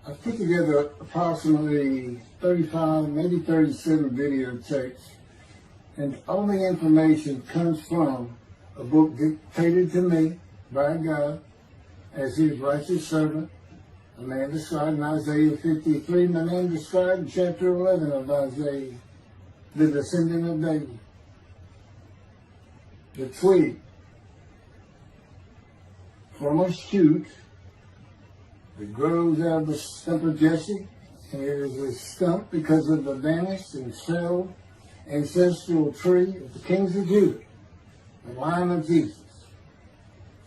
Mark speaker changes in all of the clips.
Speaker 1: I've put together approximately 35, maybe 37 videotapes, and all the information comes from a book dictated to me by God as his righteous servant, a man described in Isaiah 53, and a man described in chapter 11 of Isaiah, the descendant of David, the twig from a shoot that grows out of the stump of Jesse, and it is a stump because of the vanished and failed ancestral tree of the kings of Judah, the line of Jesus.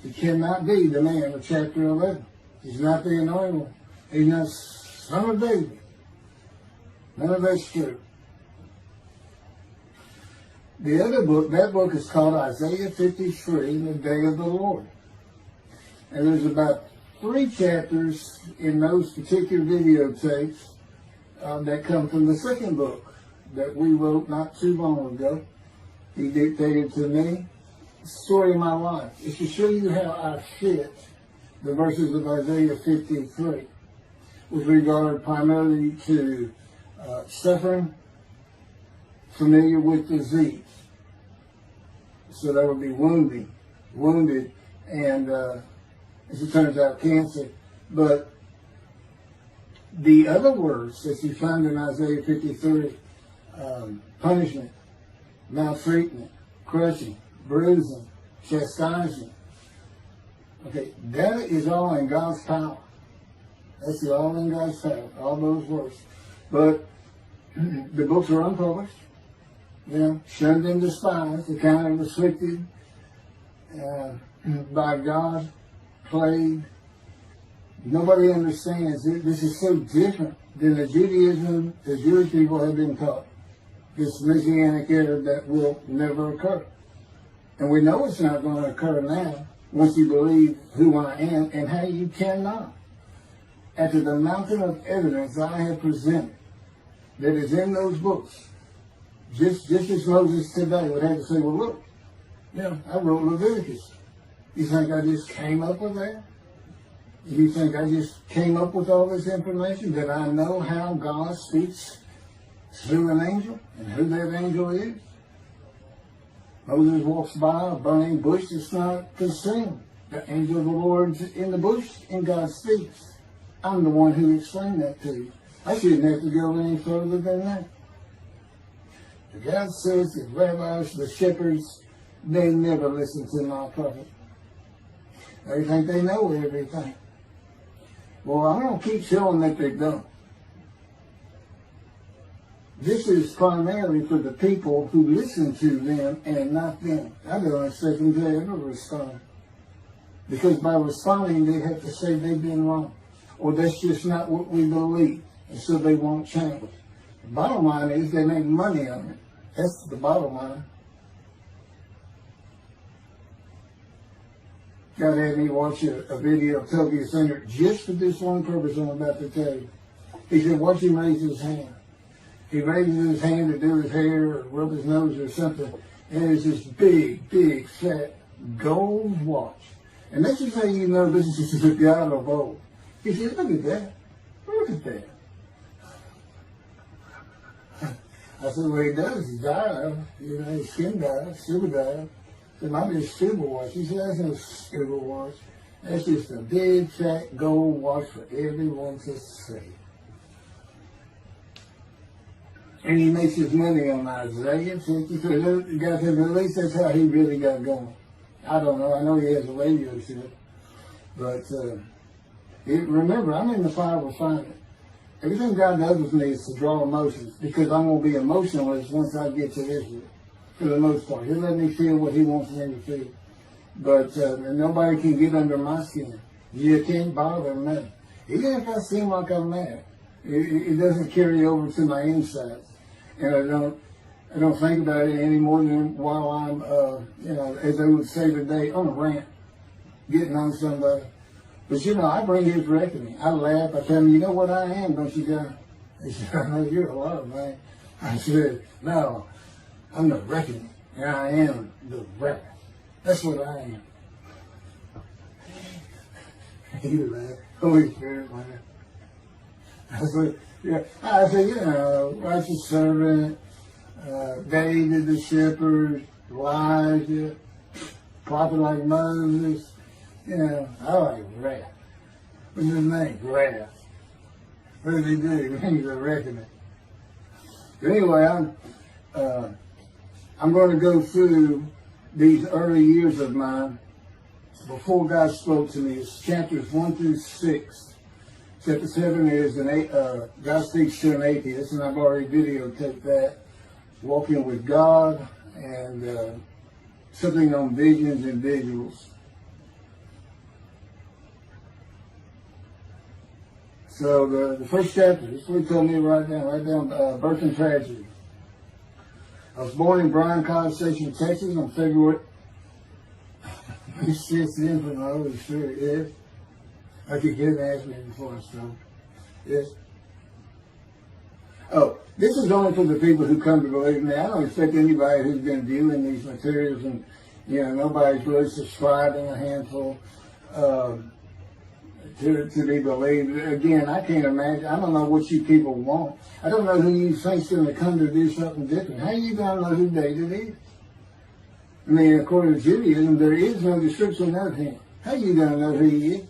Speaker 1: He cannot be the man of chapter 11. He's not the anointed one. He's not son of David. None of that's true. The other book, that book is called Isaiah 53, The Day of the Lord. And there's about 3 chapters in those particular videotapes that come from the second book that we wrote not too long ago. He dictated to me the story of my life. It's to show you how I fit the verses of Isaiah 53 with regard primarily to suffering, familiar with disease. So that would be wounded, and as it turns out, cancer. But the other words that you find in Isaiah 53, punishment, maltreatment, crushing, bruising, chastisement, okay, that is all in God's power. That's all in God's power, all those words. But the books are unpublished, shunned and despised, the kind of afflicted by God, plagued. Nobody understands it. This is so different than the Judaism the Jewish people have been taught. This Messianic era that will never occur. And we know it's not going to occur now once you believe who I am and how you cannot. After the mountain of evidence I have presented that is in those books, just as Moses today would have to say, well, look, I wrote Leviticus. You think I just came up with that? You think I just came up with all this information? That I know how God speaks through an angel and who that angel is? Moses walks by a burning bush that's not consumed. The angel of the Lord's in the bush and God speaks. I'm the one who explained that to you. I shouldn't have to go any further than that. The God says the rabbis, the shepherds, they never listen to my prophet. They think they know everything. Well, I'm going to keep showing that they don't. This is primarily for the people who listen to them and not them. I don't expect them to ever respond. Because by responding, they have to say they've been wrong. Or that's just not what we believe. And so they won't change. The bottom line is they make money on it. That's the bottom line. God had me watch a video of Toby Singer just for this one purpose I'm about to tell you. He said, watch him raise his hand. He raises his hand to do his hair or rub his nose or something, and there's this big, fat gold watch. And that's just how you know this is the God of old. He said, look at that. Look at that. I said, well, he does. He died. His skin died, silver died. It might be a silver watch. He said, that's no silver watch. That's just a big, fat gold watch for everyone to see. And he makes his money on Isaiah 53. Guys, at least that's how he really got going. I don't know. I know he has a radio show. But remember, I'm in the fire refinement. Everything God does with me is to draw emotions, because I'm going to be emotionless once I get to Israel, for the most part. He'll let me feel what he wants me to feel. But nobody can get under my skin. You can't bother me. Even if I seem like I'm mad, it doesn't carry over to my insides. And I don't think about it any more than while I'm, as they would say today, on a rant, getting on somebody. But I bring his reckoning. I laugh. I tell him, you know what I am, don't you, God? He said, I know you're a lot, man. I said, no, I'm the reckoning, and I am the wrath. That's what I am. He laughed. Holy Spirit laughed. I said, you know, righteous servant, David the shepherd, Elijah, prophet like Moses. You know, I like wrath. What's his name? Wrath. What does he do? He's a reckoning. But anyway, I'm going to go through these early years of mine before God spoke to me. It's chapters 1 through 6. Chapter 7 is God speaks to an atheist, and I've already videotaped that. Walking with God, and something on visions and visuals. So the first chapter, this is what he told me right down, birth and tragedy. I was born in Bryan College Station, Texas on February. This shit's in from the Holy Spirit, yes. I could get an ask me before I start. Yes. Oh, this is only for the people who come to believe me. I don't expect anybody who's been viewing these materials and, you know, nobody's really subscribing, a handful, to be believed. Again, I can't imagine. I don't know what you people want. I don't know who you think's going to come to do something different. How are you going to know who David is? I mean, according to Judaism, there is no description of him. How are you going to know who he is?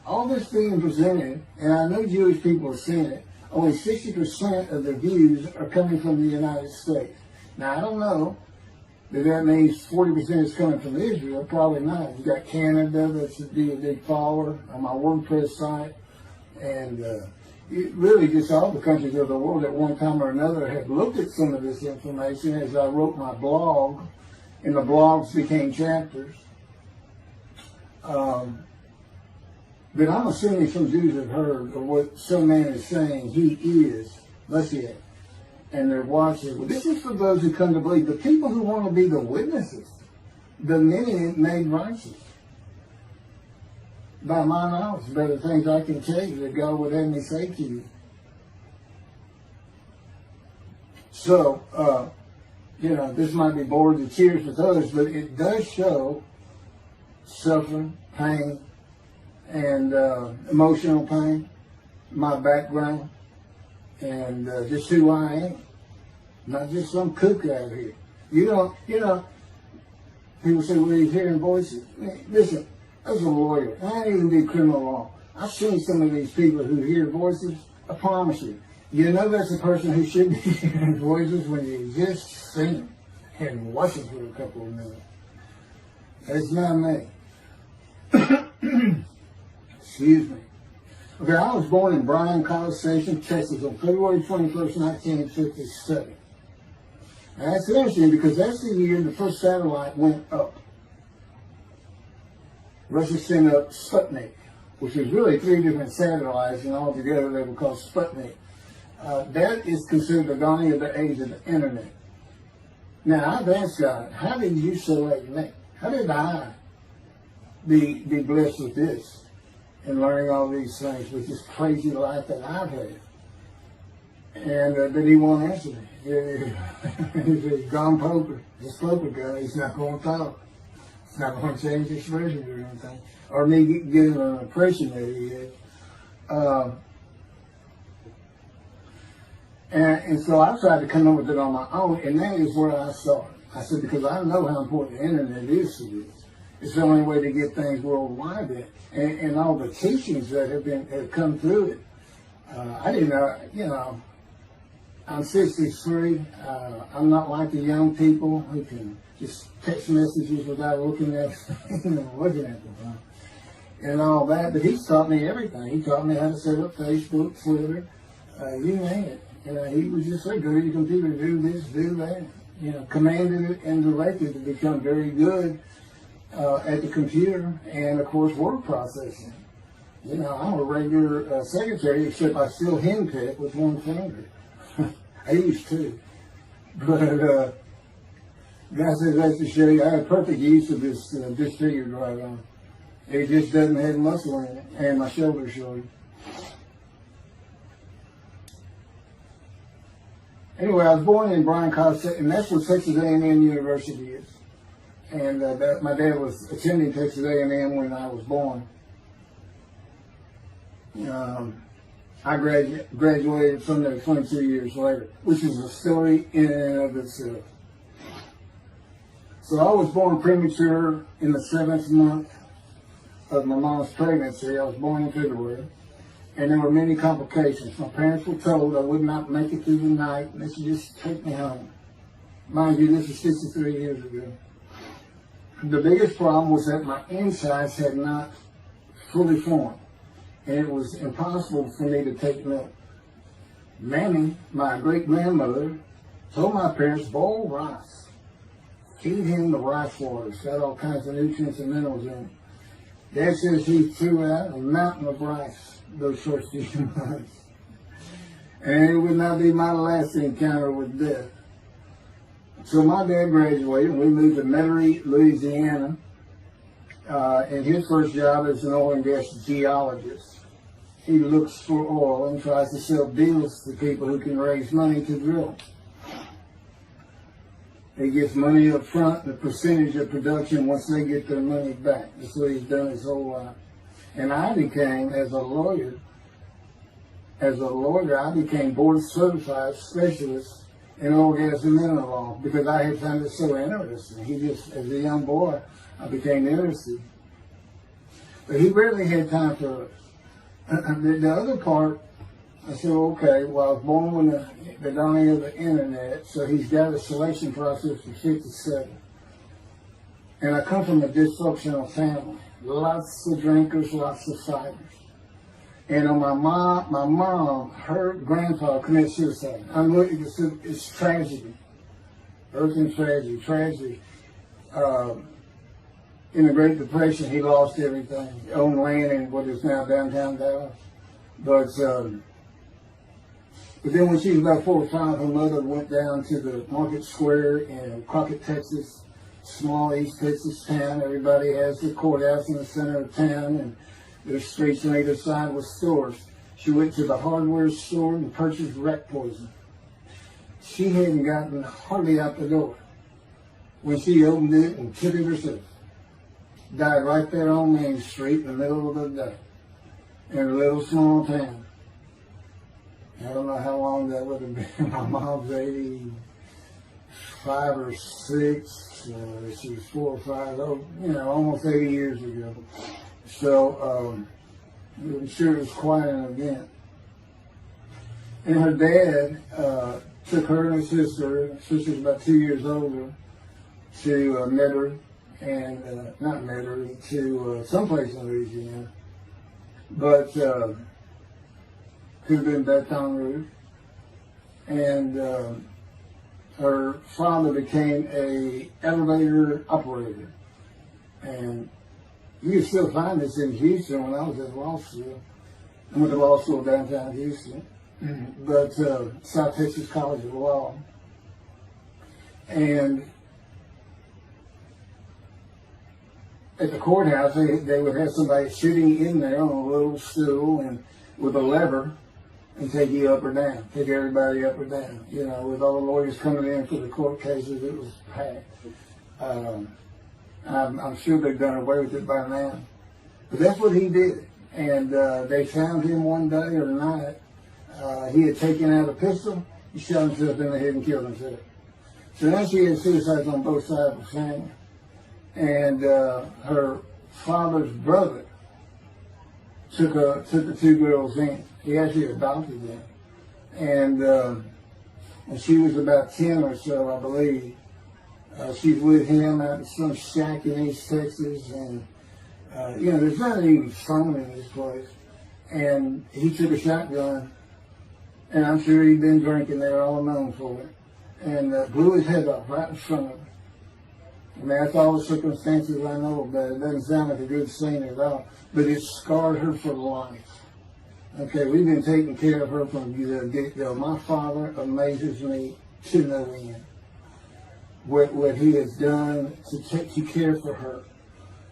Speaker 1: All this being presented, and I know Jewish people are seeing it, only 60% of the views are coming from the United States. Now, I don't know that that means 40% is coming from Israel. Probably not. You've got Canada, that's a big follower on my WordPress site. And really just all the countries of the world at one time or another have looked at some of this information as I wrote my blog, and the blogs became chapters. But I'm assuming some Jews have heard of what some man is saying he is Moshiach, and they're watching. Well, this is for those who come to believe. The people who want to be the witnesses, the many made righteous. By my knowledge, by the things I can tell you that God would have me say to you. So, you know, this might be bored to tears with others, but it does show suffering, pain, and emotional pain, my background, and just who I am. Not just some kook out here. You know, people say, well, he's hearing voices. Listen, as a lawyer, I ain't even do criminal law. I've seen some of these people who hear voices. I promise you. You know that's a person who should be hearing voices when you just sing and watch them for a couple of minutes. That's not me. Excuse me. Okay, I was born in Bryan College Station, Texas on February 21st, 1957. And that's interesting because that's the year the first satellite went up. Russia sent up Sputnik, which was really 3 different satellites, and all together they were called Sputnik. That is considered the dawning of the age of the internet. Now, I've asked God, how did you select me? How did I be blessed with this and learning all these things with this crazy life that I've had? And but he won't answer me. He's gone poker. This poker guy, he's not going to talk. It's not going to change expression or anything. Or me getting an impression that he is. And so I tried to come up with it on my own, and that is where I started. I said, because I know how important the internet is to this. It's the only way to get things worldwide, and all the teachings that have come through it. I didn't know, you know, I'm 63. I'm not like the young people who can just text messages without looking at them, and all that. But he's taught me everything. He taught me how to set up Facebook, Twitter, you name it. He was just so good at your computer, do this, do that. You know, commanded it and directed to become very good at the computer and, of course, word processing. You know, I'm a regular secretary, except I still henpeck with one finger. I used to. But God says that's to show you I have perfect use of this disfigured right arm. It just doesn't have muscle in it, and my shoulder's showing. Anyway, I was born in Bryan College, and that's where Texas A&M University is. And my dad was attending Texas A&M when I was born. I graduated from there 22 years later, which is a story in and of itself. So I was born premature in the 7th month of my mom's pregnancy. I was born in February, and there were many complications. My parents were told I would not make it through the night, and they should just take me home. Mind you, this is 63 years ago. The biggest problem was that my insides had not fully formed, and it was impossible for me to take milk. Mammy, my great-grandmother, told my parents, boil rice. Feed him the rice water. It's got all kinds of nutrients and minerals in it. Dad says he threw out a mountain of rice those first few months. And it would not be my last encounter with death. So my dad graduated, and we moved to Metairie, Louisiana. And his first job is an oil and gas geologist. He looks for oil and tries to sell deals to people who can raise money to drill. He gets money up front, the percentage of production once they get their money back. That's what he's done his whole life. And I became, as a lawyer, I became board certified specialist in oil, gas, and mineral law because I had found it so interesting. As a young boy, I became interested. But he rarely had time for us. The other part, I said, okay, well, I was born with the dawning of the internet, so he's got a selection process for 57. And I come from a dysfunctional family. Lots of drinkers, lots of fighters. And on my mom, her grandfather committed suicide. It's tragedy. Earth and tragedy. In the Great Depression, he lost everything. He owned land in what is now downtown Dallas. But then when she was about 4 or 5, her mother went down to the market square in Crockett, Texas, small East Texas town. Everybody has their courthouse in the center of town, and there's streets on either side with stores. She went to the hardware store and purchased rat poison. She hadn't gotten hardly out the door when she opened it and took it herself. Died right there on Main Street in the middle of the day in a little small town. I don't know how long that would have been. My mom's 85 or 6. She was 4 or 5, almost 80 years ago. So I'm sure it was quite an event. And her dad took her and her sister's about 2 years older, to Metairie, and not Metairie, to someplace in Louisiana. But could have been Baton Rouge. And her father became a elevator operator. And you can still find this in Houston when I was at law school. I went to law school downtown Houston, but South Texas College of Law. And at the courthouse, they would have somebody sitting in there on a little stool and with a lever and take you up or down, take everybody up or down. With all the lawyers coming in for the court cases, it was packed. I'm sure they've done away with it by now. But that's what he did. And they found him one day or night. He had taken out a pistol, he shot himself in the head and killed himself. So now she had suicides on both sides of the family. And her father's brother took the 2 girls in. He actually adopted them. And she was about 10 or so, I believe. She's with him out in some shack in East Texas. And, there's not even phone in this place. And he took a shotgun. And I'm sure he'd been drinking there all known for it. And blew his head off right in front of her. I mean, that's all the circumstances I know about it. It doesn't sound like a good scene at all, but it scarred her for life. Okay, we've been taking care of her from the get-go. My father amazes me to no end. What he has done to care for her.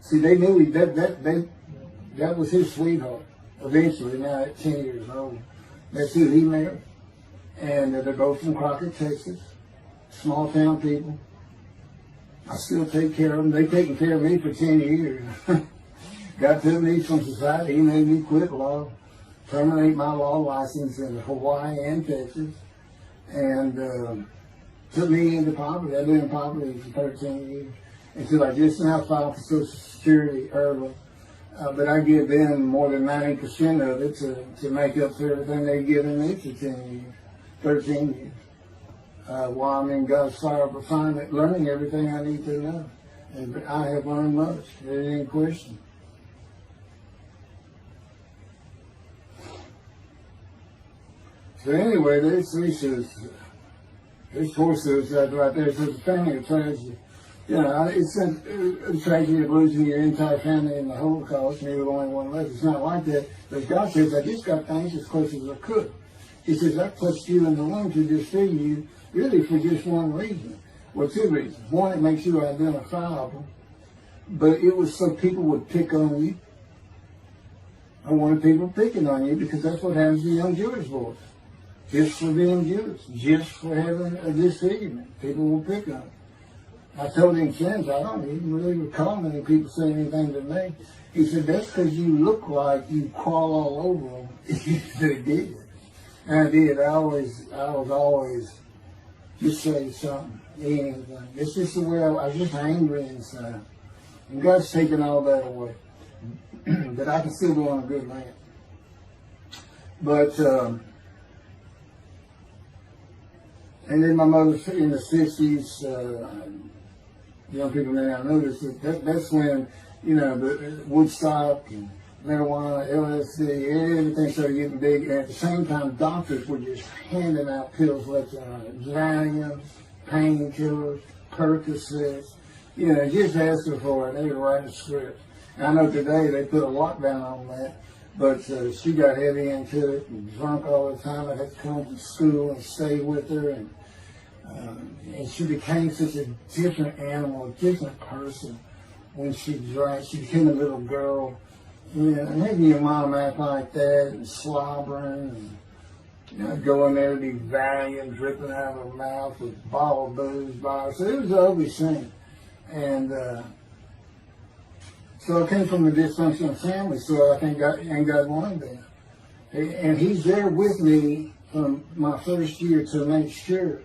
Speaker 1: See, they knew that was his sweetheart. Eventually, now at 10 years old, that's who he married. And they're both from Crockett, Texas. Small town people. I still take care of them. They've taken care of me for 10 years. Got to me from society. He made me quit law. terminate my law license in Hawaii and Texas, and took me into poverty. I've been in poverty for 13 years until I just now filed for Social Security early. But I give them more than 90% of it to make up for everything they've given me for 13 years. While I'm in God's fire of refinement, learning everything I need to know. And I have learned much. There ain't any question. So anyway, there's four suicides right there. So it's a family of tragedy. You know, it's a tragedy of losing your entire family in the Holocaust, and you're the only one left. It's not like that. But God says, I just got things as close as I could. He says, I placed you in the womb to destroy you, really for just one reason. Well, two reasons. One, it makes you identifiable. But it was so people would pick on you. I wanted people picking on you because that's what happens to young Jewish boys. Just for being Jewish, just for having a disfigurement. People will pick on you. I told him since, I don't even really recall many people saying anything to me. He said, that's because you look like you crawl all over them. They did. And I did. I was always just say something, anything. It's just the way I was just angry inside. And God's taken all that away. But I can still go on a good man. But, and then my mother's in the 60s, young people may not know this, that's when, you know, the Woodstock and marijuana, LSD, everything started getting big. And at the same time, doctors were just handing out pills left and right. Valium, painkillers, Percocets, you know, just asking for it. They were writing scripts. And I know today they put a lockdown on that, but she got heavy into it and drunk all the time. I had to come to school and stay with her, and she became such a different animal, a different person when she drank. She became a little girl. You know, and maybe your mom act like that and slobbering and, you know, going there to be Valium dripping out of her mouth with a bottle of booze by her. So it was an ugly scene. And so I came from a dysfunctional family, so I think God wanted that. And He's there with me from my first year to make sure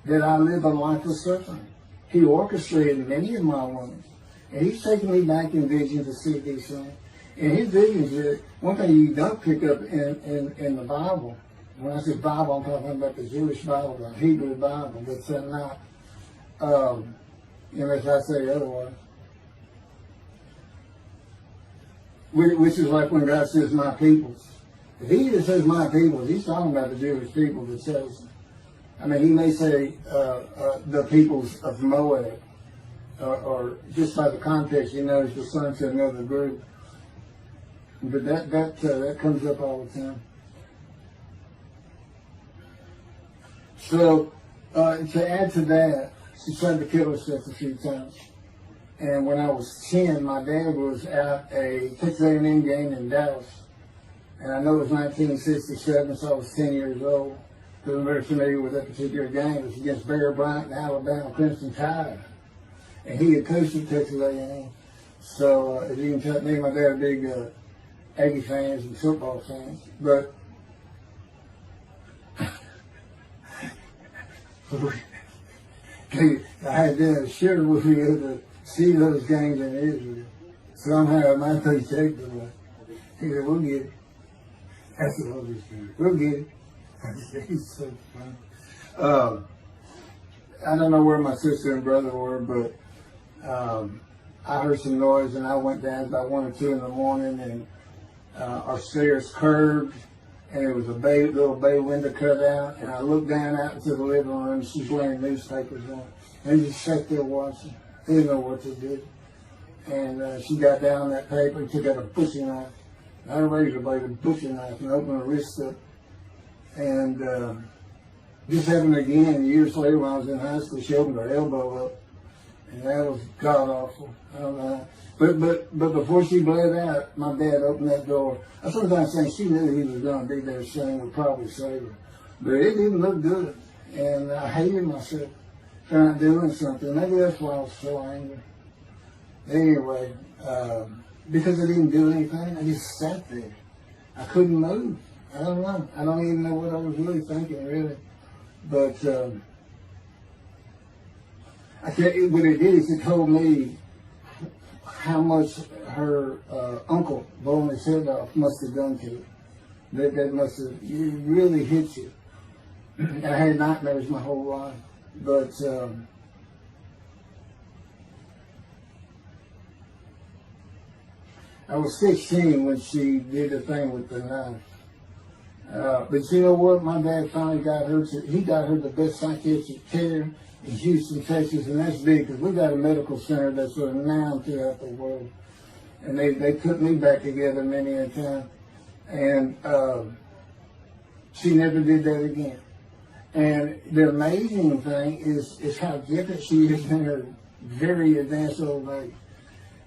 Speaker 1: that I live a life of suffering. He orchestrated many of my wounds. And He's taken me back in vision to see these things. And His visions are, one thing you don't pick up in the Bible, when I say Bible, I'm talking about the Jewish Bible, the Hebrew Bible, but not, unless I say otherwise. Which is like when God says, my peoples. If He just says my peoples, He's talking about the Jewish people that says, I mean, He may say the peoples of Moab, or just by the context, you notice the son to another group. But that comes up all the time. So, to add to that, she tried to kill herself a few times. And when I was 10, my dad was at a Texas A&M game in Dallas. And I know it was 1967, so I was 10 years old. Because I'm very familiar with that particular game. It was against Bear Bryant and Alabama Crimson Tide. And he had coached at Texas A&M. So, as you can tell, me and my dad are big Aggie fans and football fans. But I had to share with me to see those games in Israel. Somehow my paycheck was like, he said, we'll get it. That's the Holy Spirit. We'll get it. He's so funny. I don't know where my sister and brother were, but I heard some noise and I went down about 1 or 2 in the morning, and our stairs curved, and there was a little bay window cut out, and I looked down out into the living room, and she's laying newspapers on, and just sat there watching. Didn't know what to do. And she got down that paper and took out a butcher knife, not a razor blade, a butcher knife, and opened her wrist up. And just happened again years later when I was in high school. She opened her elbow up, and that was god awful. I don't know. But before she bled out, my dad opened that door. I sometimes think she knew he was going to be there soon, would probably save her. But it didn't look good, and I hated myself trying doing something. Maybe that's why I was so angry. Anyway, because I didn't do anything, I just sat there. I couldn't move. I don't know. I don't even know what I was really thinking, really. But I tell you what it did is it told me how much her uncle blowing his head off must have done to her. That must have really hit you. And I had nightmares my whole life. But I was 16 when she did the thing with the knife. But you know what? My dad finally got her. He got her the best psychiatric care in Houston, Texas, and that's big because we got a medical center that's renowned throughout the world. And they put me back together many a time. And she never did that again. And the amazing thing is how different she is in her very advanced old age.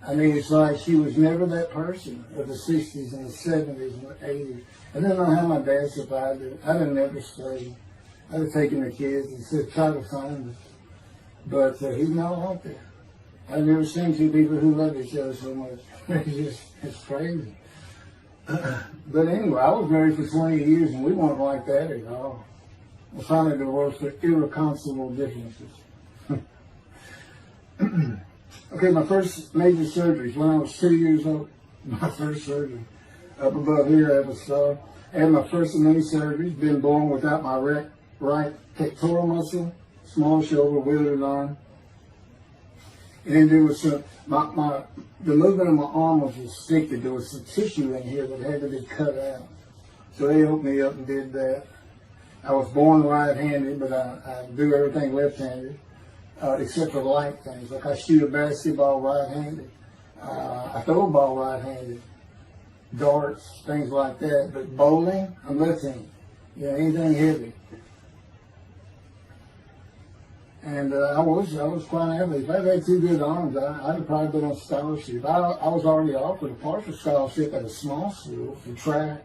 Speaker 1: I mean, it's like she was never that person of the 60s and the 70s and the 80s. I don't know how my dad survived it. I'd have never stayed. I'd have taken the kids and said, try to find us. But he's not like that. I've never seen two people who love each other so much. It's crazy. But anyway, I was married for 20 years and we weren't like that at all. We finally divorced for irreconcilable differences. Okay, my first major surgery when I was 2 years old. My first surgery. Up above here, I have a scar. I had my first of many surgeries. Been born without my right pectoral muscle, small shoulder, wielded arm. And there was the movement of my arm was restricted. There was some tissue in here that had to be cut out. So they opened me up and did that. I was born right-handed, but I do everything left-handed. Except for light things. Like I shoot a basketball right-handed. I throw a ball right-handed. Darts, things like that. But bowling, I'm left-handed. Yeah, anything heavy. And I was quite average. If I had two good arms, I'd have probably been on scholarship. I was already offered a partial scholarship at a small school for track,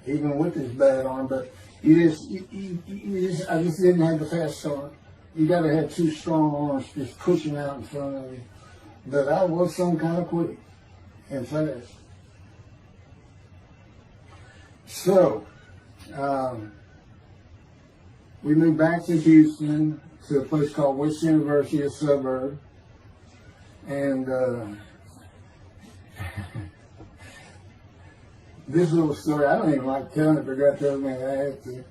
Speaker 1: even with this bad arm. But I just didn't have the fast start. You got to have two strong arms just pushing out in front of you. But I was some kind of quick and fast. So, we moved back to Houston to a place called West University, a suburb. And this little story, I don't even like telling it, but God told me I had to.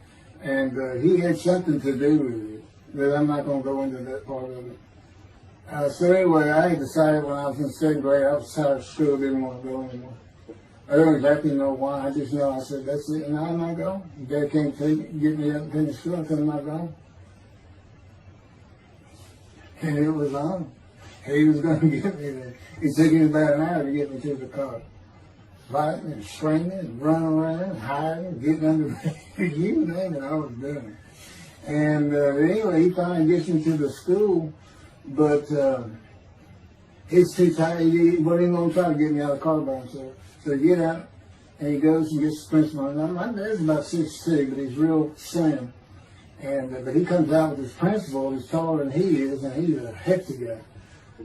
Speaker 1: And he had something to do with it. But I'm not going to go into that part of it. So anyway, I had decided when I was in second grade, I was tired of school, didn't want to go anymore. I don't exactly know why. I just know I said, that's it, and now I'm not going. Dad came to get me up and finish school, I said, I'm not going. And it was on. He was going to get me there. It took him about an hour to get me to the car. Fighting and screaming and running around and hiding, getting under bed. You name it, I was doing it. And anyway, he finally gets me to the school, but he's too tired. He wasn't even going to try to get me out of the car by himself. So he get out, and he goes and gets the principal. Now, my dad's about 6'2", but he's real slim. And but he comes out with his principal, he's taller than he is, and he's a hefty guy.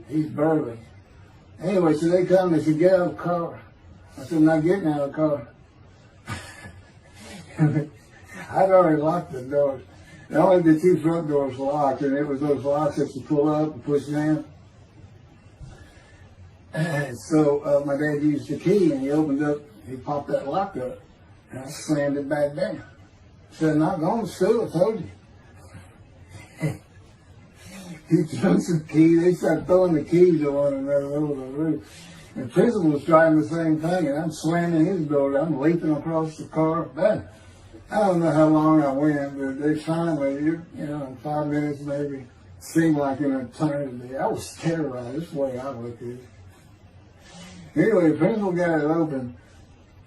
Speaker 1: He's burly. Anyway, so they come and say, get out of the car. I said, I'm not getting out of the car. I'd already locked the doors. Only the two front doors locked, and it was those locks that you pull up and push down. And so my dad used the key, and he popped that lock up, and I slammed it back down. I said, I'm not going to school, I told you. He took some keys, they started throwing the keys at one another over the roof. And the principal was trying the same thing, and I'm slamming his door, I'm leaping across the car. Man, I don't know how long I went, but they finally, in 5 minutes maybe, seemed like an eternity. I was terrorized, this is the way I looked at it. Anyway, the principal got it open,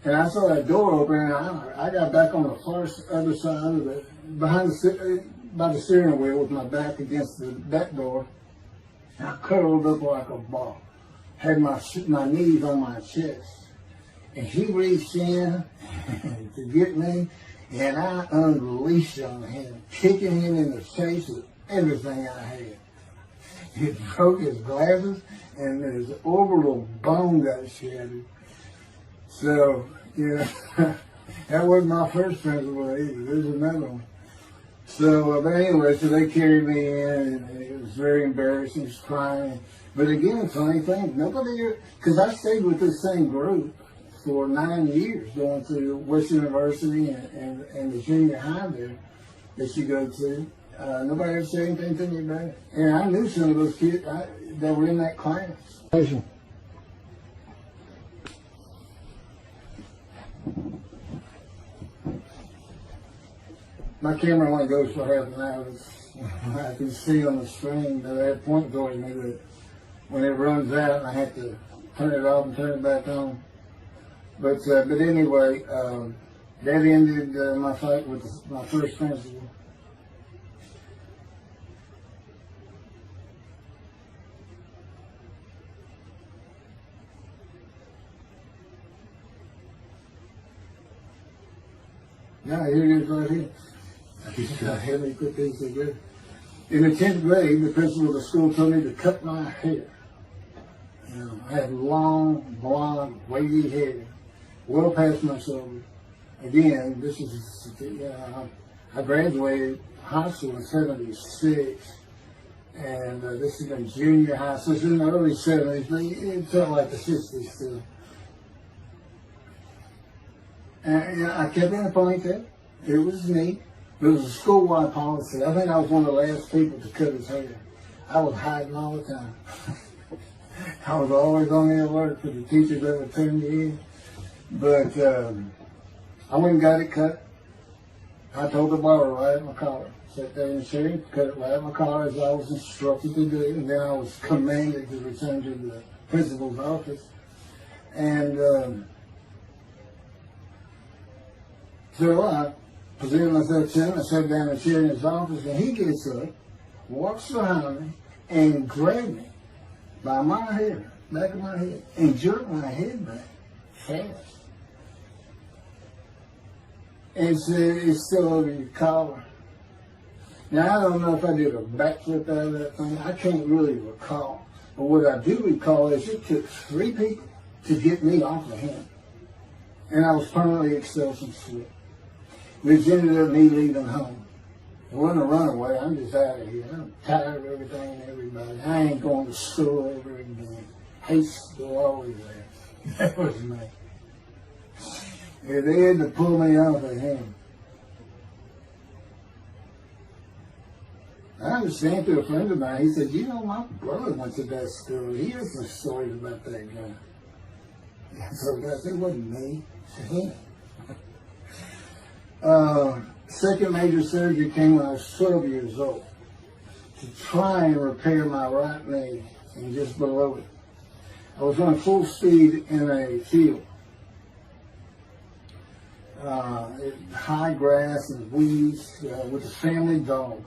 Speaker 1: and I saw that door open, and I got back on the far other side of it, by the steering wheel with my back against the back door. And I curled up like a ball, had my knees on my chest, and he reached in to get me, and I unleashed on him, kicking him in the face with everything I had. He broke his glasses, and his orbital bone got shattered. So, That wasn't my first principal either. There's another one. So, but anyway, so they carried me in, and it was very embarrassing. I was crying. But again, funny thing, nobody, because I stayed with this same group for 9 years, going to Western University and the junior high there that you go to. Nobody ever said anything to me about it. And I knew some of those kids that were in that class. My camera only goes for half an hour. I can see on the screen that I had point towards me that when it runs out, I have to turn it off and turn it back on. But anyway, that ended my fight with my first principal. Now here it is right here. I had me put these together. In the 10th grade, the principal of the school told me to cut my hair. You know, I had long, blonde, wavy hair, well past my shoulders. Again, this is, I graduated high school in '76, and this is in junior high, so it's in the early '70s, but it felt like the '60s still. And I kept in a ponytail. It was neat. It was a school-wide policy. I think I was one of the last people to cut his hair. I was hiding all the time. I was always on the alert for the teachers that would turn me in. But I went and got it cut. I told the barber right at my collar. Sat there in the chair, cut it right at my collar as I was instructed to do. And then I was commanded to return to the principal's office. And so I presented myself to him. I sat down in a chair in his office, and he gets up, walks behind me, and grabbed me by my hair, back of my head, and jerked my head back fast. And said, "It's still over your collar." Now, I don't know if I did a backflip out of that thing. I can't really recall. But what I do recall is it took 3 people to get me off of him. And I was permanently expelled from school, which ended up me leaving home. It wasn't a runaway. I'm just out of here. I'm tired of everything and everybody. I ain't going to school ever again. Hate school always there. That was me. Yeah, they had to pull me off of him. I understand through a friend of mine. He said, "You know, my brother went to that school. He has some stories about that guy." So it wasn't me. It was him. Second major surgery came when I was 12 years old to try and repair my right knee and just below it. I was running full speed in a field. High grass and weeds with a family dog.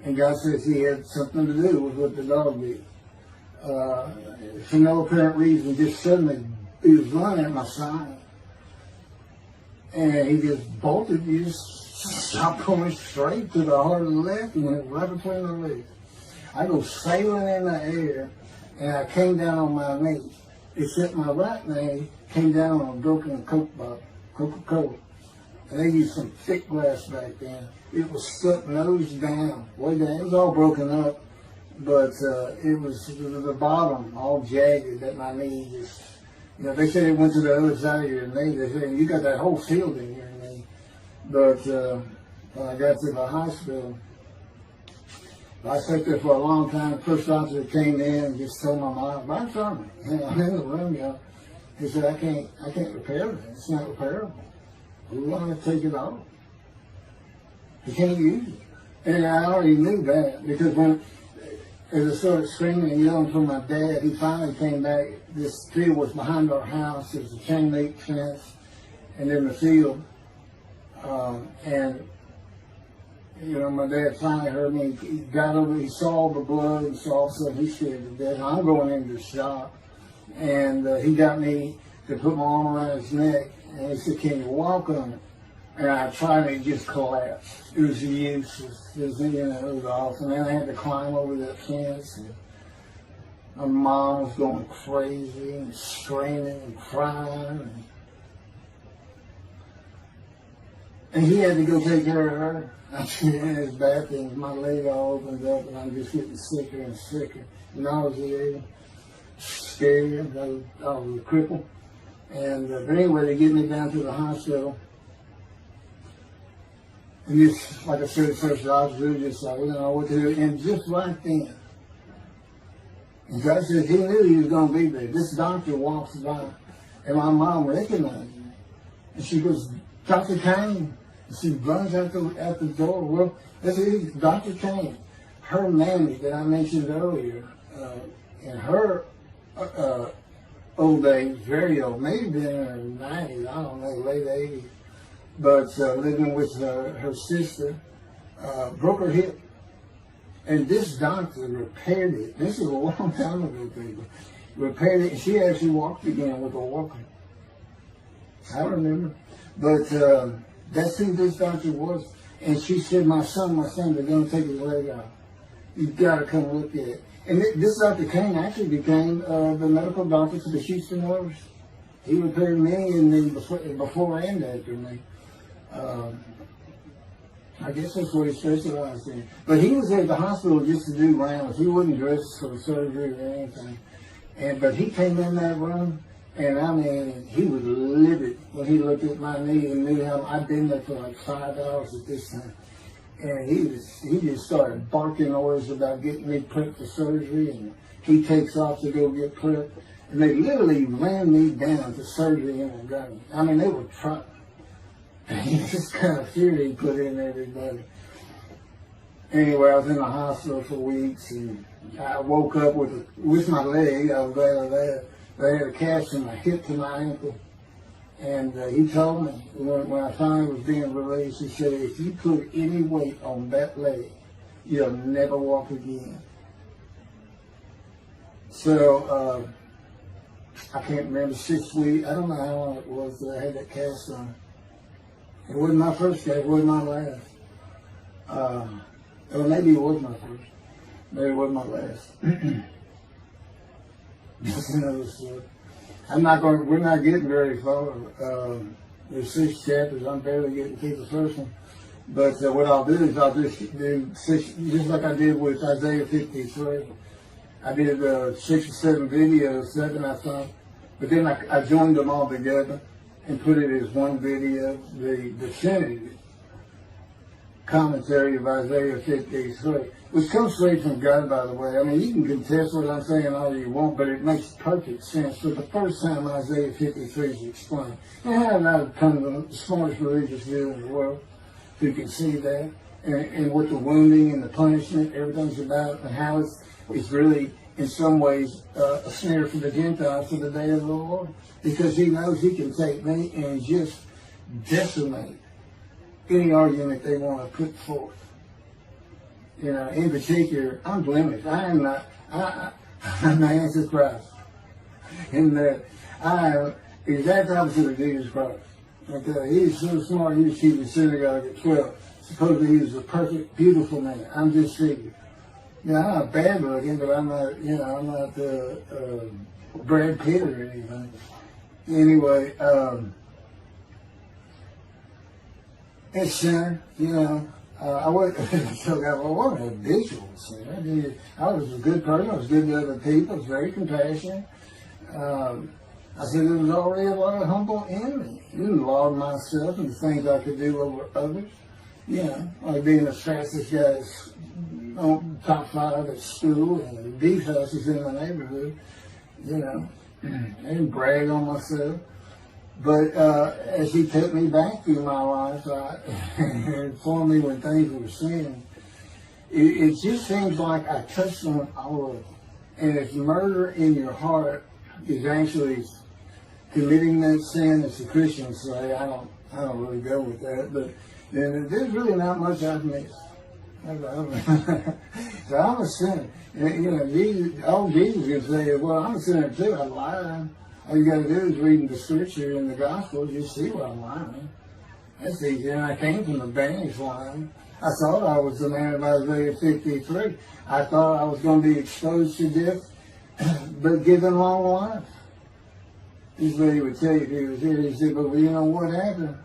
Speaker 1: And God says he had something to do with what the dog did. For no apparent reason, just suddenly he was running at my side. And he just bolted, he just stopped going straight to the heart of the left and went right between the legs. I go sailing in the air, and I came down on my knee. Except my right knee came down on a broken Coke bottle, Coca-Cola. And they used some thick glass back then. It was stuck nose down, way down. It was all broken up, but it was the bottom all jagged at my knee. Just, you know, they said it went to the other side of your knee. They said, "You got that whole field in your knee." But when I got to the hospital, I sat there for a long time. The first doctor came in and just told my mom, "Right from me. I'm in the room, y'all." He said, I can't repair it. It's not repairable. We want to take it off. You can't use it." And I already knew that, because when, as I started screaming and yelling for my dad, he finally came back. This field was behind our house. There was a chain link fence, and in the field, and you know, my dad finally heard me. He got over. He saw the blood and saw something. He scared to death. I'm going into the shop, and he got me to put my arm around his neck, and he said, "Can you walk on it?" And I tried, and it just collapsed. It was useless. It was awful. And then I had to climb over that fence. And my mom was going crazy and screaming and crying. And he had to go take care of her. I'm sitting in his bathroom, my leg all opens up, and I'm just getting sicker and sicker. Nauseated, scared, I was crippled. And but anyway, they get me down to the hospital. And just, like I said, first officer, just like, we don't know what to do. And just right then, and God said he knew he was going to be there. This doctor walks by, and my mom recognized me. And she goes, Dr. Kane. And she runs out the door. Well, this is Dr. Kane. Her mammy that I mentioned earlier, in her old age, very old, maybe in her 90s, I don't know, late 80s, but living with her sister, broke her hip. And this doctor repaired it. This is a long time ago, people. Repaired it, and she actually walked again with a walker. I remember. But that's who this doctor was. And she said, my son, they're going to take his leg out. You've got to come look at it. And this Dr. King actually became the medical doctor for the Houston Oilers. He repaired me and then before and after me. I guess that's what he specialized in. But he was at the hospital just to do rounds. He wasn't dressed for surgery or anything. But he came in that room, and I mean, he was livid when he looked at my knee and knew how I'd been there for like 5 hours at this time. And he just started barking orders about getting me prepped for surgery, and he takes off to go get prepped. And they literally ran me down to surgery in a gun. I mean, they were trying. This kind of fear he put in everybody. Anyway, I was in the hospital for weeks, and I woke up with my leg. I was glad of that. They had a cast from my hip to my ankle. And he told me, when I finally was being released, he said, if you put any weight on that leg, you'll never walk again. So, I can't remember, 6 weeks, I don't know how long it was that I had that cast on. It wasn't my first cast, it wasn't my last. Or maybe it was my first. Maybe it wasn't my last. That's another story. We're not getting very far. There's 6 chapters. I'm barely getting through the first one. But what I'll do is I'll just do 6, just like I did with Isaiah 53. I did 6 or 7 videos, 7 I thought. But then I joined them all together and put it as one video, the definitive commentary of Isaiah 53, which comes straight from God, by the way. I mean, you can contest what I'm saying all you want, but it makes perfect sense. For the first time, Isaiah 53 is explained. And how did I become the smartest religious view in the world who can see that? And what the wounding and the punishment, everything's about, and how it's really, in some ways, a snare for the Gentiles for the day of the Lord. Because he knows he can take me and just decimate any argument they want to put forth. You know, in particular, I'm blemished. I'm the Antichrist. In that I am the exact opposite of Jesus Christ. Okay, he's so smart, he was keeping the synagogue at 12. Supposedly he was a perfect, beautiful man. I'm just figured. You know, I'm not bad looking, but I'm not, I'm not Brad Pitt or anything. Anyway, it's sinner, I wasn't a visual sinner. I was a good person. I was good to other people. I was very compassionate. I said there was already a lot of humble in me. I didn't laud myself and the things I could do over others. Like being the fastest guy on top 5 at school and the fastest in the neighborhood. I didn't brag on myself. But as he took me back through my life and informed me when things were sin, it just seems like I touched on all of it. And if murder in your heart is actually committing that sin, as the Christians say, I don't really go with that, but then there's really not much I've missed. So I'm a sinner. Jesus can say, well, I'm a sinner too, I lie. All you got to do is read the scripture in the Gospels. You see what I'm lying. That's easy. And I came from the banished line. I thought I was the man of Isaiah 53. I thought I was going to be exposed to death, but given long life. This is what he would tell you if he was here. He said, but you know what happened?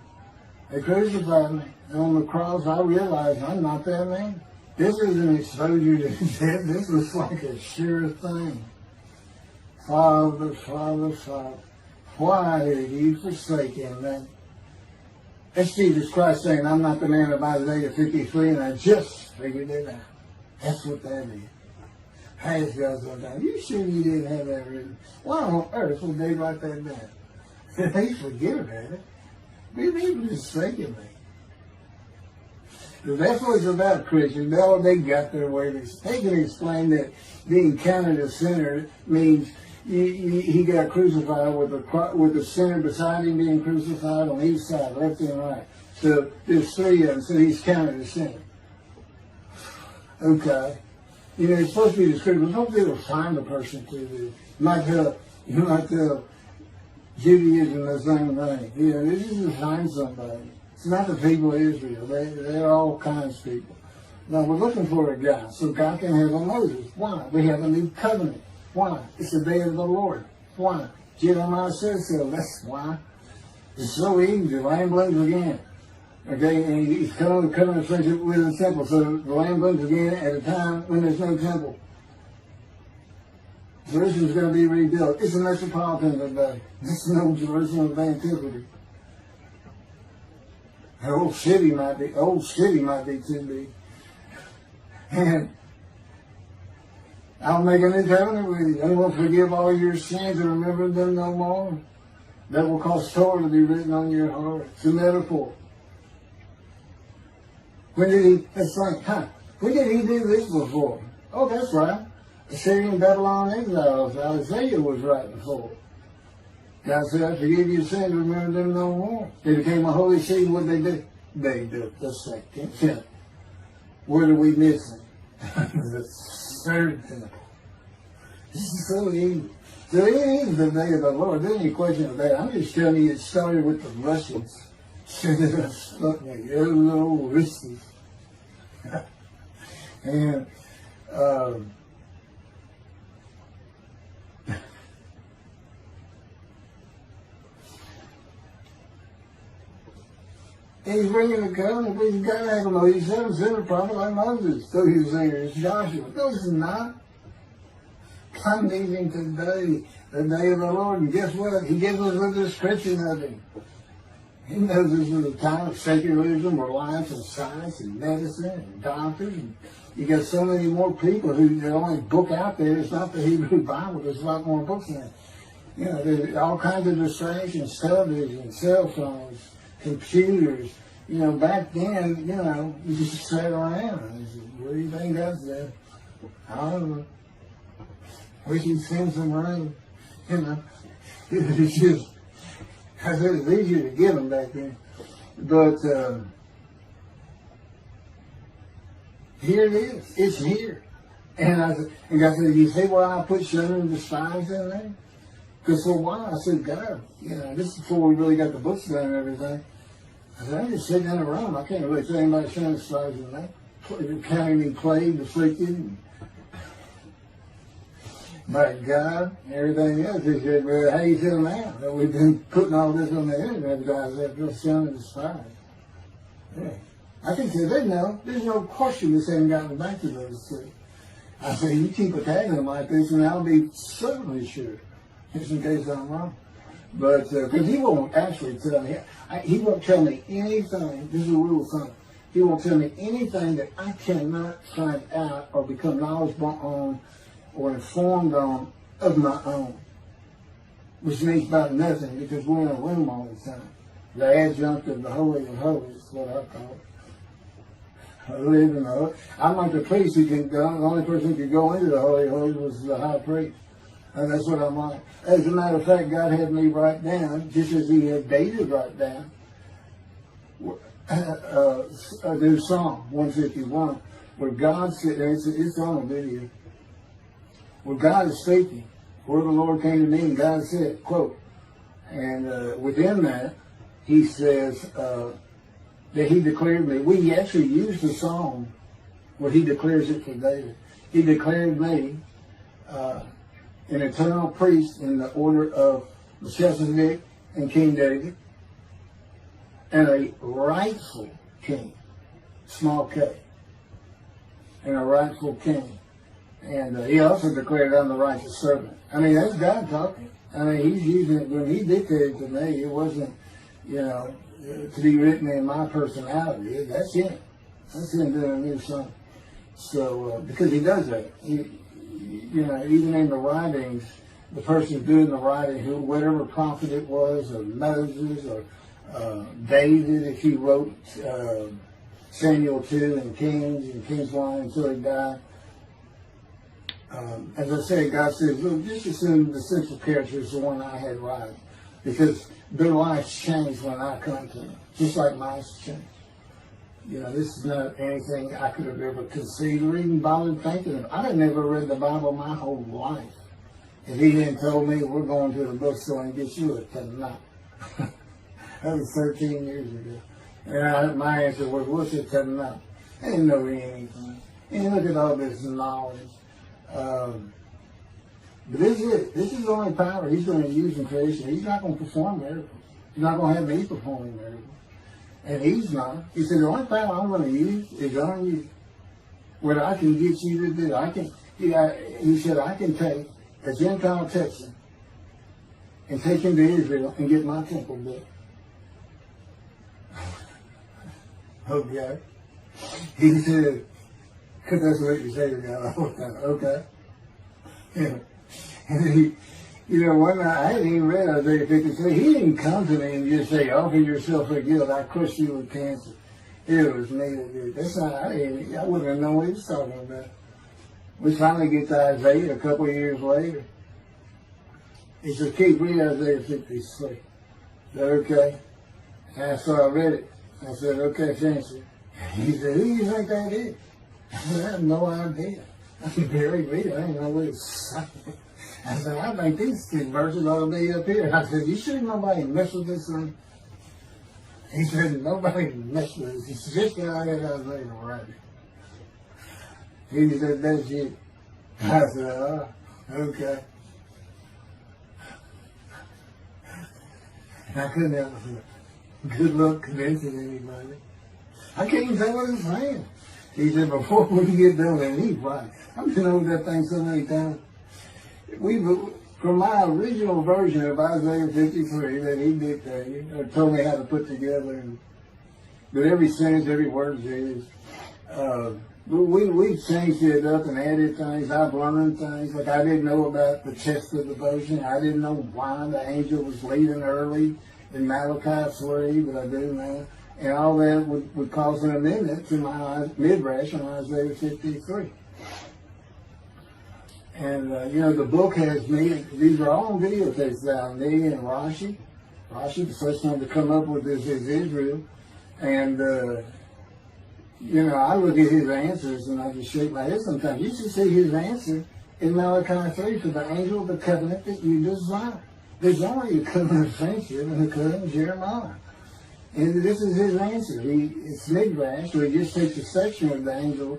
Speaker 1: They crucified me. And on the cross, I realized I'm not that man. This is an exposure to death. This was like a sure thing. Father, Father, Father, why have you forsaken me? That's Jesus Christ saying, I'm not the man of Isaiah 53, and I just figured it out. That's what that is. Has God so down? You sure you didn't have that written? Why on earth would they write that down? They forget about it. Maybe they just thinking me. That's what it's about, Christians. They got their way. They can explain that being counted a sinner means he got crucified with the sinner beside him being crucified on each side, left and right. So there's three of them, so he's counted a sinner. Okay. You know, it's supposed to be the scripture. Don't be able to find a person to do. You might tell Judaism the same thing. You know, this is to find somebody. It's not the people of Israel. They're all kinds of people. Now, we're looking for a guy so God can have a Moses. Why? We have a new covenant. Why? It's the day of the Lord. Why? Jeremiah says so. That's why. It's so easy. The lamb blooms again. Okay, and he's coming to friendship with the temple. So the lamb blooms again at a time when there's no temple. Jerusalem's going to be rebuilt. It's a metropolitan today. This is no Jerusalem of antiquity. An old city might be too big. And I'll make a new covenant with you. I will forgive all your sins and remember them no more. That will cause Torah to be written on your heart. It's a metaphor. When did he do this before? Oh, that's right. Assyrian Babylon exiles. Isaiah was right before. God said, I forgive your sins, remember them no more. They became a holy city. What did they do? They did the second. What are we missing? The third temple. This is so easy. So it is the day of the Lord. There's any question of that. I'm just telling you it started with the Russians. Hello, Russians. And he's bringing the covenant, but he's got to have a Moses. He's a sinner prophet like Moses. So he was saying, it's Joshua. No, it's not. I'm leaving today, the day of the Lord. And guess what? He gives us a description of him. He knows this is a time of secularism, reliance on science and medicine and doctors. And you got so many more people who the only book out there is not the Hebrew Bible. There's a lot more books in it. You know, there's all kinds of distractions, television, cell phones, computers. You know, back then, you know, you just sat around and said, what do you think that's there? I don't know. We can send some rain. You know, it's just, I said it's easier to get them back then. But here it is. It's here. And God said, you see why I put Shunner and Despise in there? Because for a while I said, God, you know, this is before we really got the books done and everything. I said, I'm just sitting in a room. I can't really say anybody Shunner and Despise in that. Counting me plagued, afflicted, by God and everything else. He said, well, how you feel now that we've been putting all this on the internet, guys, that feel Shunner and Despise? Yeah. I can say they know. There's no question this hasn't gotten back to those two. I say, you keep attacking them like this, and I'll be certainly sure, just in case I'm wrong. But, because he won't actually tell me, he won't tell me anything, this is a rule of thumb, he won't tell me anything that I cannot find out or become knowledgeable on or informed on of my own. Which means about nothing, because we're in a room all the time. The adjunct of the Holy of Holies is what I call it. I'm like the priest who can go, the only person who could go into the Holy of Holies was the high priest. And that's what I'm like. As a matter of fact, God had me write down, just as he had David write down, a new Psalm 151, where God said, it's on a video, where God is speaking, where the Lord came to me and God said, quote, and within that, he says, that he declared me. We actually used the song where he declares it for David. He declared me an eternal priest in the order of Melchizedek and King David. and a rightful king, small k, and a rightful king. And he also declared, I'm the righteous servant. I mean, that's God talking. I mean, he's using it. When he dictated to me, it wasn't, to be written in my personality. That's him. That's him doing a new song. So, because he does that. Even in the writings, the person doing the writing, whatever prophet it was, or Moses, or David, if he wrote Samuel 2 and King's Line until he died. As I said, God says, look, just assume the central character is the one I had right. Because their lives changed when I come to them, just like mine changed. This is not anything I could have ever conceived or even bothered thinking of. I had never read the Bible my whole life. If he didn't tell me, we're going to the bookstore and get you a Tanakh. That was 13 years ago. And my answer was, what's a Tanakh? I didn't know anything. And look at all this knowledge. But this is it. This is the only power he's going to use in creation. He's not going to perform miracles. He's not going to have me performing miracles. And he's not. He said, the only power I'm going to use is on you. What I can get you to do. He said, I can take a Gentile Texan and take him to Israel and get my temple built. Okay. He said, because that's what you say to God all the time. Okay. And one night, I hadn't even read Isaiah 53. He didn't come to me and just say, offer yourself for guilt. I crushed you with cancer. It was me that did. That's not, I wouldn't have known what he was talking about. We finally get to Isaiah a couple of years later. He said, keep reading Isaiah 53. Is that okay? And so I read it. I said, okay, finish it. He said, who do you think that is? I said, I have no idea. I can barely read it. I didn't know what it was saying. I said, I think these 2 verses ought to be up here. I said, you sure nobody messed with this thing? He said, nobody messed with it. He said, just get out of Isaiah and write it. He said, that's you. I said, oh, okay. And I couldn't have good luck convincing anybody. I can't even say what he's saying. He said, before we get done, and he's right. I've been over that thing so many times. From my original version of Isaiah 53 that he dictated, or told me how to put together, but every sentence, every word is we've changed it up and added things. I've learned things. Like I didn't know about the chest of devotion. I didn't know why the angel was leaving early in Malachi 3, but I do now. And all that would cause an amendment to my midrash on Isaiah 53. And, the book has me, these are all videotapes now, me and Rashi. Rashi, the first one to come up with this is Israel. And, I look at his answers and I just shake my head sometimes. You should see his answer in Malachi 3 for the angel of the covenant that you desire. There's only a covenant of friendship and a covenant of Jeremiah. And this is his answer. It's midrash, so he just takes a section of the angel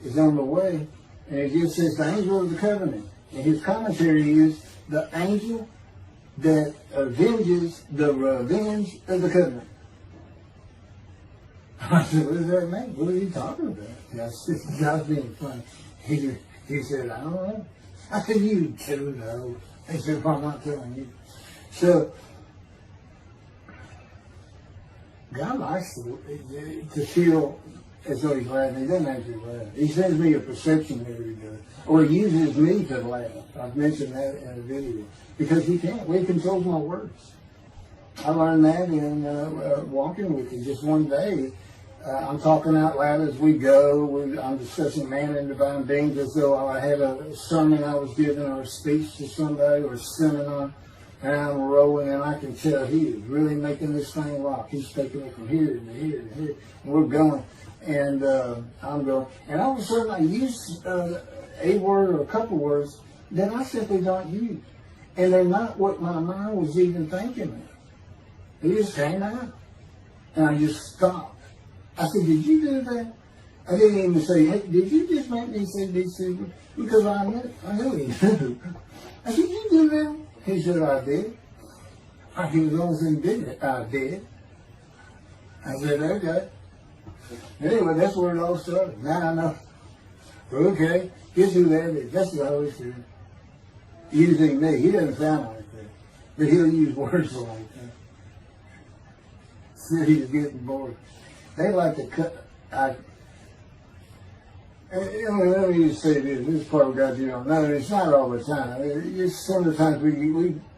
Speaker 1: is on the way. And it just says the angel of the covenant. And his commentary is the angel that avenges the revenge of the covenant. I said, what does that mean? What are you talking about? God's being funny. He said, I don't know. I said, you do know. He said, well, I'm not telling you. So, God likes to feel as though he's laughing. He doesn't actually laugh. He sends me a perception every day. Or he uses me to laugh. I've mentioned that in a video. Because he can't. He controls my words. I learned that in walking with him. Just one day, I'm talking out loud as we go. I'm discussing man and divine beings as though I had a sermon I was giving or a speech to somebody or a seminar. And I'm rolling, and I can tell he is really making this thing rock. He's taking it from here to here to here. And we're going. And I'm going. And all of a sudden, I use a word or a couple words that I simply don't use. And they're not what my mind was even thinking of. It just came out. And I just stopped. I said, did you do that? I didn't even say, hey, did you just make me say these things? Because I knew he knew. I said, did you do that? He said, I did. He was the only thing did it. I did. I said, okay. Anyway, that's where it all started. Now I know. Okay, guess who that is? That's the Holy Spirit. Using me. He doesn't sound like that. But he'll use words like that. So he's getting bored. They like to cut. Let me just say this. This part of God you don't know. It's not all the time. It's some of the times we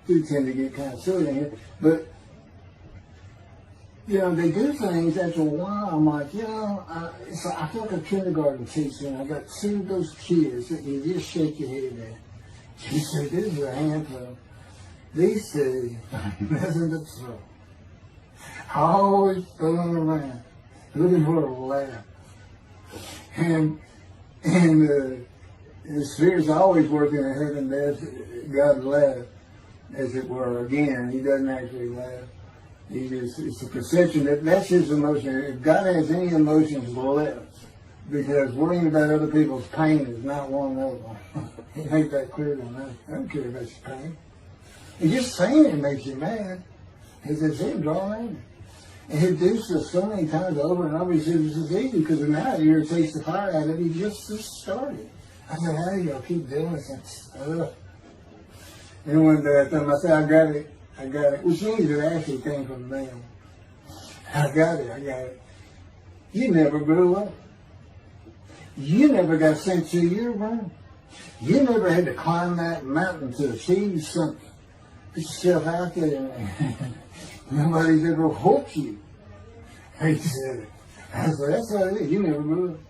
Speaker 1: do tend to get kind of silly in here. But, they do things after a while. I'm like, it's like, I feel like a kindergarten teacher, and I got two of those kids that you just shake your head at. She said, this is a handful. These two, nothing but trouble. Always fooling around, looking for a laugh. And the Spirit's always working in heaven. There's God's laugh, as it were. Again, He doesn't actually laugh. It's a perception that's His emotion. If God has any emotions left, because worrying about other people's pain is not one of them. He ain't that clear to me. I don't care about your pain. And just saying it makes you mad. Because it's Him drawing. And He do this so many times over and over. He says this is easy because now it irritates the fire out of it. He just started. I said, how do y'all keep doing this stuff? And one day I told him, I said, I got it. Which means it actually came from them. I got it. You never grew up. You never got sent to your room. You never had to climb that mountain to achieve something. Put yourself out there. Nobody's ever hoped you. He said, I said, that's what it is. You never grew up.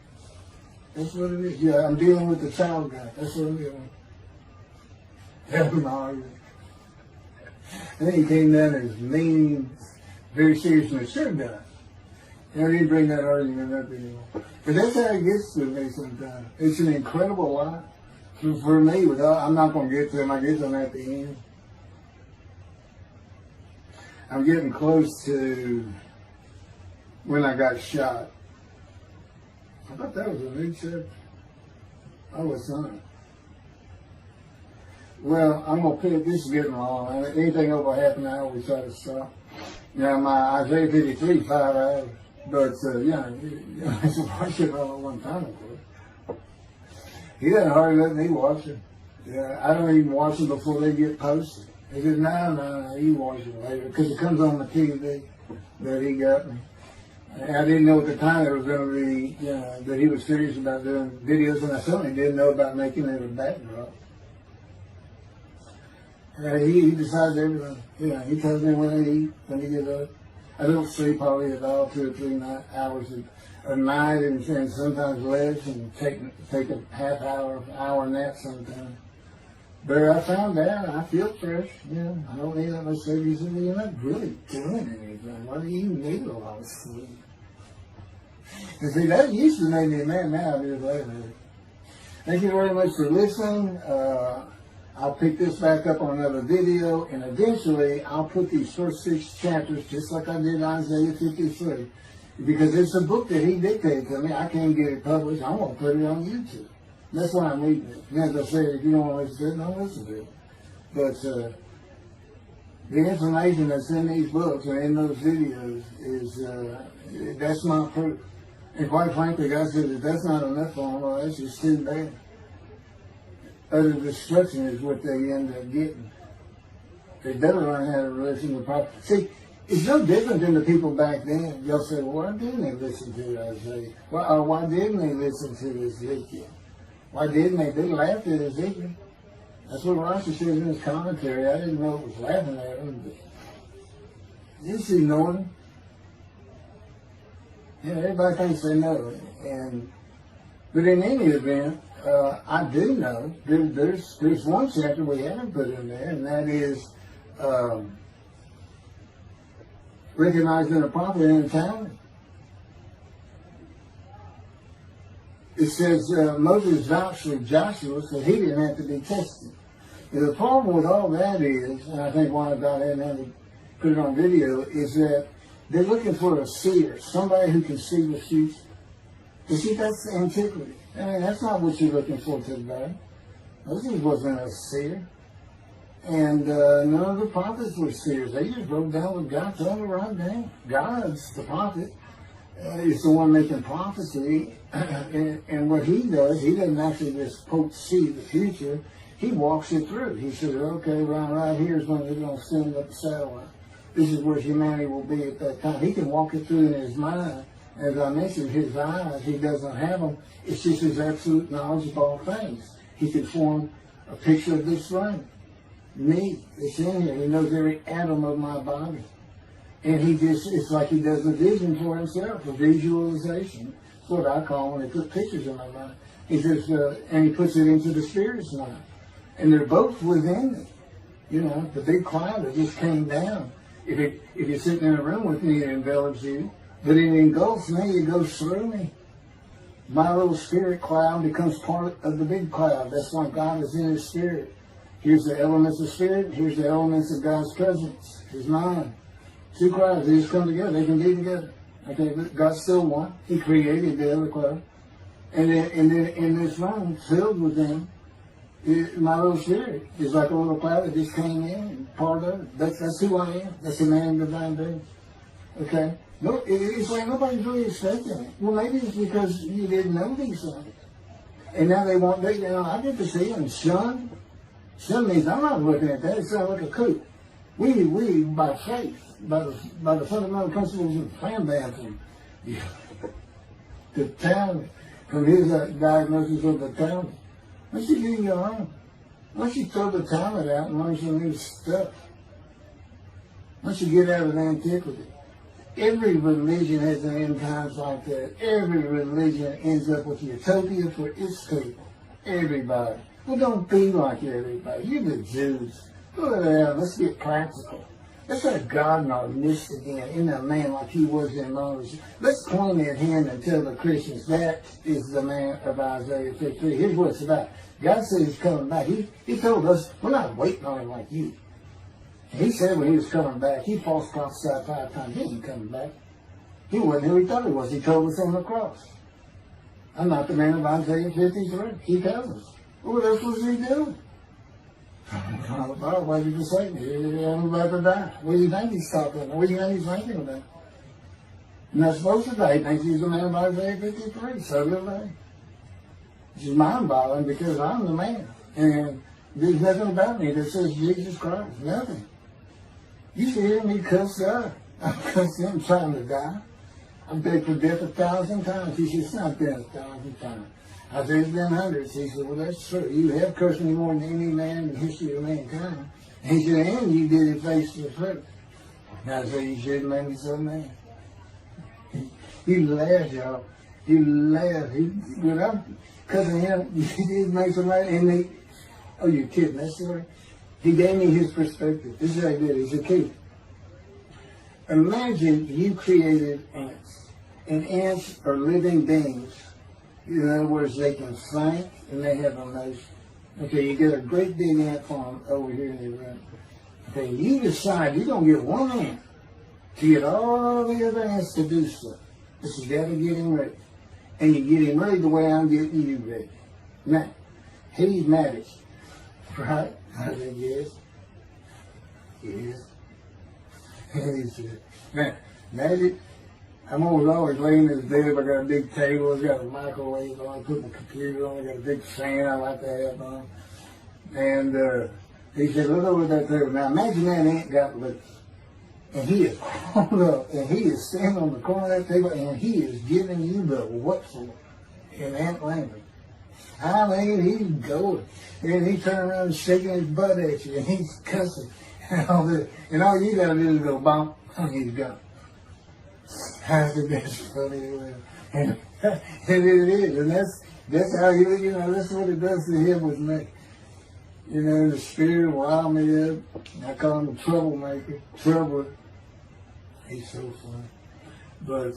Speaker 1: That's what it is. Yeah, I'm dealing with the child guy. That's what I'm dealing with. Helping my argument. And then he came down as mean, very serious and mature guy. He didn't bring that argument up anymore. But that's how it gets to me sometimes. It's an incredible lot. For me, I'm not going to get to him. I get to him at the end. I'm getting close to when I got shot. I thought that was a new chapter. Oh, it's not. Well, I'm going to put it, this is getting long. Anything over half an hour, we try to stop. My Isaiah 53, 5 hours. But, I should watch it all at one time, of course. He doesn't hardly let me watch it. Yeah, I don't even watch them before they get posted. He said, no, you watch it later. Because it comes on the TV that he got me. I didn't know at the time it was going to be, that he was serious about doing videos, and I certainly didn't know about making it a backdrop. He decides everything. He tells me when I eat, when I get up. I don't sleep probably at all, 2 or 3 hours a night, and sometimes less, and take a half hour nap sometimes. But I found out I feel fresh. I don't need that much sleep. He said, you're not really doing anything. Why do you need a lot of sleep? And see, that used to make me mad. Now it is later. Thank you very much for listening. I'll pick this back up on another video, and eventually I'll put these first 6 chapters, just like I did Isaiah 53, because it's a book that he dictated to me. I can't get it published. I'm going to put it on YouTube. That's why I'm reading it. And as I say, if you don't want to listen to it, don't listen to it. But the information that's in these books and in those videos is, that's not proof. And quite frankly, God said if that's not enough for them, well, that's just too bad. Utter destruction is what they end up getting. They better learn how to listen to the prophet. See, it's no different than the people back then. They'll say, well, why didn't they listen to Isaiah? Why didn't they listen to Ezekiel? Why didn't they? They laughed at Ezekiel. That's what Rashi says in his commentary. I didn't know it was laughing at him, but just ignored him. Everybody thinks they know it. But in any event, I do know there's one chapter we haven't put in there, and that is recognizing a prophet in a town. It says Moses vouched for Joshua, so he didn't have to be tested. And the problem with all that is, and I think why God hadn't had to put it on video, is that they're looking for a seer, somebody who can see the future. You see, that's antiquity. I mean, that's not what you're looking for today. Moses wasn't a seer. And none of the prophets were seers. They just wrote down what God told them to write down. God's the prophet. Is the one making prophecy. And what he does, he doesn't actually just see the future. He walks it through. He says, okay, right here is when they're going to send up the satellite. This is where humanity will be at that time. He can walk it through in his mind. As I mentioned, his eyes, he doesn't have them. It's just his absolute knowledge of all things. He can form a picture of this thing. Me, it's in here. He knows every atom of my body. And it's like he does a vision for himself, a visualization. That's what I call when they put pictures in my mind. He says, and he puts it into the spirit's mind. And they're both within me. You know, the big cloud that just came down. If you're sitting in a room with me, it envelops you. But it engulfs me, it goes through me. My little spirit cloud becomes part of the big cloud. That's why God is in his spirit. Here's the elements of spirit, here's the elements of God's presence, his mind. Two clouds, they just come together, they can be together. Okay, God's still one. He created the other cloud. And then in this room, filled with them, my little spirit is like a little cloud that just came in and part of it. That's who I am. That's the man in divine being. Okay? No, it's like nobody's really expecting it. Well, maybe it's because you didn't know these things. And now they want, I get to see them shunned. Shun means I'm not looking at that. It's not like a coup. We by faith, by the fundamental principles of Fambam, the talent, from his diagnosis of the talent. Once you do your own, once you throw the talent out and learn some new stuff, once you get out of antiquity, every religion has an end times like that. Every religion ends up with utopia for its people. Everybody. Well, don't be like everybody. You're the Jews. Go ahead, let's get practical. Let's have God in our midst again, in a man like he was in Moses. Let's point at him and tell the Christians that is the man of Isaiah 53. Here's what it's about. God said he's coming back. He told us, we're not waiting on him like you. He said when he was coming back, he false prophesied 5 times. He ain't coming back. He wasn't who he thought he was. He told us on the cross. I'm not the man of Isaiah 53. He tells us. What else was he doing? Why did you say me? I'm about to die. What do you think he's talking about? What do you think he's thinking about? You're not supposed to die. He thinks he's the man of Isaiah 53. So do they. Which is mind-boggling because I'm the man. And there's nothing about me that says Jesus Christ. Nothing. You should hear me cuss God. I cuss him trying to die. I've begged for death 1,000 times. He said, it's not been 1,000 times. I said, it's been hundreds. He said, well, that's true. You have cursed me more than any man in the history of mankind. And he said, and you did it face to face. And I said, you should have made me so mad. He laughed, y'all. He laughed. When I'm cussing him, he did make so mad. And oh, you're kidding, that's the way. He gave me his perspective. This is what I did. He said, Keith, imagine you created ants. And ants are living beings. In other words, they can think and they have emotion. Okay, you get a great big ant farm over here in the room. Okay, you decide you're going to get one ant to get all the other ants to do stuff. But you got to get him ready. And you get him ready the way I'm getting you ready. Now, he's mad at you. Right? I said, yes. Yes. And he said, now, magic. I'm always laying in the bed. I got a big table. I've got a microwave on. I put my computer on. I got a big fan I like to have on. And he said, look over that table. Now imagine that ant got loose. And he is crawled up. And he is standing on the corner of that table. And he is giving you the what for in ant language. I mean, he's going. And he turned around and shaking his butt at you. And he's cussing. And all this. And all you got to do is go bump. And he's gone. I think that's funny. And it is. And that's how that's what it does to him with me. You know, the spirit wild me up. I call him the troublemaker. Trouble. He's so funny. But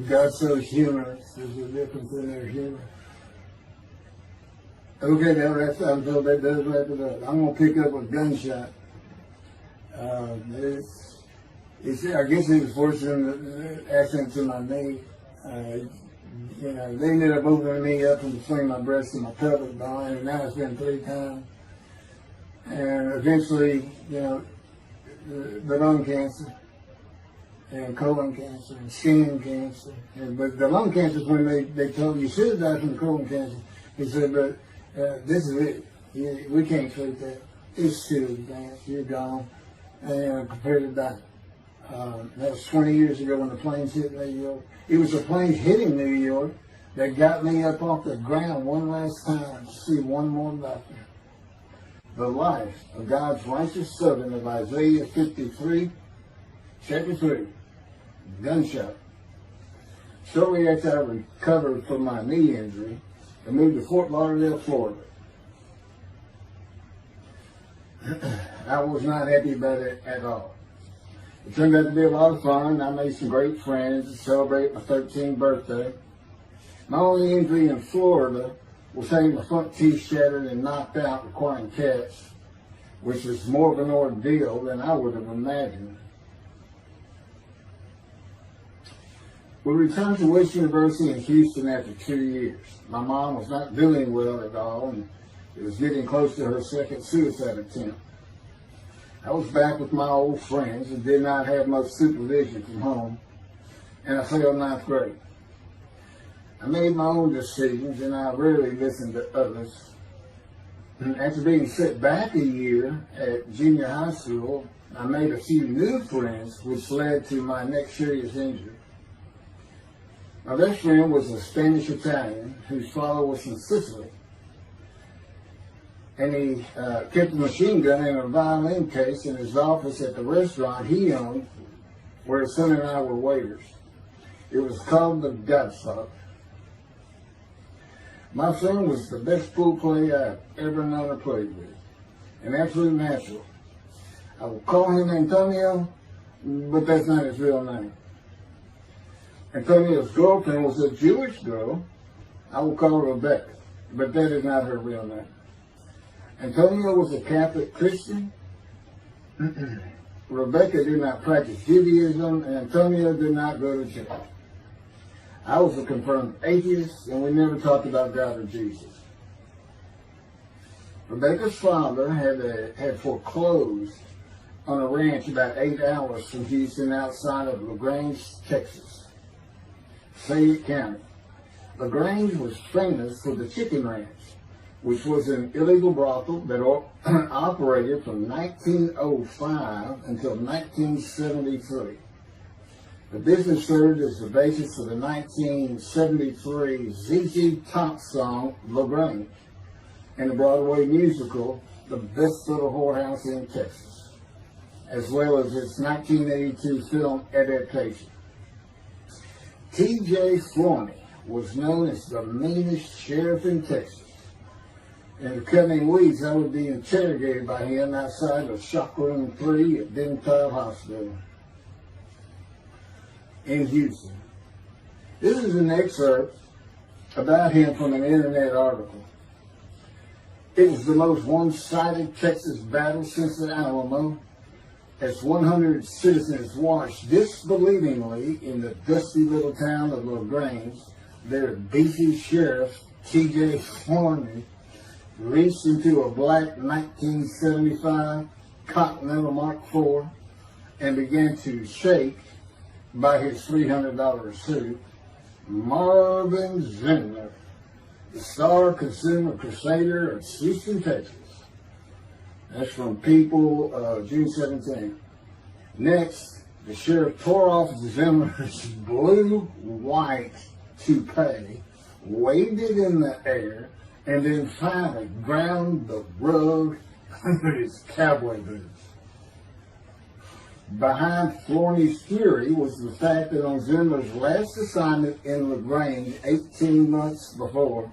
Speaker 1: God's so humorous. There's a difference in their humor. Okay, now I'm told that does wrap it up. I'm going to pick up a gunshot. I guess it was forcing the accent to my knee. They ended up opening me up from between my breast and my pelvic bone, and now it's been 3 times. And eventually, you know, the lung cancer and colon cancer and skin cancer. But the lung cancer is when they told you should have died from the colon cancer. He said, but this is it. We can't treat that. It's too advanced. You're gone. And prepare to die. That was 20 years ago when the planes hit New York. It was the planes hitting New York that got me up off the ground one last time to see one more doctor. The life of God's righteous servant of Isaiah 53, chapter 3, gunshot. Shortly after I recovered from my knee injury, I moved to Fort Lauderdale, Florida. I was not happy about it at all. It turned out to be a lot of fun. I made some great friends to celebrate my 13th birthday. My only injury in Florida was having my front teeth shattered and knocked out requiring casts, which was more of an ordeal than I would have imagined. We returned to West University in Houston after 2 years. My mom was not doing well at all, and it was getting close to her second suicide attempt. I was back with my old friends and did not have much supervision from home, and I failed ninth grade. I made my own decisions, and I rarely listened to others. And after being set back a year at junior high school, I made a few new friends, which led to my next serious injury. My best friend was a Spanish Italian whose father was from Sicily. And he kept a machine gun in a violin case in his office at the restaurant he owned, where his son and I were waiters. It was called the Godfather. My son was the best pool player I've ever known or played with, an absolute natural. I will call him Antonio, but that's not his real name. Antonio's girlfriend was a Jewish girl. I will call her Rebecca, but that is not her real name. Antonio was a Catholic Christian. Rebecca did not practice Judaism, and Antonio did not go to church. I was a confirmed atheist, and we never talked about God or Jesus. Rebecca's father had foreclosed on a ranch about 8 hours from Houston outside of LaGrange, Texas, Fayette County. LaGrange was famous for the Chicken Ranch, which was an illegal brothel that operated from 1905 until 1973. The business served as the basis for the 1973 ZZ Top song, LaGrange, and the Broadway musical, The Best Little Whorehouse in Texas, as well as its 1982 film adaptation. T.J. Flourney was known as the meanest sheriff in Texas. In the coming weeks, I would be interrogated by him outside of Shock Room 3 at Dental Hospital in Houston. This is an excerpt about him from an internet article. It was the most one-sided Texas battle since the Alamo, as 100 citizens watched disbelievingly in the dusty little town of LaGrange, their beefy sheriff, T.J. Flourney, reached into a black 1975 Continental Mark IV and began to shake by his $300 suit Marvin Zimmer, the star consumer crusader of Houston, Texas. That's from People, June 17. Next, the sheriff tore off Zimmer's blue-white toupee, waved it in the air, and then finally ground the rug under his cowboy boots. Behind Flourney's fury was the fact that on Zimmer's last assignment in LaGrange 18 months before,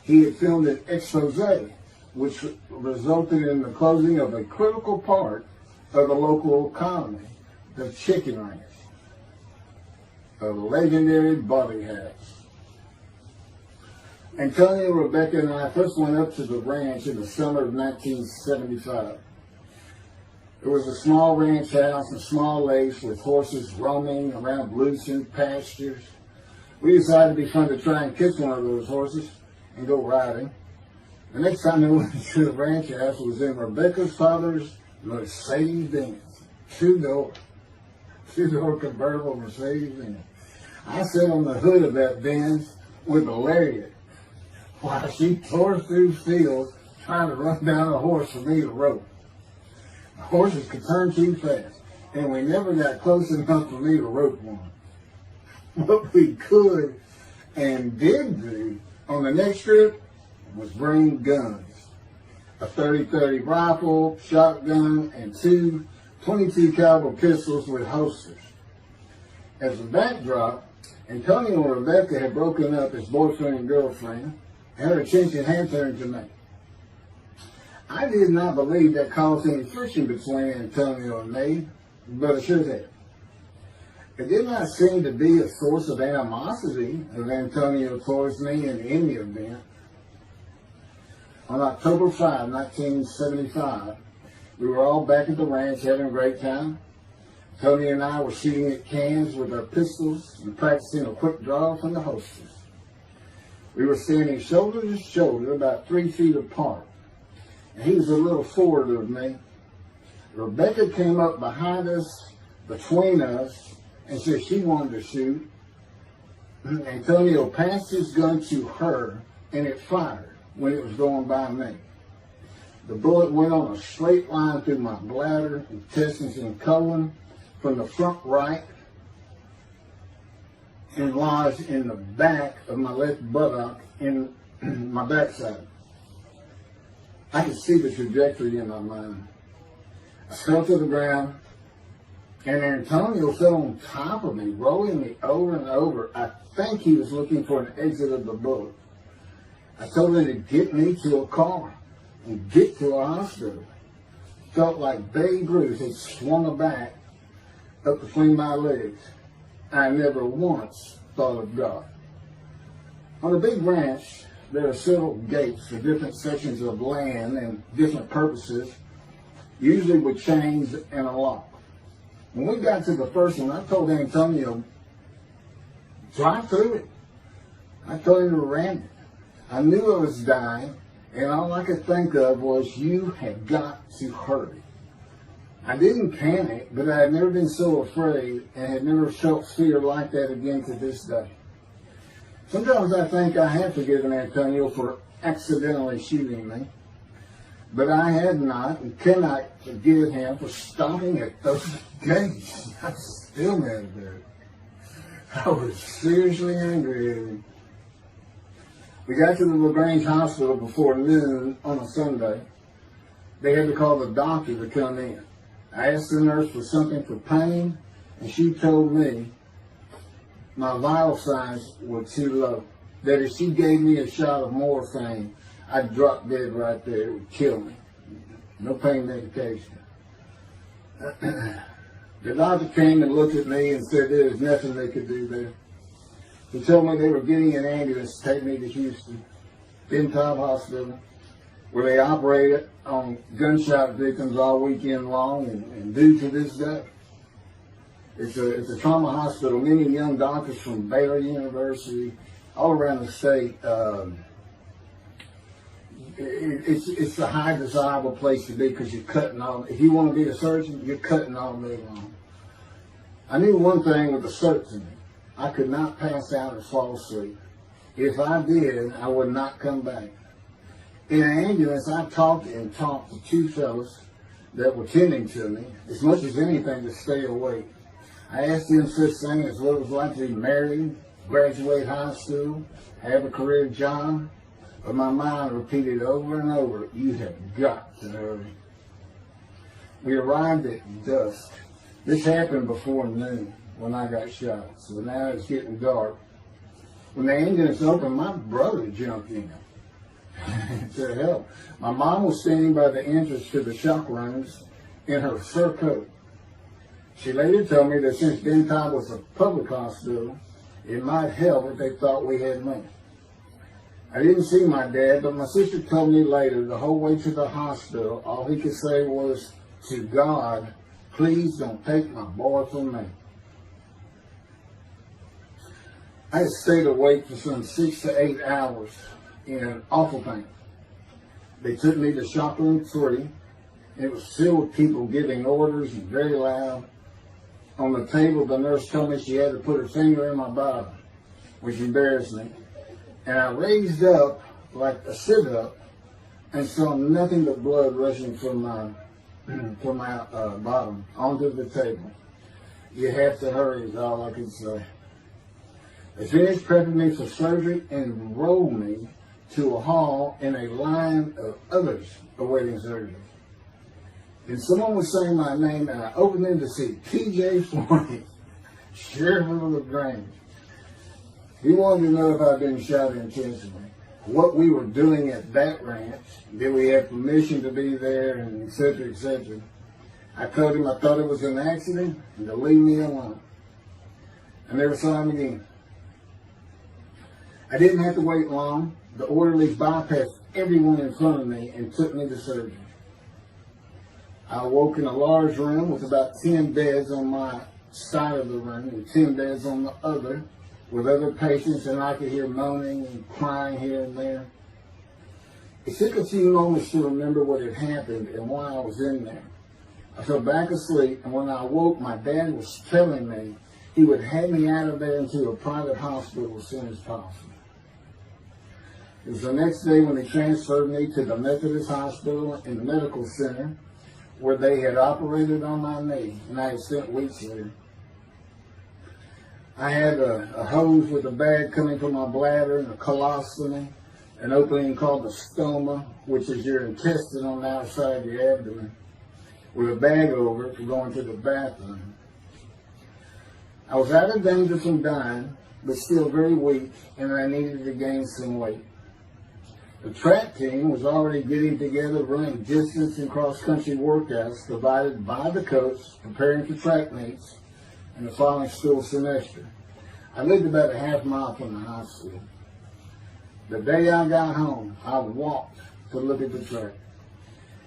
Speaker 1: he had filmed an expose, which resulted in the closing of a critical part of the local economy, the Chicken Ranch, a legendary body house. Antonio, Rebecca, and I first went up to the ranch in the summer of 1975. It was a small ranch house and small lakes with horses roaming around lucent pastures. We decided it'd be fun to try and catch one of those horses and go riding. The next time I went to the ranch house was in Rebecca's father's Mercedes-Benz. Two-door convertible Mercedes-Benz. I sat on the hood of that Benz with a lariat while she tore through fields trying to run down a horse for me to rope. The horses could turn too fast, and we never got close enough for me to rope one. What we could and did do on the next trip was bring guns. A 30-30 rifle, shotgun, and two 22 caliber pistols with holsters. As a backdrop, Antonio and Rebecca had broken up as boyfriend and girlfriend, and her attention had turned to me. I did not believe that caused any friction between Antonio and me, but it should have. It did not seem to be a source of animosity of Antonio towards me in any event. On October 5, 1975, we were all back at the ranch having a great time. Tony and I were shooting at cans with our pistols and practicing a quick draw from the holsters. We were standing shoulder to shoulder, about 3 feet apart, and he was a little forward of me. Rebecca came up behind us, between us, and said she wanted to shoot. Antonio passed his gun to her, and it fired when it was going by me. The bullet went on a straight line through my bladder, intestines, and colon, from the front right and lodged in the back of my left buttock in my backside. I could see the trajectory in my mind. I fell to the ground, and Antonio fell on top of me, rolling me over and over. I think he was looking for an exit of the bullet. I told him to get me to a car and get to a hospital. Felt like Babe Ruth had swung a bat up between my legs. I never once thought of God. On a big ranch, there are several gates for different sections of land and different purposes, usually with chains and a lock. When we got to the first one, I told Antonio, drive through it. I told him to ram it. I knew I was dying, and all I could think of was, you have got to hurry. I didn't panic, but I had never been so afraid and had never felt fear like that again to this day. Sometimes I think I have forgiven Antonio for accidentally shooting me, but I had not and cannot forgive him for stopping at those gates. I'm still mad about it. I was seriously angry at him. We got to the LaGrange Hospital before noon on a Sunday. They had to call the doctor to come in. I asked the nurse for something for pain, and she told me my vital signs were too low. That if she gave me a shot of morphine, I'd drop dead right there. It would kill me. No pain medication. The doctor came and looked at me and said there was nothing they could do there. He told me they were getting an ambulance to take me to Houston, Top Hospital, where they operated on gunshot victims all weekend long and do to this day. It's a trauma hospital. Many young doctors from Baylor University, all around the state. It's a high desirable place to be because you're cutting all. If you want to be a surgeon, you're cutting all day long. I knew one thing with a certainty. I could not pass out and fall asleep. If I did, I would not come back. In an ambulance, I talked to two fellows that were tending to me, as much as anything to stay awake. I asked them such things as what it was like to be married, graduate high school, have a career job, but my mind repeated over and over, you have got to hurry. We arrived at dusk. This happened before noon when I got shot, so now it's getting dark. When the ambulance opened, my brother jumped in to help. My mom was standing by the entrance to the shock rooms in her fur coat. She later told me that since Top was a public hospital, it might help if they thought we had money. I didn't see my dad, but my sister told me later, the whole way to the hospital, all he could say was, to God, please don't take my boy from me. I had stayed awake for some 6 to 8 hours in awful pain. They took me to shop room 3. It was filled with people giving orders and very loud. On the table, the nurse told me she had to put her finger in my bottom, which embarrassed me. And I raised up like a sit-up and saw nothing but blood rushing from my bottom onto the table. You have to hurry is all I could say. They finished prepping me for surgery and rolled me to a hall in a line of others awaiting surgery. And someone was saying my name, and I opened in to see T.J. Floyd, Sheriff of LaGrange. He wanted to know if I'd been shot intentionally, what we were doing at that ranch, did we have permission to be there, and et cetera, et cetera. I told him I thought it was an accident and to leave me alone. I never saw him again. I didn't have to wait long. The orderlies bypassed everyone in front of me and took me to surgery. I awoke in a large room with about 10 beds on my side of the room and 10 beds on the other with other patients, and I could hear moaning and crying here and there. It took a few moments to remember what had happened and why I was in there. I fell back asleep, and when I awoke, my dad was telling me he would have me out of there into a private hospital as soon as possible. It was the next day when they transferred me to the Methodist Hospital in the medical center where they had operated on my knee, and I had spent weeks there. I had a hose with a bag coming from my bladder and a colostomy, an opening called the stoma, which is your intestine on the outside of your abdomen, with a bag over it for going to the bathroom. I was out of danger from dying, but still very weak, and I needed to gain some weight. The track team was already getting together, running distance and cross-country workouts provided by the coach, preparing for track meets in the following school semester. I lived about a half mile from the high school. The day I got home, I walked to look at the track.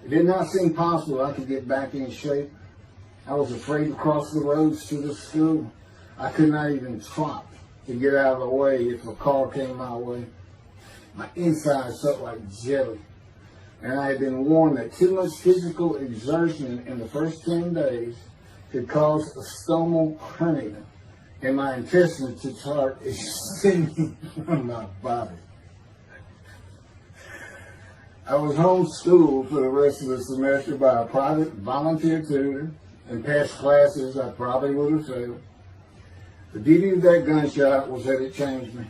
Speaker 1: It did not seem possible I could get back in shape. I was afraid to cross the roads to the school. I could not even trot to get out of the way if a car came my way. My insides felt like jelly, and I had been warned that too much physical exertion in the first 10 days could cause a stomal hernia, and my intestines to start extending from my body. I was homeschooled for the rest of the semester by a private volunteer tutor, and passed classes I probably would have failed. The beauty of that gunshot was that it changed me.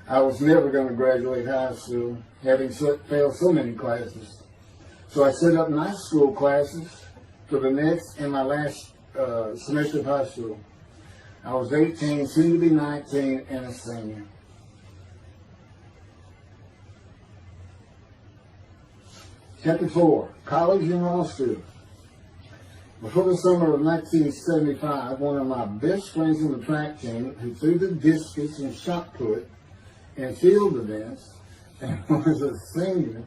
Speaker 1: I was never going to graduate high school, having failed so many classes. So I set up night school classes for the next and my last semester of high school. I was 18, soon to be 19, and a senior. Chapter 4, College and Law School. Before the summer of 1975, one of my best friends in the track team, who threw the discus and shot put in field events and was a senior,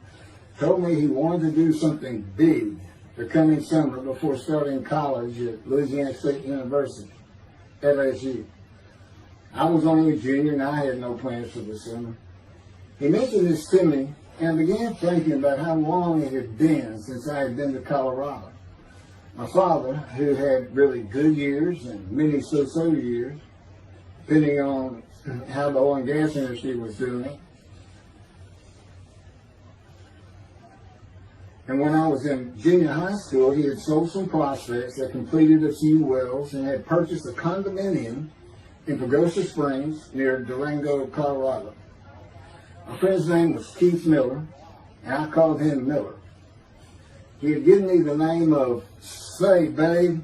Speaker 1: told me he wanted to do something big the coming summer before starting college at Louisiana State University, LSU. I was only a junior and I had no plans for the summer. He mentioned this to me and I began thinking about how long it had been since I had been to Colorado. My father, who had really good years and many so-so years, depending on how the oil and gas industry was doing. And when I was in junior high school, he had sold some prospects, had completed a few wells, and had purchased a condominium in Pagosa Springs near Durango, Colorado. My friend's name was Keith Miller, and I called him Miller. He had given me the name of Say Babe.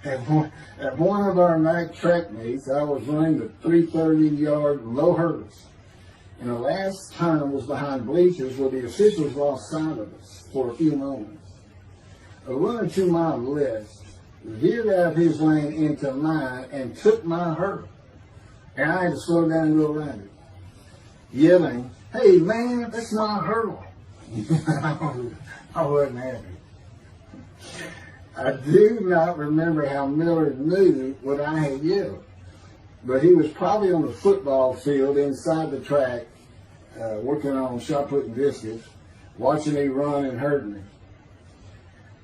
Speaker 1: At one of our night track meets, I was running the 330-yard low hurdles, and the last turn was behind bleachers where the officials lost sight of us for a few moments. A 1 or 2 mile left veered out of his lane into mine and took my hurdle, and I had to slow down and go around it, yelling, "Hey man, that's my hurdle." I wasn't happy. I do not remember how Miller knew what I had yelled, but he was probably on the football field inside the track working on shot putting biscuits, watching me run and hurting me.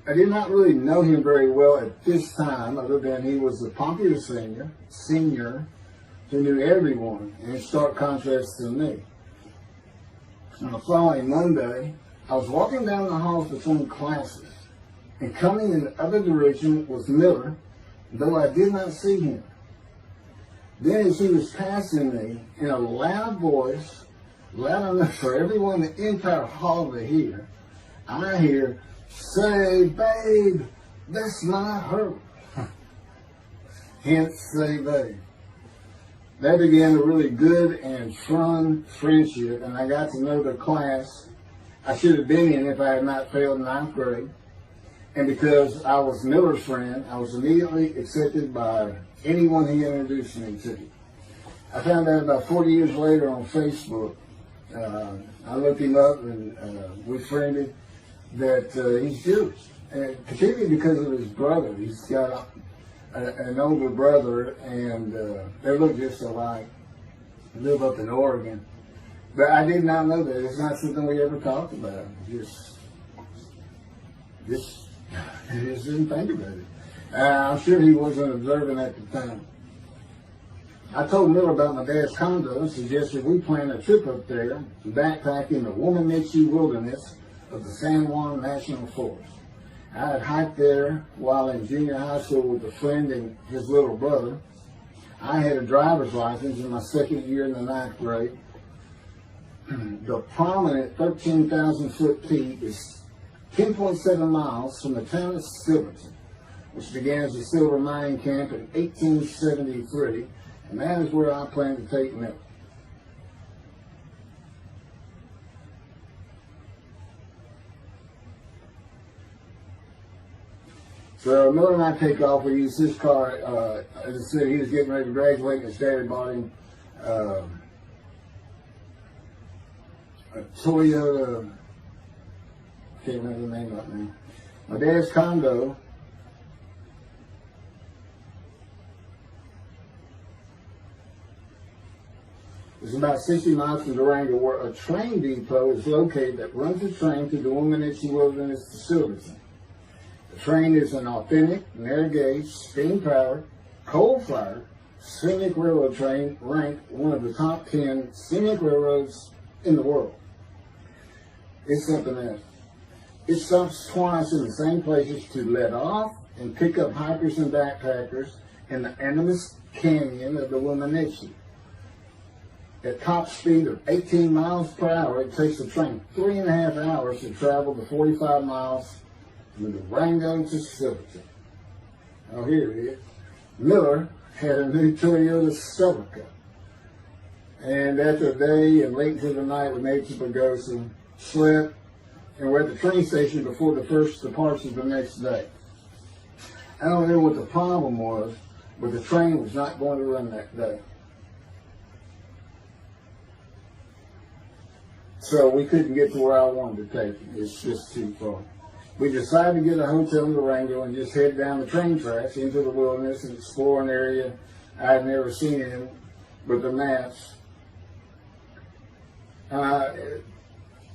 Speaker 1: I did not really know him very well at this time, other than he was a popular senior who knew everyone, and in stark contrast to me. On the following Monday, I was walking down the halls between classes, and coming in the other direction was Miller, though I did not see him. Then as he was passing me, in a loud voice, loud enough for everyone in the entire hall to hear, I hear, "Say, babe, that's my hurt." Hence, say, babe. That began a really good and fun friendship, and I got to know the class I should have been in if I had not failed ninth grade. And because I was Miller's friend, I was immediately accepted by anyone he introduced me to. I found out about 40 years later on Facebook. I looked him up and we friended that he's Jewish, and particularly because of his brother. He's got an older brother, and they look just alike. They live up in Oregon. But I did not know that. It's not something we ever talked about. Just didn't think about it. I'm sure he wasn't observant at the time. I told Miller about my dad's condo and suggested we plan a trip up there to backpack in the Womanichi wilderness of the San Juan National Forest. I had hiked there while in junior high school with a friend and his little brother. I had a driver's license in my second year in the ninth grade. The prominent 13,000-foot peak is 10.7 miles from the town of Silverton, which began as a silver mining camp in 1873, and that is where I plan to take Miller. So Miller and I take off. We use his car. As I said, he was getting ready to graduate, and his dad bought him a Toyota. I can't remember the name right now. My dad's condo is about 60 miles from Durango, where a train depot is located that runs a train to the Womanichi Wilderness to Silverton. The train is an authentic, narrow-gauge, steam-powered, coal-fired, scenic railroad train ranked one of the top 10 scenic railroads in the world. It's something else. It stops twice in the same places to let off and pick up hikers and backpackers in the Animus Canyon of the Womanichi. At top speed of 18 miles per hour, it takes the train 3.5 hours to travel the 45 miles from Durango to Silverton. Oh, here it is. Miller had a new Toyota Celica. And after a day and late into the night, we made to Pagosa, slept, and we're at the train station before the first departure the next day. I don't know what the problem was, but the train was not going to run that day. So we couldn't get to where I wanted to take it. It's just too far. We decided to get a hotel in Durango and just head down the train tracks into the wilderness and explore an area I had never seen in with the maps.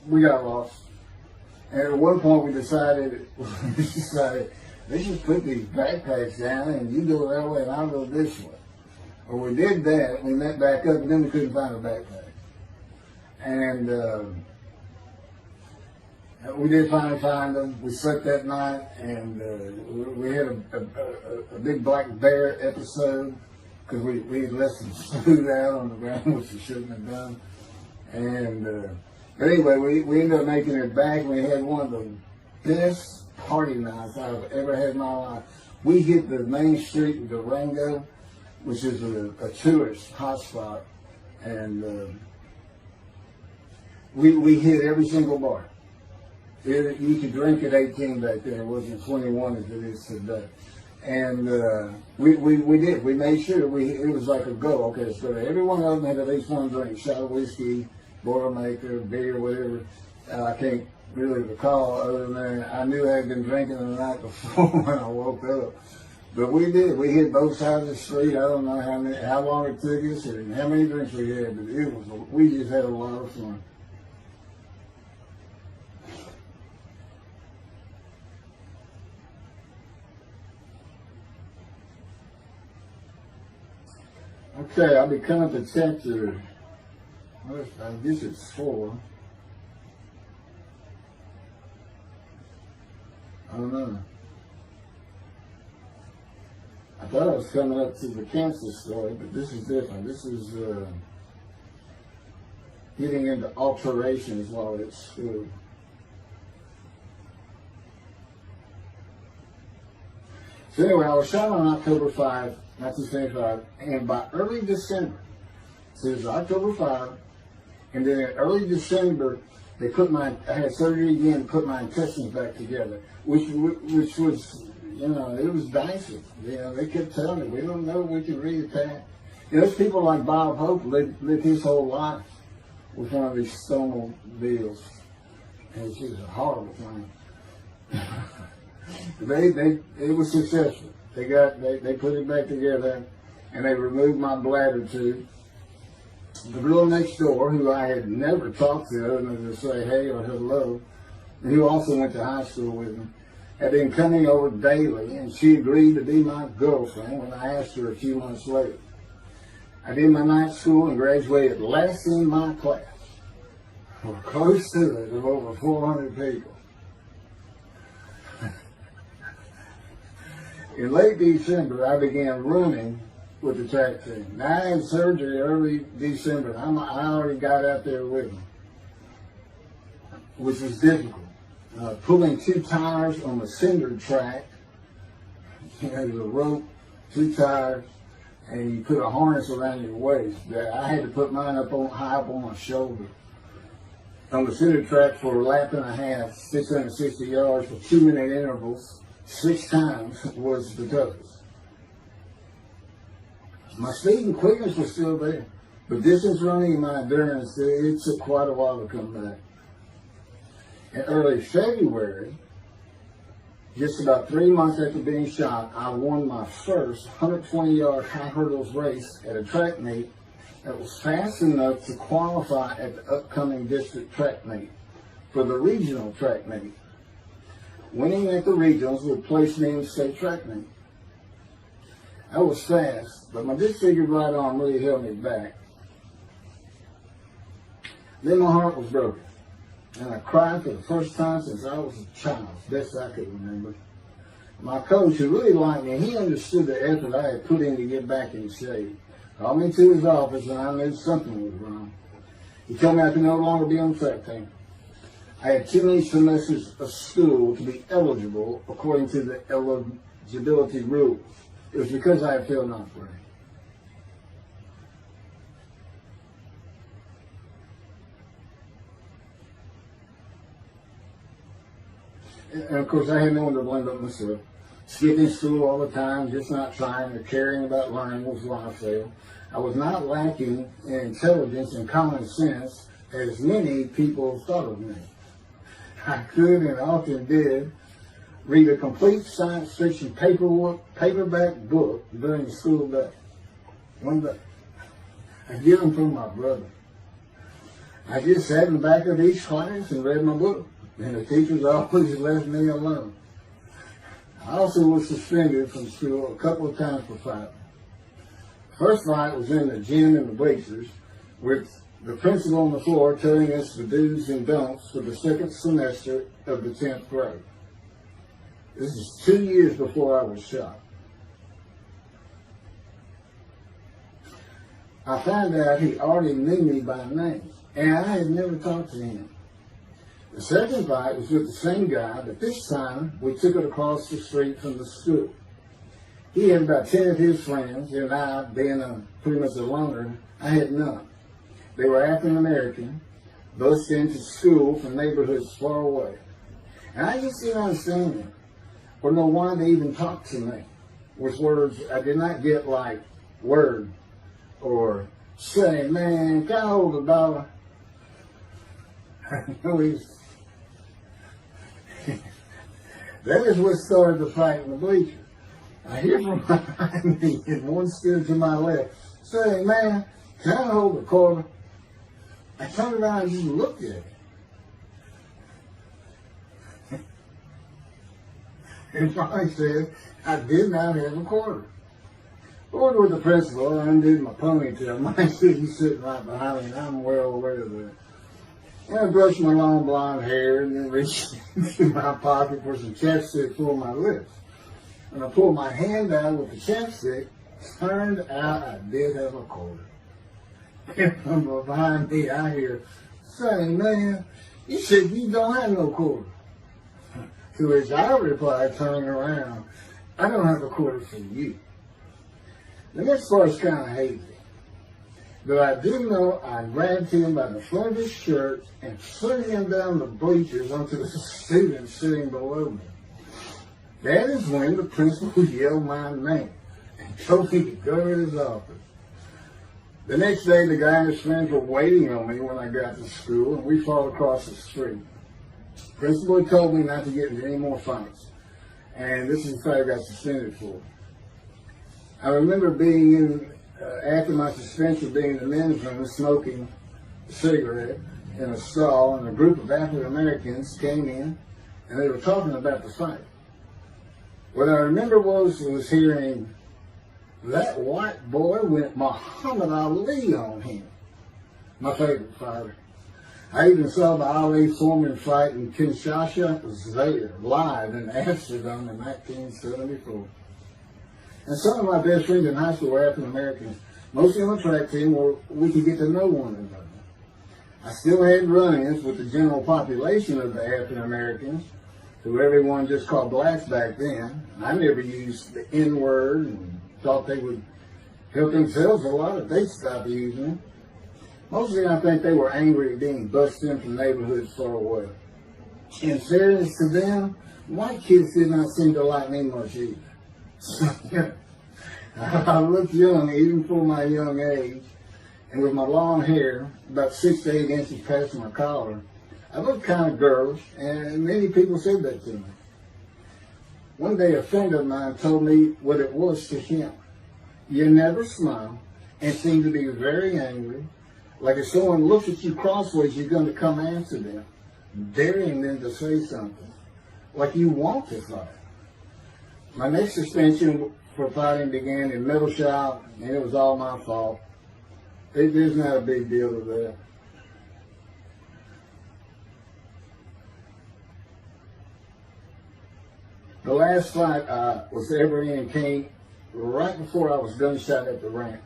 Speaker 1: We got lost. And at one point we decided, let's just put these backpacks down and you go that way and I'll go this way. Well, we did that, we met back up, and then we couldn't find a backpack. And we did finally find them. We slept that night, and we had a big black bear episode because we had left some food out on the ground, which we shouldn't have done. And but anyway, we ended up making it back. We had one of the best party nights I've ever had in my life. We hit the main street in Durango, which is a tourist hotspot, and we hit every single bar. You could drink at 18 back then. It wasn't 21 as it is today. And we did. We made sure it was like a go. Okay, so every one of them had at least one drink: shot of whiskey, Boilermaker, beer, whatever. I can't really recall other than that. I knew I had been drinking the night before when I woke up. But we did. We hit both sides of the street. I don't know how long it took us and how many drinks we had, but we just had a lot of fun. Okay, I'll be coming to chapter, I guess it's 4. I don't know. I thought I was coming up to the cancer story, but this is different. This is getting into alterations while at school. So anyway, I was shot on October 5, 1975, and by early December, so it was October 5, and then in early December, they I had surgery again to put my intestines back together, which was, it was dicey. They kept telling me, we don't know if we can reattach. There's people like Bob Hope lived his whole life with one of these stonal deals. And it's just a horrible thing. It was successful. They put it back together, and they removed my bladder tube. The girl next door, who I had never talked to other than to say hey or hello, and who also went to high school with me, had been coming over daily, and she agreed to be my girlfriend when I asked her a few months later. I did my night school and graduated last in my class, or close to it, of over 400 people. In late December, I began running with the track team. Now, I had surgery early December. I already got out there with them, which was difficult. Pulling 2 tires on the cinder track. There's a rope, 2 tires, and you put a harness around your waist. I had to put mine high up on my shoulder. On the cinder track for a lap and a half, 660 yards for 2-minute intervals, 6 times was the toughest. My speed and quickness was still there, but distance running and my endurance, it took quite a while to come back. In early February, just about 3 months after being shot, I won my first 120-yard high hurdles race at a track meet that was fast enough to qualify at the upcoming district track meet for the regional track meet. Winning at the regionals would place me in the state track meet. I was fast, but my disfigured right arm really held me back. Then my heart was broken, and I cried for the first time since I was a child, best I could remember. My coach, who really liked me, he understood the effort I had put in to get back in shape. Called me to his office, and I knew something was wrong. He told me I could no longer be on the track team. I had too many semesters of school to be eligible according to the eligibility rules. It was because I had failed ninth grade. And of course, I had no one to blame but myself. Skipping school all the time, just not trying or caring about learning was why I failed. I was not lacking in intelligence and common sense, as many people thought of me. I could and often did read a complete science fiction paperback book during the school day. One day. I get them from my brother. I just sat in the back of each class and read my book, and the teachers always left me alone. I also was suspended from school a couple of times for fighting. First fight was in the gym in the bleachers, with the principal on the floor telling us the do's and don'ts for the second semester of the 10th grade. This is 2 years before I was shot. I found out he already knew me by name, and I had never talked to him. The second fight was with the same guy, but this time we took it across the street from the school. He had about 10 of his friends, and I, being pretty much a loner, I had none. They were African American, bused into school from neighborhoods far away. And I just didn't understand them, or know why they even talked to me with words I did not get, like word, or say, man, can I hold a dollar? That is what started the fight in the bleachers. I hear from behind me and one stood to my left. Say, man, can I hold the quarter? I turned around and just looked at it. And finally said, I did not have a quarter. Ordered with the principal, I undid my ponytail. Mine said he's sitting right behind me, and I'm well aware of that. And I brushed my long blonde hair and then reached into my pocket for some chapstick for my lips. When I pulled my hand out with the chapstick, turned out I did have a quarter. And from behind me, I hear, say, man, you said you don't have no quarter. To which I replied, turning around, I don't have a quarter for you. The next part's kind of hazy. But I do know I grabbed him by the front of his shirt and threw him down the bleachers onto the student sitting below me. That is when the principal yelled my name and told me to go to his office. The next day, the guy and his friends were waiting on me when I got to school, and we fought across the street. The principal told me not to get into any more fights, and this is what I got suspended for. I remember being in, after my suspension, being in the men's room smoking a cigarette in a stall, and a group of African Americans came in, and they were talking about the fight. What I remember was hearing, that white boy went Muhammad Ali on him. My favorite fighter. I even saw the Ali Foreman fight in Kinshasa, Zaire, live in Amsterdam in 1974. And some of my best friends in high school were African Americans, mostly on the track team where we could get to know one another. I still had run-ins with the general population of the African Americans, who everyone just called blacks back then. I never used the N-word and thought they would help themselves a lot if they stopped using it. Mostly I think they were angry at being bussed in from neighborhoods far away. In fairness to them, white kids did not seem to like me much either. I looked young even for my young age, and with my long hair, about 6 to 8 inches past my collar, I looked kind of girlish, and many people said that to me. One day a friend of mine told me what it was to him. You never smile and seem to be very angry, like if someone looks at you crossways, you're going to come after them, daring them to say something, like you want to fight. My next suspension for fighting began in middle shop, and it was all my fault. There's not a big deal with that. The last fight I was ever in came right before I was gunshot at the ranch.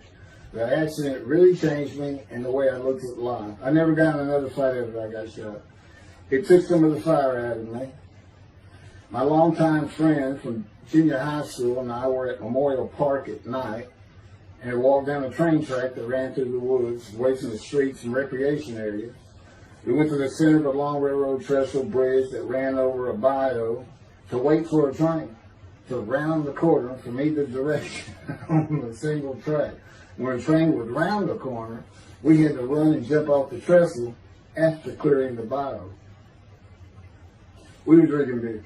Speaker 1: The accident really changed me and the way I looked at life. I never got in another fight after I got shot. It took some of the fire out of me. My longtime friend from junior high school and I were at Memorial Park at night and walked down a train track that ran through the woods, away from the streets and recreation areas. We went to the center of a long railroad trestle bridge that ran over a bayou to wait for a train to round the corner from either direction on a single track. When a train would round the corner, we had to run and jump off the trestle after clearing the bayou. We were drinking beer.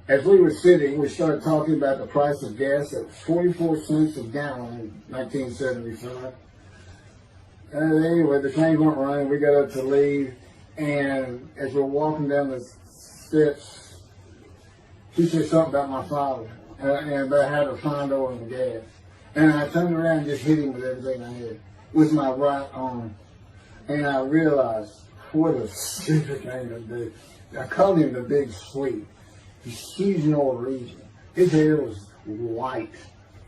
Speaker 1: As we were sitting, we started talking about the price of gas at 44 cents a gallon in 1975. Anyway, the trains weren't running. We got up to leave, and as we're walking down the steps, he said something about my father and about how to find oil and gas. And I turned around and just hit him with everything I had, with my right arm. And I realized what a stupid thing to do. I called him the Big Sweet. He's huge Norwegian. His hair was white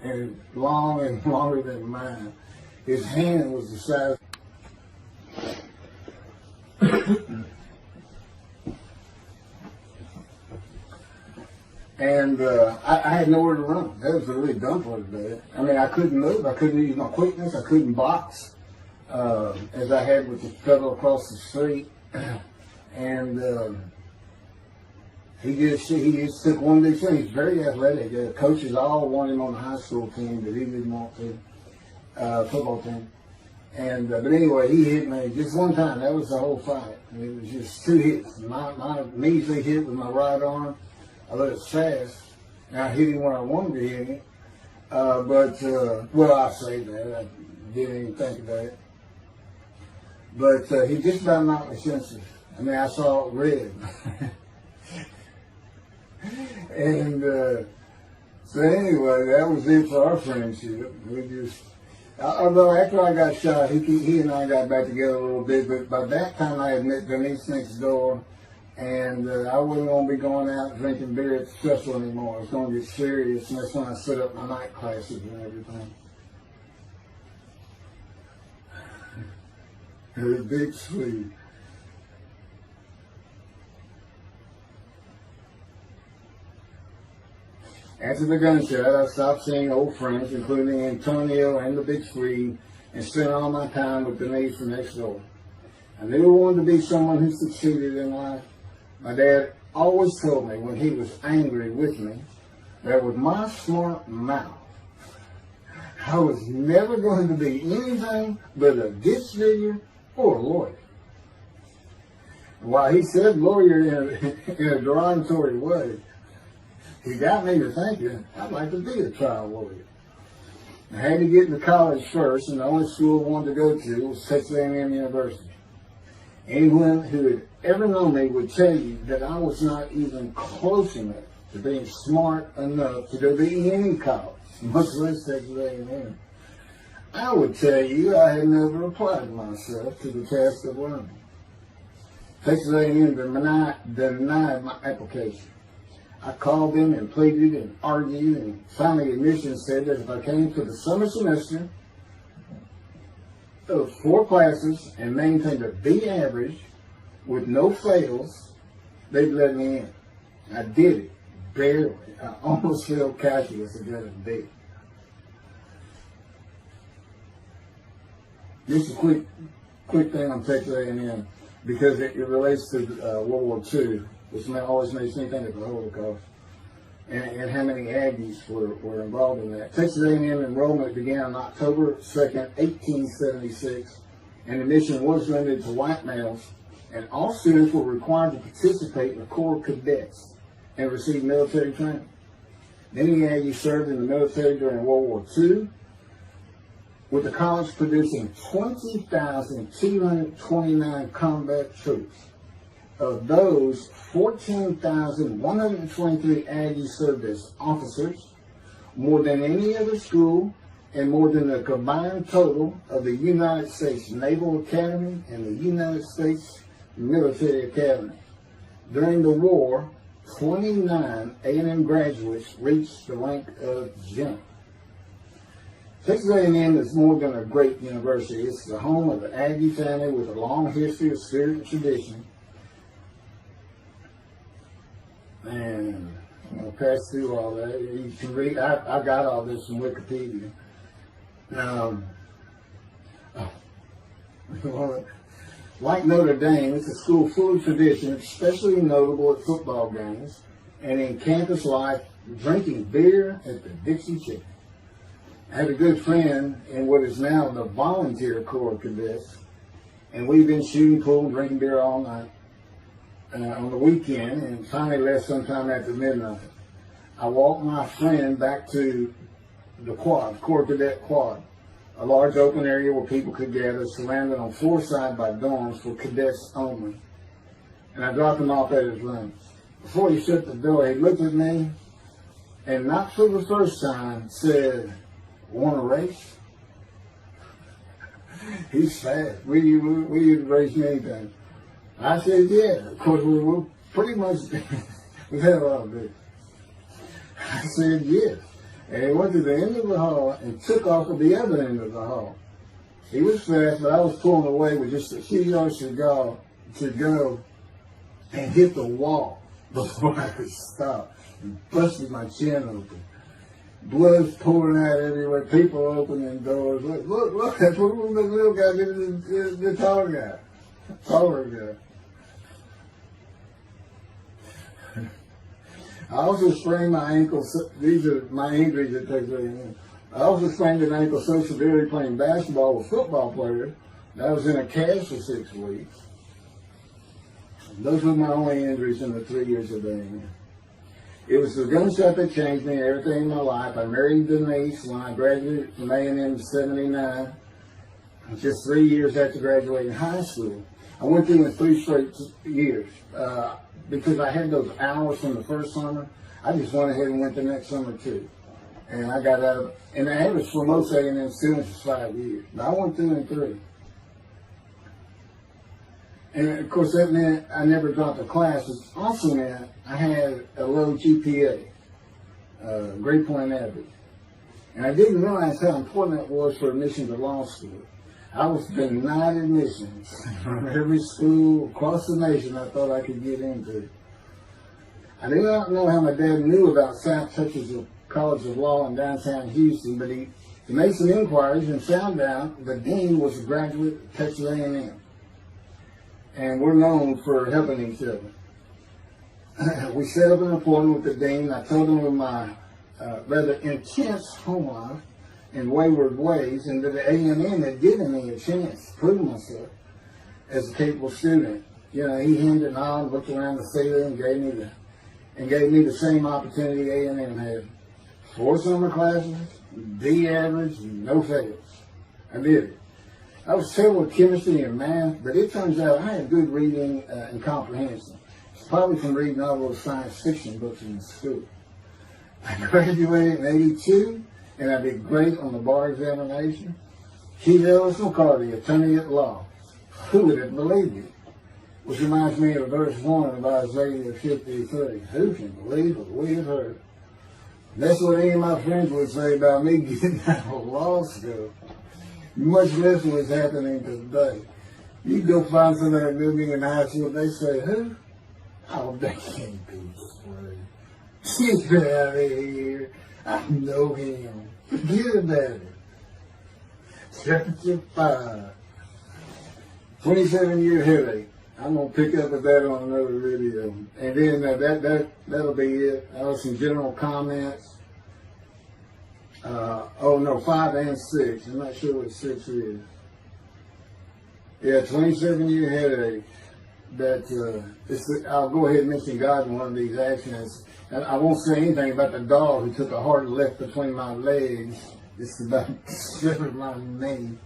Speaker 1: and long and longer than mine. His hand was the size. And I had nowhere to run. That was the really dumb part of that. I mean, I couldn't move. I couldn't use my quickness. I couldn't box as I had with the fellow across the street. And he just took one big thing. He's very athletic. Coaches all wanted him on the high school team, but he didn't want to. Football team. And but anyway, he hit me just one time. That was the whole fight. It was just 2 hits. My measly hit with my right arm. I let it fast, I hit him when I wanted to hit him. Well, I say that. I didn't even think about it. But he just about knocked me senseless. I mean, I saw it red. And so anyway, that was it for our friendship. We just, although after I got shot, he and I got back together a little bit, but by that time I had met Denise next door, and I wasn't going to be going out drinking beer at the festival anymore. I was going to get serious, and that's when I set up my night classes and everything. It was big sweet. After the gunshot, I stopped seeing old friends, including Antonio and the Big Swede, and spent all my time with Denise from next door. I never wanted to be someone who succeeded in life. My dad always told me when he was angry with me that with my smart mouth, I was never going to be anything but a ditch digger or a lawyer. While he said lawyer in a derogatory way, he got me to thinking I'd like to be a trial lawyer. I had to get into college first, and the only school I wanted to go to was Texas A&M University. Anyone who had ever known me would tell you that I was not even close enough to being smart enough to go to any college, much less Texas A&M. I would tell you I had never applied myself to the task of learning. Texas A&M denied my application. I called them and pleaded and argued, and finally admissions said that if I came to the summer semester of 4 classes and maintained a B average with no fails, they'd let me in. I did it, barely. I almost failed calculus and got a B. Just a quick thing on Texas A&M, because it relates to World War II, which always makes me think of the Holocaust, and how many Aggies were involved in that. Texas A&M enrollment began on October 2nd, 1876, and admission was limited to white males, and all students were required to participate in the Corps of Cadets and receive military training. Many Aggies served in the military during World War II, with the college producing 20,229 combat troops. Of those, 14,123 Aggies served as officers, more than any other school, and more than the combined total of the United States Naval Academy and the United States Military Academy. During the war, 29 A&M graduates reached the rank of general. Texas A&M is more than a great university. It's the home of the Aggie family with a long history of spirit and tradition. And I'll pass through all that. You can read. I got all this from Wikipedia. Like Notre Dame, it's a school full of tradition, especially notable at football games and in campus life, drinking beer at the Dixie Chicken. I had a good friend in what is now the Volunteer Corps of Cadets, and we've been shooting pool and drinking beer all night on the weekend, and finally left sometime after midnight. I walked my friend back to the quad, Corps Cadet Quad, a large open area where people could gather, surrounded on 4 sides by dorms for cadets only. And I dropped him off at his room. Before he shut the door, he looked at me, and not for the first time, said, "Want to race?" He's fast. Will you race me anything? I said, yeah. Of course, we were pretty much, we had a lot of this. I said, yes. And he went to the end of the hall and took off at the other end of the hall. He was fast, but I was pulling away with just a few yards to go and hit the wall before I could stop and busted my chin open. Blood's pouring out everywhere, people opening doors. Look, that's what the little guy did to the taller guy. I also sprained my ankle. These are my injuries that takes everything. I also sprained an ankle so severely playing basketball with football players that I was in a cast for 6 weeks. Those were my only injuries in the 3 years of being here. It was the gunshot that changed me and everything in my life. I married Denise when I graduated from A&M in '79. Just 3 years after graduating high school. I went through in 3 straight years. Because I had those hours from the first summer, I just went ahead and went the next summer too. And I got out, and the average for most A&M students is 5 years. But I went through in 3. And of course that meant I never dropped a class. It also meant I had a low GPA, grade point average. And I didn't realize how important that was for admission to law school. I was denied admissions from every school across the nation I thought I could get into. I do not know how my dad knew about South Texas College of Law in downtown Houston, but he made some inquiries and found out the dean was a graduate of Texas A&M. And we're known for helping each other. We set up an appointment with the dean. I told him of my rather intense home life and wayward ways, and that the A&M had given me a chance to prove myself as a capable student. You know, he hemmed and hawed, looked around the ceiling, and gave me the same opportunity A&M had. 4 summer classes, D average, no fails. I did it. I was terrible with chemistry and math, but it turns out I had good reading and comprehension. It's probably from reading all those science fiction books in school. I graduated in '82, and I did great on the bar examination. Keith Ellis McCarty, attorney at law. Who would have believed it? Which reminds me of verse 1 of Isaiah 53. Who can believe what we have heard? That's what any of my friends would say about me getting out of law school. Much less what's happening today. You go find somebody that knew me in high school, they say, who? Oh, they can't be straight. Get out of here. I know him. Forget about it. Chapter 5. 27-year headache. I'm going to pick up with that on another video. And then that'll be it. Some general comments. 5 and 6. I'm not sure what 6 is. Yeah, 27-year headache. I'll go ahead and mention God in one of these actions. And I won't say anything about the dog who took a hard left between my legs. It's about severed my knee,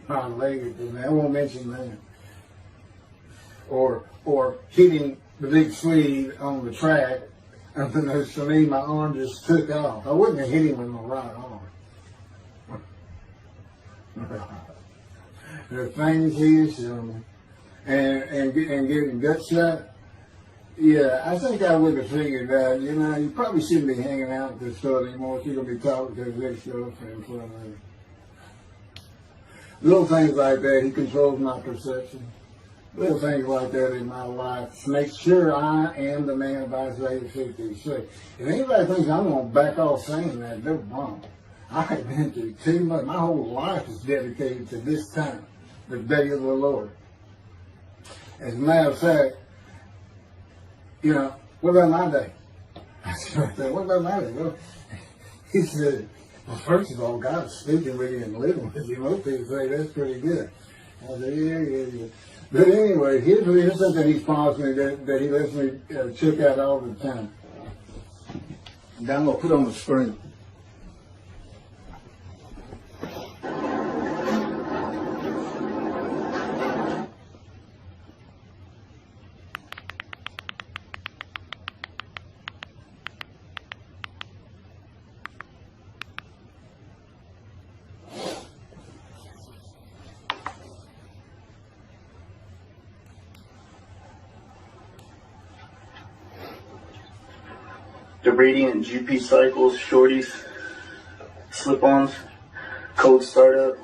Speaker 1: my leg. I won't mention that. Or hitting the big Swede on the track. Unbeknownst to me, my arm just took off. I wouldn't have hit him with my right arm. The things he is showing. And getting gut shot. Yeah, I think I would have figured that, you probably shouldn't be hanging out with this fellow anymore if you're going to be talking to his ex-girlfriend. Little things like that, he controls my perception. Little things like that in my life to make sure I am the man of Isaiah 53. If anybody thinks I'm going to back off saying that, they're wrong. I have been through too much. My whole life is dedicated to this time, the day of the Lord. As a matter of fact, what about my day? I said, what about my day? Well, he said, well, first of all, God's speaking with you and living with you. Most people say that's pretty good. I said, yeah. But anyway, here's something he's promised me that he lets me check out all the time. And I'm going to put on the screen. The radiant GP cycles, shorties, slip-ons, code startup.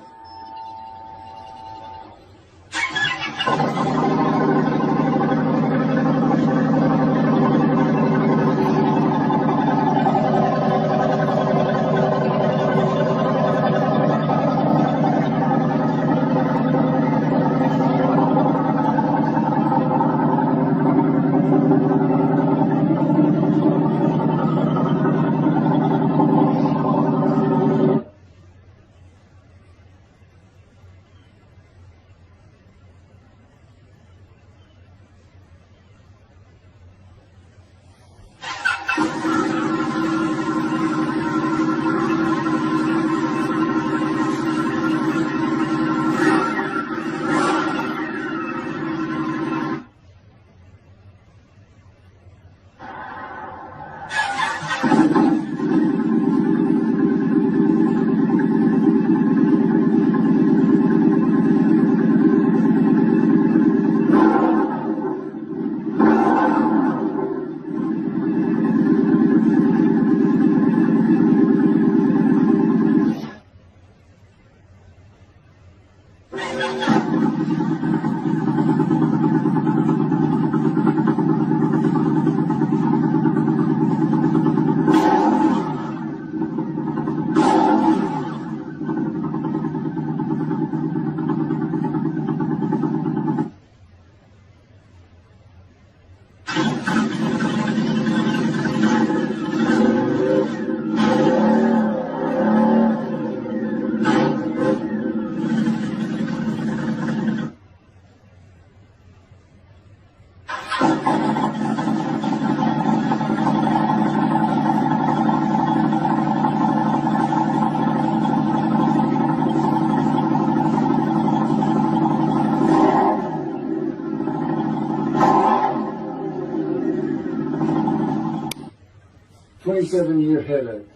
Speaker 1: 27-year headache.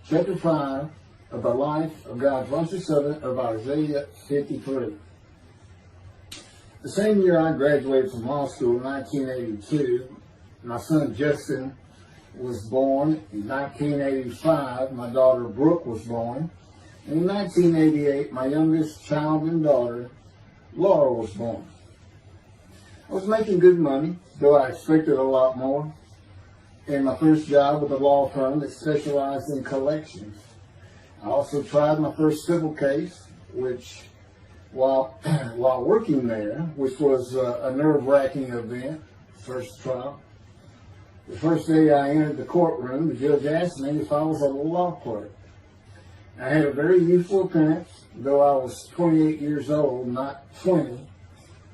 Speaker 1: Chapter 5 of the life of God's righteous servant of Isaiah 53. The same year I graduated from law school in 1982, my son Justin was born. In 1985, my daughter Brooke was born. And in 1988, my youngest child and daughter, Laura, was born. I was making good money, though I expected a lot more, in my first job with a law firm that specialized in collections. I also tried my first civil case, which, while working there, which was a nerve-wracking event, first trial. The first day I entered the courtroom, the judge asked me if I was a law clerk. I had a very youthful appearance, though I was 28 years old, not 20,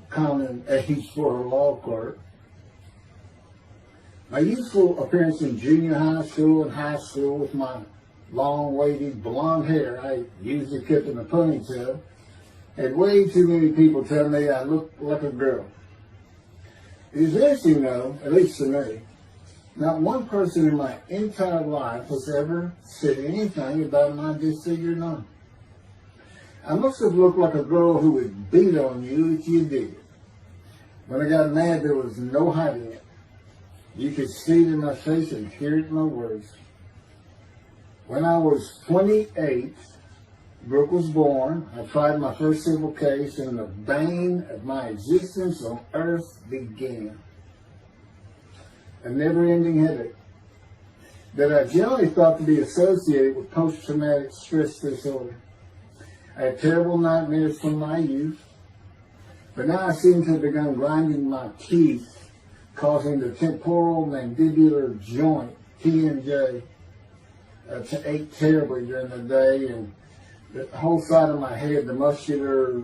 Speaker 1: common age for a law clerk. My youthful appearance in junior high school and high school with my long, wavy blonde hair, I usually kept in a ponytail, had way too many people tell me I looked like a girl. It is interesting though, at least to me, not one person in my entire life has ever said anything about my disfigured arm. I must have looked like a girl who would beat on you if you did it. When I got mad, there was no hiding it. You could see it in my face and hear it in my words. When I was 28, Brooke was born. I tried my first civil case, and the bane of my existence on earth began. A never-ending headache that I generally thought to be associated with post-traumatic stress disorder. I had terrible nightmares from my youth, but now I seem to have begun grinding my teeth, causing the temporal mandibular joint, TMJ, to ache terribly during the day, and the whole side of my head, the muscular,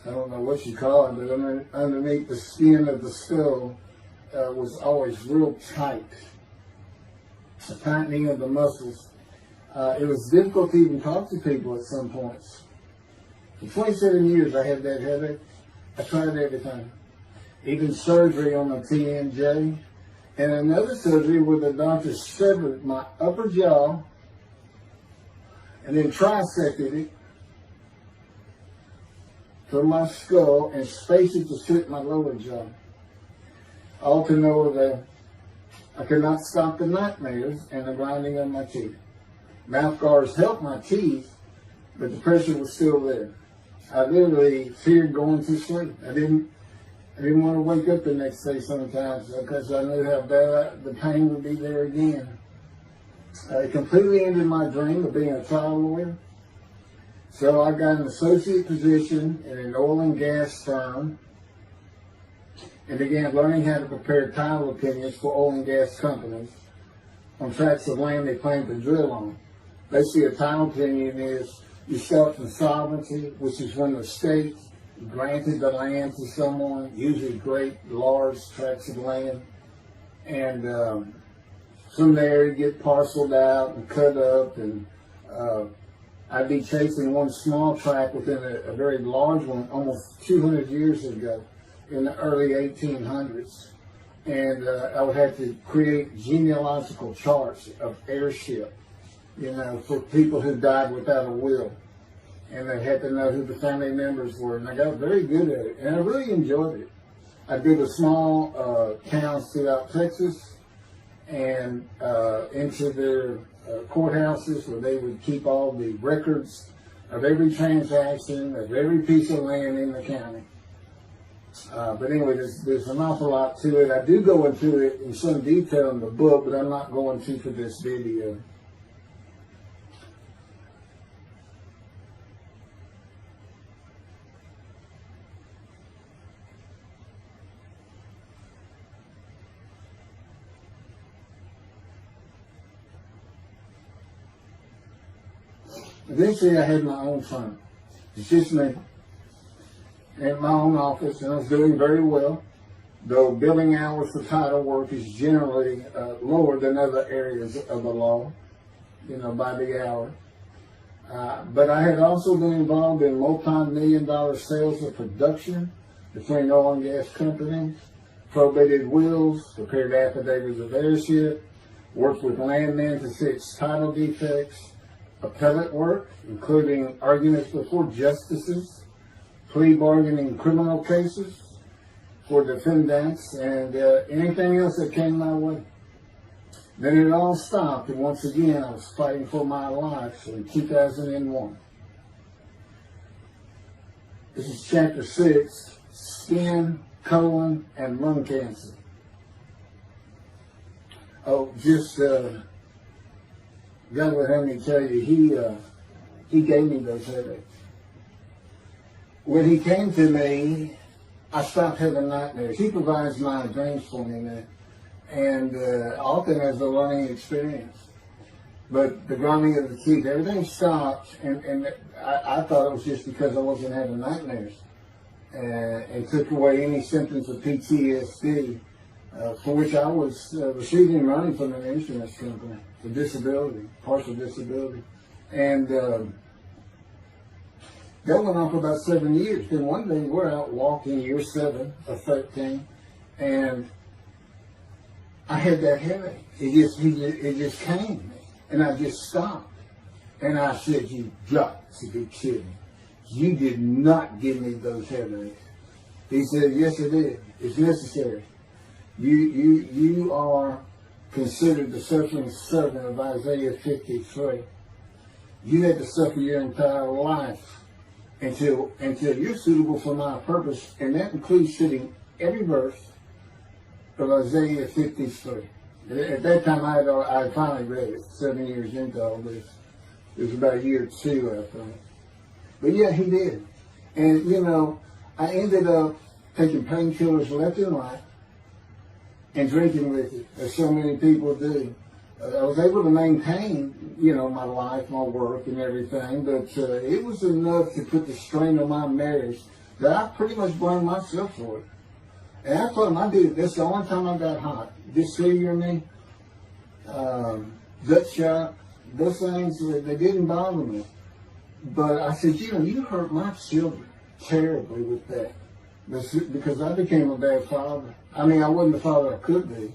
Speaker 1: I don't know what you call it, but underneath the skin of the skull, was always real tight. A tightening of the muscles. It was difficult to even talk to people at some points. For 27 years I had that headache. I tried everything. Even surgery on the TMJ. And another surgery where the doctor severed my upper jaw and then trisected it from my skull and spaced it to fit my lower jaw. All to know that I could not stop the nightmares and the grinding of my teeth. Mouth guards helped my teeth, but the pressure was still there. I literally feared going to sleep. I didn't want to wake up the next day sometimes because I knew how bad the pain would be there again. It completely ended my dream of being a trial lawyer. So I got an associate position in an oil and gas firm and began learning how to prepare title opinions for oil and gas companies on tracts of land they plan to drill on. Basically, a title opinion is you start from sovereignty, which is when the state granted the land to someone, usually great, large tracts of land, and from there you get parceled out and cut up, and I'd be chasing one small tract within a very large one almost 200 years ago in the early 1800s, and I would have to create genealogical charts of heirship, for people who died without a will. And I had to know who the family members were, and I got very good at it, and I really enjoyed it. I'd go to small towns throughout Texas and into their courthouses where they would keep all the records of every transaction, of every piece of land in the county. But anyway, there's an awful lot to it. I do go into it in some detail in the book, but I'm not going to for this video. Eventually, I had my own firm. It's just me. In my own office, and I was doing very well, though billing hours for title work is generally lower than other areas of the law, by the hour. But I had also been involved in multi-million-dollar sales of production between oil and gas companies, probated wills, prepared affidavits of heirship, worked with landmen to fix title defects, appellate work, including arguments before justices, plea bargaining in criminal cases for defendants, and anything else that came my way. Then it all stopped, and once again I was fighting for my life in 2001. This is chapter 6, skin, colon, and lung cancer. Oh, just, God will have me tell you, he gave me those headaches. When he came to me, I stopped having nightmares. He provides my dreams for me now, and often as a learning experience. But the grinding of the teeth, everything stopped, and I thought it was just because I wasn't having nightmares, and took away any symptoms of PTSD, for which I was receiving money from an insurance company for disability, partial disability, and that went on for about 7 years. Then one day we're out walking, year 7 of 13, and I had that headache. It just came, and I just stopped. And I said, "You got to be kidding. You did not give me those headaches." He said, "Yes, I did. It's necessary. You are considered the suffering servant of Isaiah 53. You had to suffer your entire life until you're suitable for my purpose," and that includes studying every verse of Isaiah 53. At that time, I had finally read it, 7 years into all this. It was about year 2, I think. But yeah, he did. And, you know, I ended up taking painkillers left and right and drinking with it, as so many people do. I was able to maintain, you know, my life, my work, and everything, but it was enough to put the strain on my marriage that I pretty much blamed myself for it. And I told him, I did it. That's the only time I got hot. Disfigure me, gut shot, those things, they didn't bother me. But I said, you know, you hurt my children terribly with that. Because I became a bad father. I mean, I wasn't the father I could be.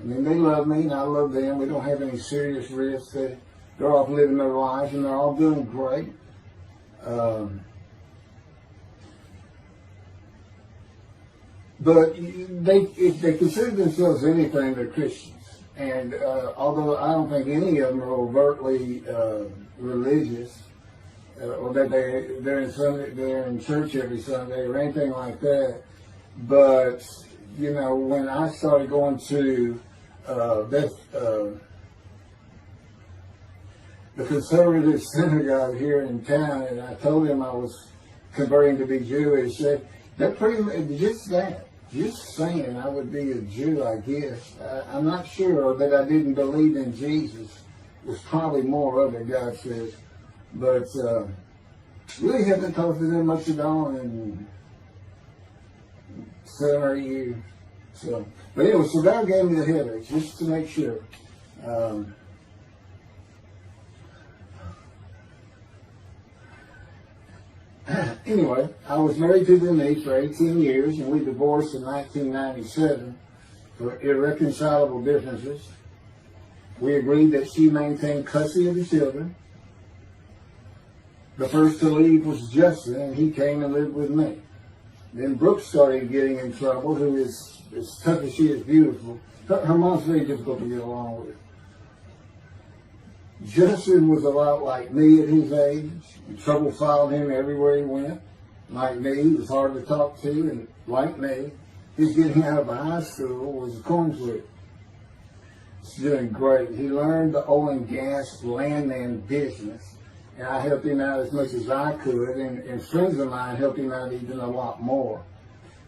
Speaker 1: I mean, they love me and I love them. We don't have any serious risks. They're off living their lives and they're all doing great. But if they consider themselves anything, they're Christians. And although I don't think any of them are overtly religious, or that they're in church every Sunday or anything like that, but you know, when I started going to the conservative synagogue here in town, and I told him I was converting to be Jewish, they're pretty much just saying I would be a Jew, I guess. I'm not sure that I didn't believe in Jesus. There's probably more of it, God says. But really haven't talked to them much at all in 7 or 8 years. So, but anyway, so God gave me the headache just to make sure. Anyway, I was married to Denise for 18 years, and we divorced in 1997 for irreconcilable differences. We agreed that she maintained custody of the children. The first to leave was Justin, and he came and lived with me. Then Brooke started getting in trouble, who is, as tough as she is beautiful. Her mom's very difficult to get along with. Justin was a lot like me at his age. Trouble followed him everywhere he went. Like me, he was hard to talk to, and like me, his getting out of high school was a conflict. He's doing great. He learned the oil and gas landman business, and I helped him out as much as I could, and friends of mine helped him out even a lot more.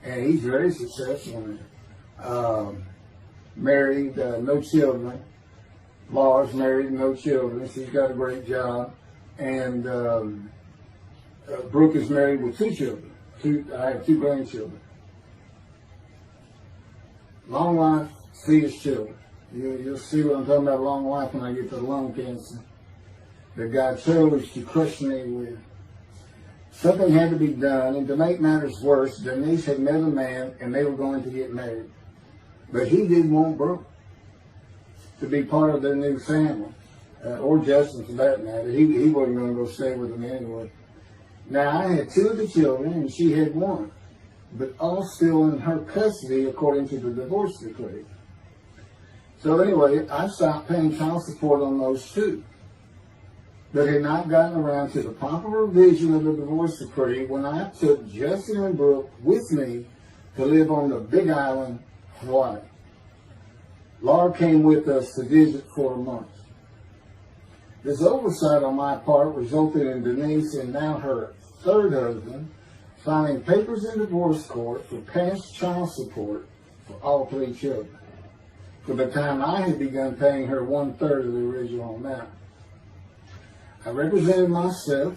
Speaker 1: And he's very successful now. Married, no children. Laura's married, no children. She's got a great job. And Brooke is married with 2 children. I have 2 grandchildren. Long life, see his children. You'll see what I'm talking about, long life, when I get to lung cancer that God chose to crush me with. Something had to be done, and to make matters worse, Denise had met a man, and they were going to get married. But he didn't want Brooke. to be part of their new family, or Justin for that matter. He wasn't going to go stay with them anyway. Now, I had 2 of the children, and she had 1, but all still in her custody according to the divorce decree. So anyway, I stopped paying child support on those 2, but had not gotten around to the proper revision of the divorce decree when I took Justin and Brooke with me to live on the Big Island, Hawaii. Laura came with us to visit for a month. This oversight on my part resulted in Denise and now her 3rd husband filing papers in divorce court for past child support for all 3 children, for the time I had begun paying her 1/3 of the original amount. I represented myself.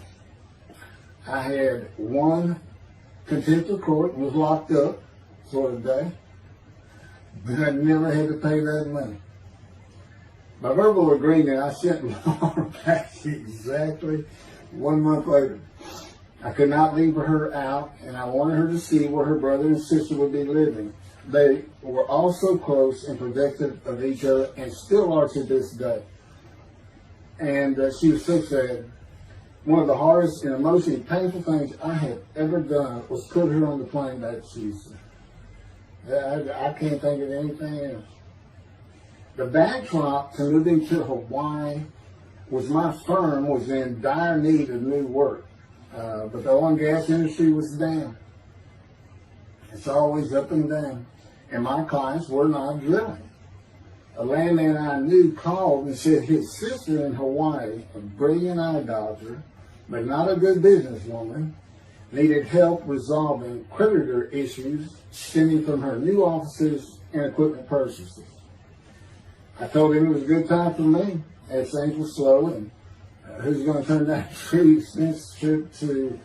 Speaker 1: I had 1 contempt of court and was locked up for a day, but I never had to pay that money. By verbal agreement, I sent Laura back exactly 1 month later. I could not leave her out, and I wanted her to see where her brother and sister would be living. They were all so close and protective of each other, and still are to this day. And she was so sad. One of the hardest and emotionally painful things I had ever done was put her on the plane back to Houston. I can't think of anything else. The backdrop to moving to Hawaii was my firm was in dire need of new work. But the oil and gas industry was down. It's always up and down. And my clients were not drilling. A landman I knew called and said his sister in Hawaii, a brilliant eye doctor, but not a good businesswoman, needed help resolving creditor issues stemming from her new offices and equipment purchases. I told him it was a good time for me, as things were slow, and who's going to turn down a pretty expensive trip to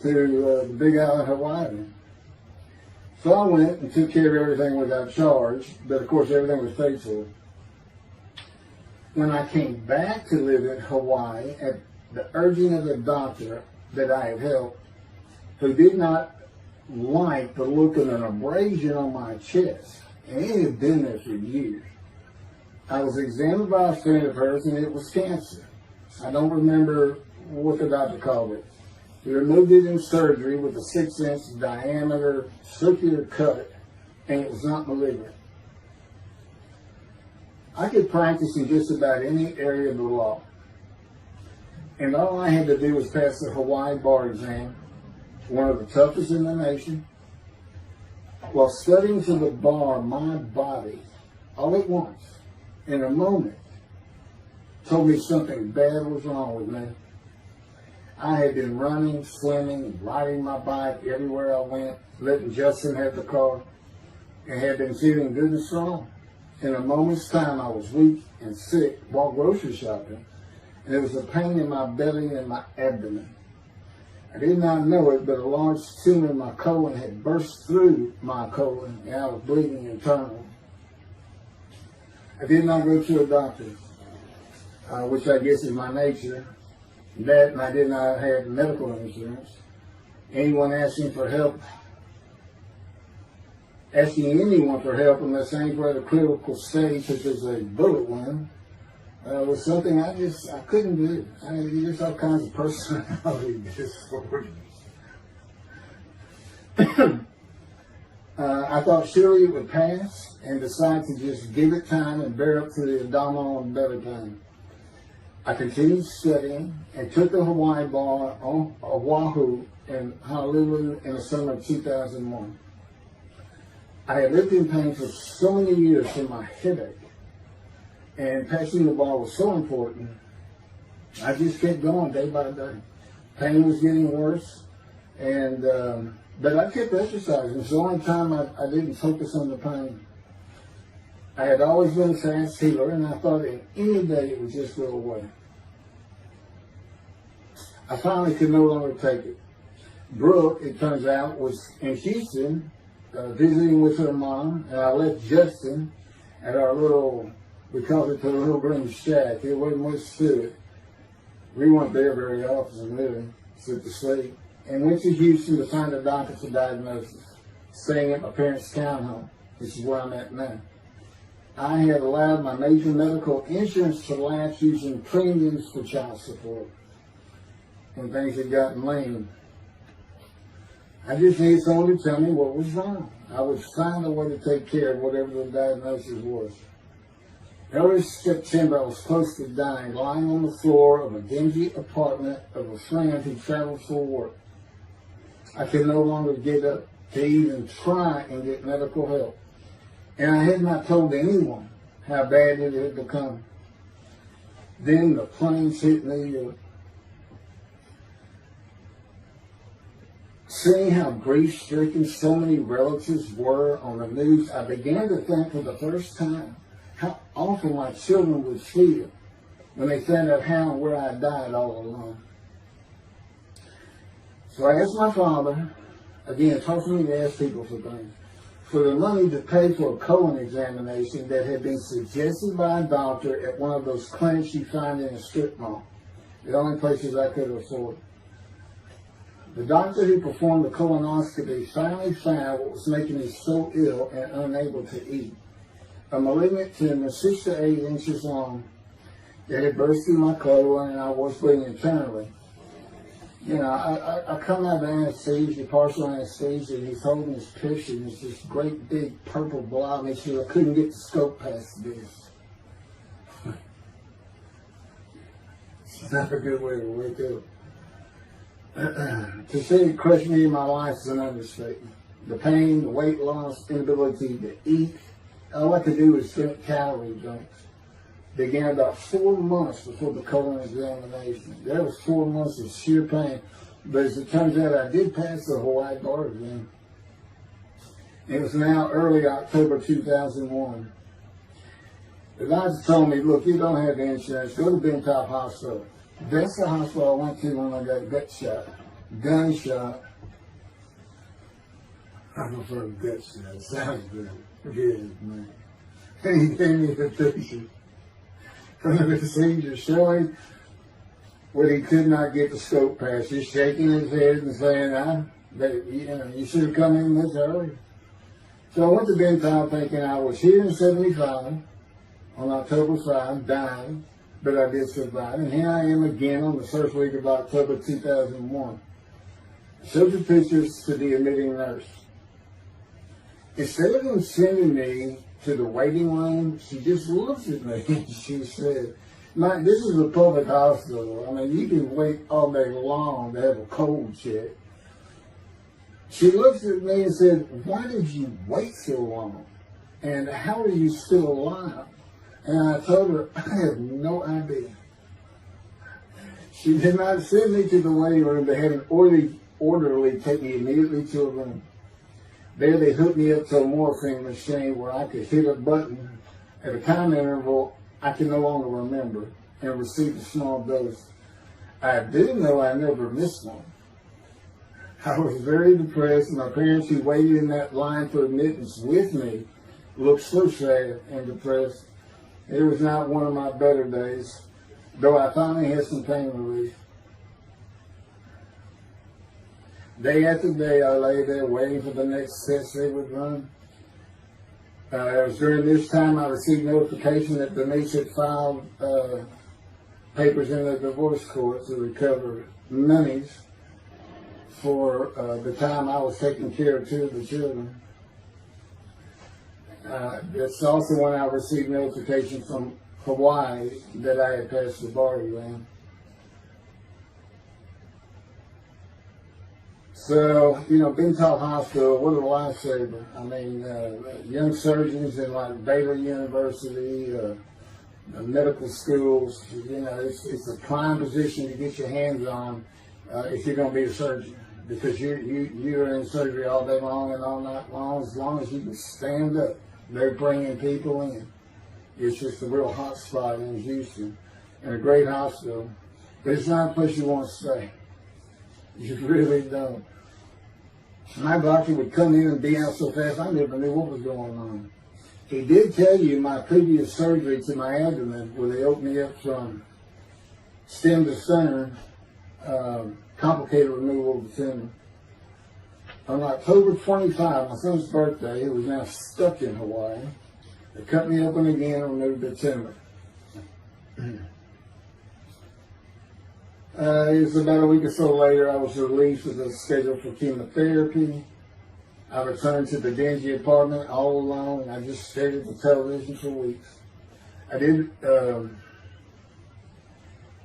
Speaker 1: the Big Island, Hawaii. So I went and took care of everything without charge, but of course everything was paid for. When I came back to live in Hawaii at the urging of the doctor that I had helped, who did not like the look of an abrasion on my chest, and it had been there for years, I was examined by a friend of hers, and it was cancer. I don't remember what the doctor called it. He removed it in surgery with a 6-inch diameter circular cut, and it was not malignant. I could practice in just about any area of the law, and all I had to do was pass the Hawaii bar exam, one of the toughest in the nation. While studying to the bar, my body, all at once, in a moment, told me something bad was wrong with me. I had been running, swimming, and riding my bike everywhere I went, letting Justin have the car, and had been feeling good and strong. In a moment's time, I was weak and sick while grocery shopping, and there was a pain in my belly and my abdomen. I did not know it, but a large tumor in my colon had burst through my colon, and I was bleeding internally. I did not go to a doctor, which I guess is my nature. That, and I did not have medical insurance. Anyone asking anyone for help unless things were at a critical stage, such as a bullet wound, was something I couldn't do. There's all kinds of personality disorders. I thought surely it would pass, and decided to just give it time and bear up to the abdominal and belly pain. I continued studying and took the Hawaii bar on Oahu and Honolulu in the summer of 2001. I had lived in pain for so many years from my headache, and passing the bar was so important. I just kept going day by day. Pain was getting worse, and but I kept exercising. It's the only time I didn't focus on the pain. I had always been a fast healer, and I thought in any day it would just go away. I finally could no longer take it. Brooke, it turns out, was in Houston visiting with her mom, and I left Justin at our little, we called it the little green shack. It wasn't much to it. We weren't there very often, really, except to sleep. And went to Houston to find a doctor for diagnosis, staying at my parents' townhome, which is where I'm at now. I had allowed my major medical insurance to lapse using premiums for child support when things had gotten lame. I just needed someone to tell me what was wrong. I would find a way to take care of whatever the diagnosis was. Early September, I was close to dying, lying on the floor of a dingy apartment of a friend who traveled for work. I could no longer get up to even try and get medical help. And I had not told anyone how bad it had become. Then the planes hit New York. Seeing how grief-stricken so many relatives were on the news, I began to think for the first time how awful my children would feel when they found out how and where I died all alone. So I asked my father, again, it's hard for me to ask people for things, for the money to pay for a colon examination that had been suggested by a doctor at one of those clinics you find in a strip mall, the only places I could afford. The doctor who performed the colonoscopy finally found what was making me so ill and unable to eat. A malignant tumor 6 to 8 inches long that had burst through my colon, and I was bleeding internally. You know, I come out of anesthesia, partial anesthesia, and he's holding this picture, and it's this great big purple blob, and he said, I couldn't get the scope past this. It's not a good way to wake up. To say it crushed me in my life is an understatement. The pain, the weight loss, inability to eat, all I could do was drink calorie drinks. Began about 4 months before the colon examination. That was 4 months of sheer pain. But as it turns out, I did pass the Hawaii bar exam. It was now early October 2001. The doctor told me, look, you don't have insurance. Go to Bentop Hospital. That's the hospital I went to when I got gut shot. Gunshot. I prefer gut shot. It sounds good. Good, man. And he gave me the picture from the procedure showing what he could not get the scope past. He's shaking his head and saying, you should have come in this early. So I went to Bentop thinking I was here in 75 on October 5, dying. But I did survive, and here I am again on the first week of October 2001. I showed the pictures to the admitting nurse. Instead of them sending me to the waiting room, she just looked at me and she said, Mike, this is a public hospital. I mean, you can wait all day long to have a cold check. She looked at me and said, why did you wait so long? And how are you still alive? And I told her, I have no idea. She did not send me to the waiting room. They had an orderly take me immediately to a room. There they hooked me up to a morphine machine where I could hit a button at a time interval I can no longer remember and receive a small dose. I do know I never missed one. I was very depressed. My parents who waited in that line for admittance with me looked so sad and depressed. It was not one of my better days, though I finally had some pain relief. Day after day, I lay there waiting for the next test they would run. It was during this time I received notification that Denise had filed papers in the divorce court to recover monies for the time I was taking care of 2 of the children. That's also when I received notification from Hawaii that I had passed the bar exam. So, you know, Bentop Hospital, what a lifesaver. I mean, young surgeons in like Baylor University, medical schools, you know, it's a prime position to get your hands on if you're going to be a surgeon. Because you're in surgery all day long and all night long, as long as you can stand up. They're bringing people in. It's just a real hot spot in Houston and a great hospital. But it's not a place you want to stay. You really don't. My doctor would come in and be out so fast, I never knew what was going on. He did tell you my previous surgery to my abdomen, where they opened me up from stem to center, complicated removal of the tumor. On October 25, my son's birthday, who was now stuck in Hawaii, They cut me open again and removed the tumor. It was about a week or so later, I was released with a schedule for chemotherapy. I returned to the dingy apartment all alone. I just stared at the television for weeks. I did,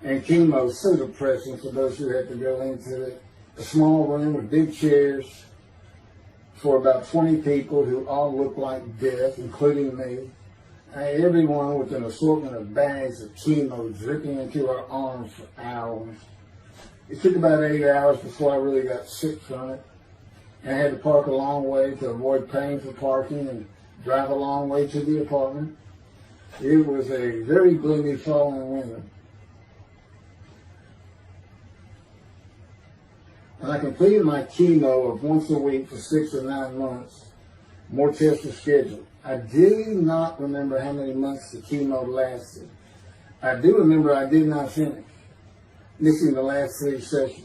Speaker 1: and chemo was so depressing for those who had to go into it. A small room with big chairs for about 20 people who all looked like death, including me. Everyone with an assortment of bags of chemo dripping into our arms for hours. It took about 8 hours before I really got sick from it. And I had to park a long way to avoid paying for parking and drive a long way to the apartment. It was a very gloomy fall and winter. When I completed my chemo of once a week for 6 or 9 months, more tests were scheduled. I do not remember how many months the chemo lasted. I do remember I did not finish, missing the last 3 sessions.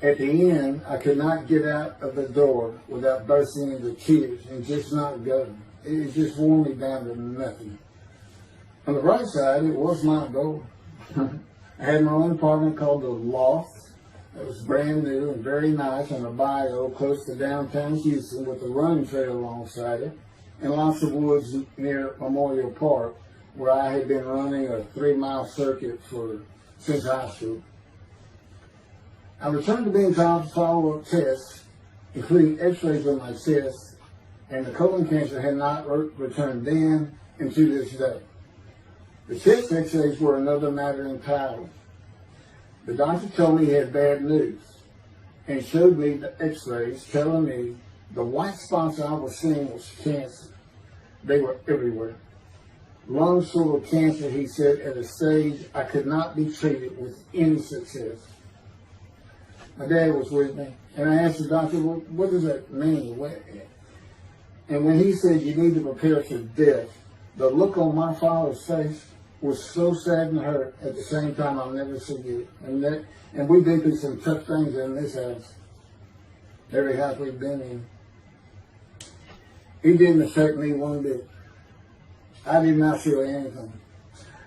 Speaker 1: At the end, I could not get out of the door without bursting into tears and just not going. It just wore me down to nothing. On the right side, it was my goal. I had my own apartment called the Loft. It was brand new and very nice on a bayou close to downtown Houston with a running trail alongside it and lots of woods near Memorial Park where I had been running a 3-mile circuit since high school. I returned to being told to follow-up tests, including x-rays of my chest, and the colon cancer had not returned then and to this day. The chest x-rays were another matter entirely. The doctor told me he had bad news and showed me the x-rays telling me the white spots I was seeing was cancer. They were everywhere. Lungs full of cancer, he said, at a stage I could not be treated with any success. My dad was with me, and I asked the doctor, well, what does that mean? And when he said you need to prepare for death, the look on my father's face was so sad and hurt at the same time I'll never forget it. And we've been through some tough things in this house, every house we've been in. It didn't affect me one bit. I did not feel anything.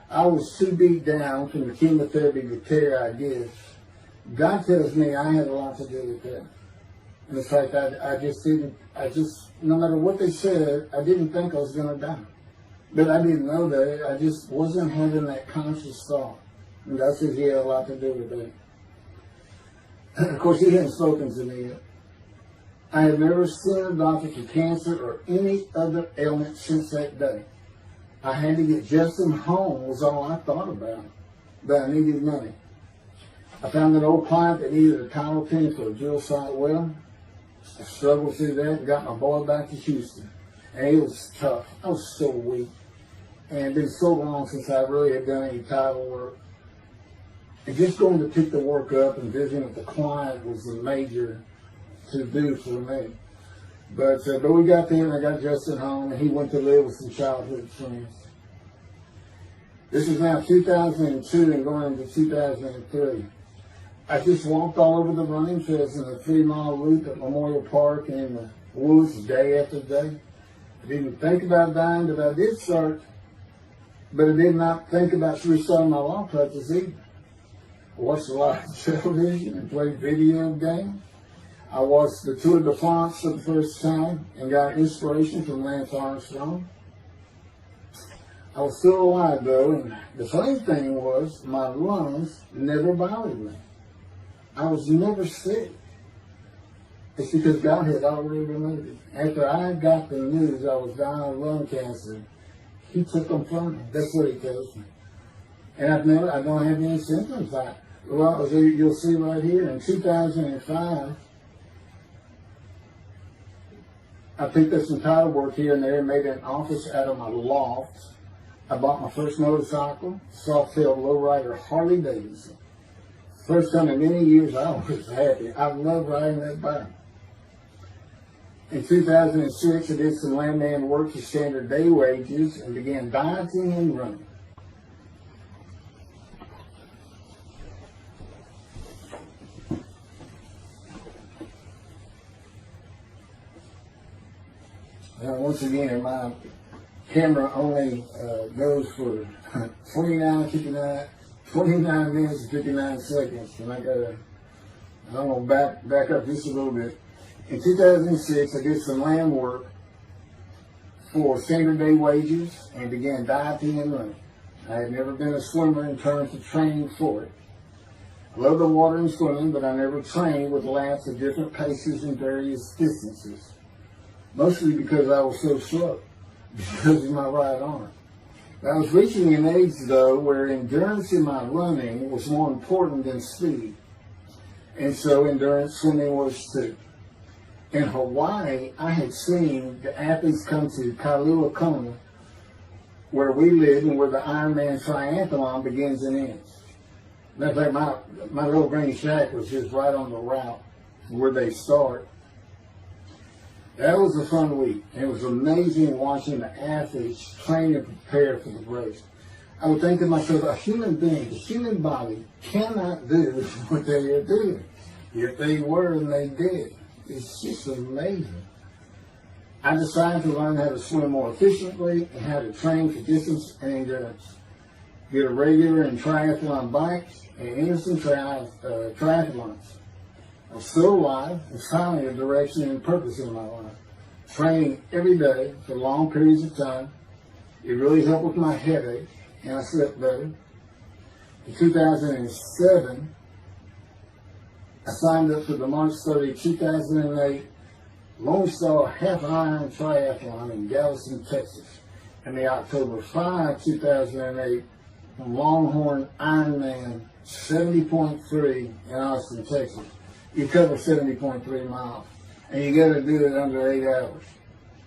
Speaker 1: I was too beat down from the chemotherapy repair I did. God tells me I had a lot to do with that. In fact, I just, no matter what they said, I didn't think I was going to die. But I didn't know that. I just wasn't having that conscious thought. And God says he had a lot to do with that. Of course, he hadn't spoken to me yet. I have never seen a doctor for cancer or any other ailment since that day. I had to get Justin home was all I thought about. But I needed money. I found an old client that needed a tile pin for a drill site well. I struggled through that and got my boy back to Houston. And it was tough. I was so weak. And it had been so long since I really had done any title work. And just going to pick the work up and visiting with the client was the major to-do for me. But we got there and I got Justin home and he went to live with some childhood friends. This is now 2002 and going into 2003. I just walked all over the running trails in a 3-mile loop at Memorial Park and in the woods day after day. I didn't think about dying, but I did start. But I did not think about restarting my law practice either. I watched a lot of television and played video games. I watched the Tour de France for the first time and got inspiration from Lance Armstrong. I was still alive though, and the funny thing was my lungs never bothered me. I was never sick. It's because God had already removed it. After I got the news I was dying of lung cancer, he took them from me. That's what he tells me. And I don't have any symptoms. Well, you'll see right here, in 2005, I picked up some title work here and there and made an office out of my loft. I bought my first motorcycle, soft-tailed lowrider Harley Davidson. First time in many years I was happy. I love riding that bike. In 2006, I did some landman work for standard day wages and began dieting and running. once again, my camera only goes for 29 minutes and 59 seconds. And I don't know, back up just a little bit. In 2006, I did some land work for standard day wages and began dieting and running. I had never been a swimmer in terms of training for it. I love the water and swimming, but I never trained with laps at different paces and various distances. Mostly because I was so slow, because of my right arm. I was reaching an age, though, where endurance in my running was more important than speed. And so endurance swimming was too. In Hawaii, I had seen the athletes come to Kailua Kona, where we live and where the Ironman Triathlon begins and ends. Matter of fact, my little green shack was just right on the route where they start. That was a fun week. It was amazing watching the athletes train and prepare for the race. I would think to myself, a human being, the human body cannot do what they are doing. Yet they were and they did. It's just amazing. I decided to learn how to swim more efficiently and how to train for distance and endurance. Get a regular and triathlon bikes and innocent triathlons. I'm still alive and finding a direction and purpose in my life. Training every day for long periods of time. It really helped with my headache and I slept better. In 2007, I signed up for the March 30, 2008 Lone Star Half Iron Triathlon in Galveston, Texas, and the October 5, 2008 Longhorn Ironman 70.3 in Austin, Texas. You cover 70.3 miles, and you got to do it under 8 hours.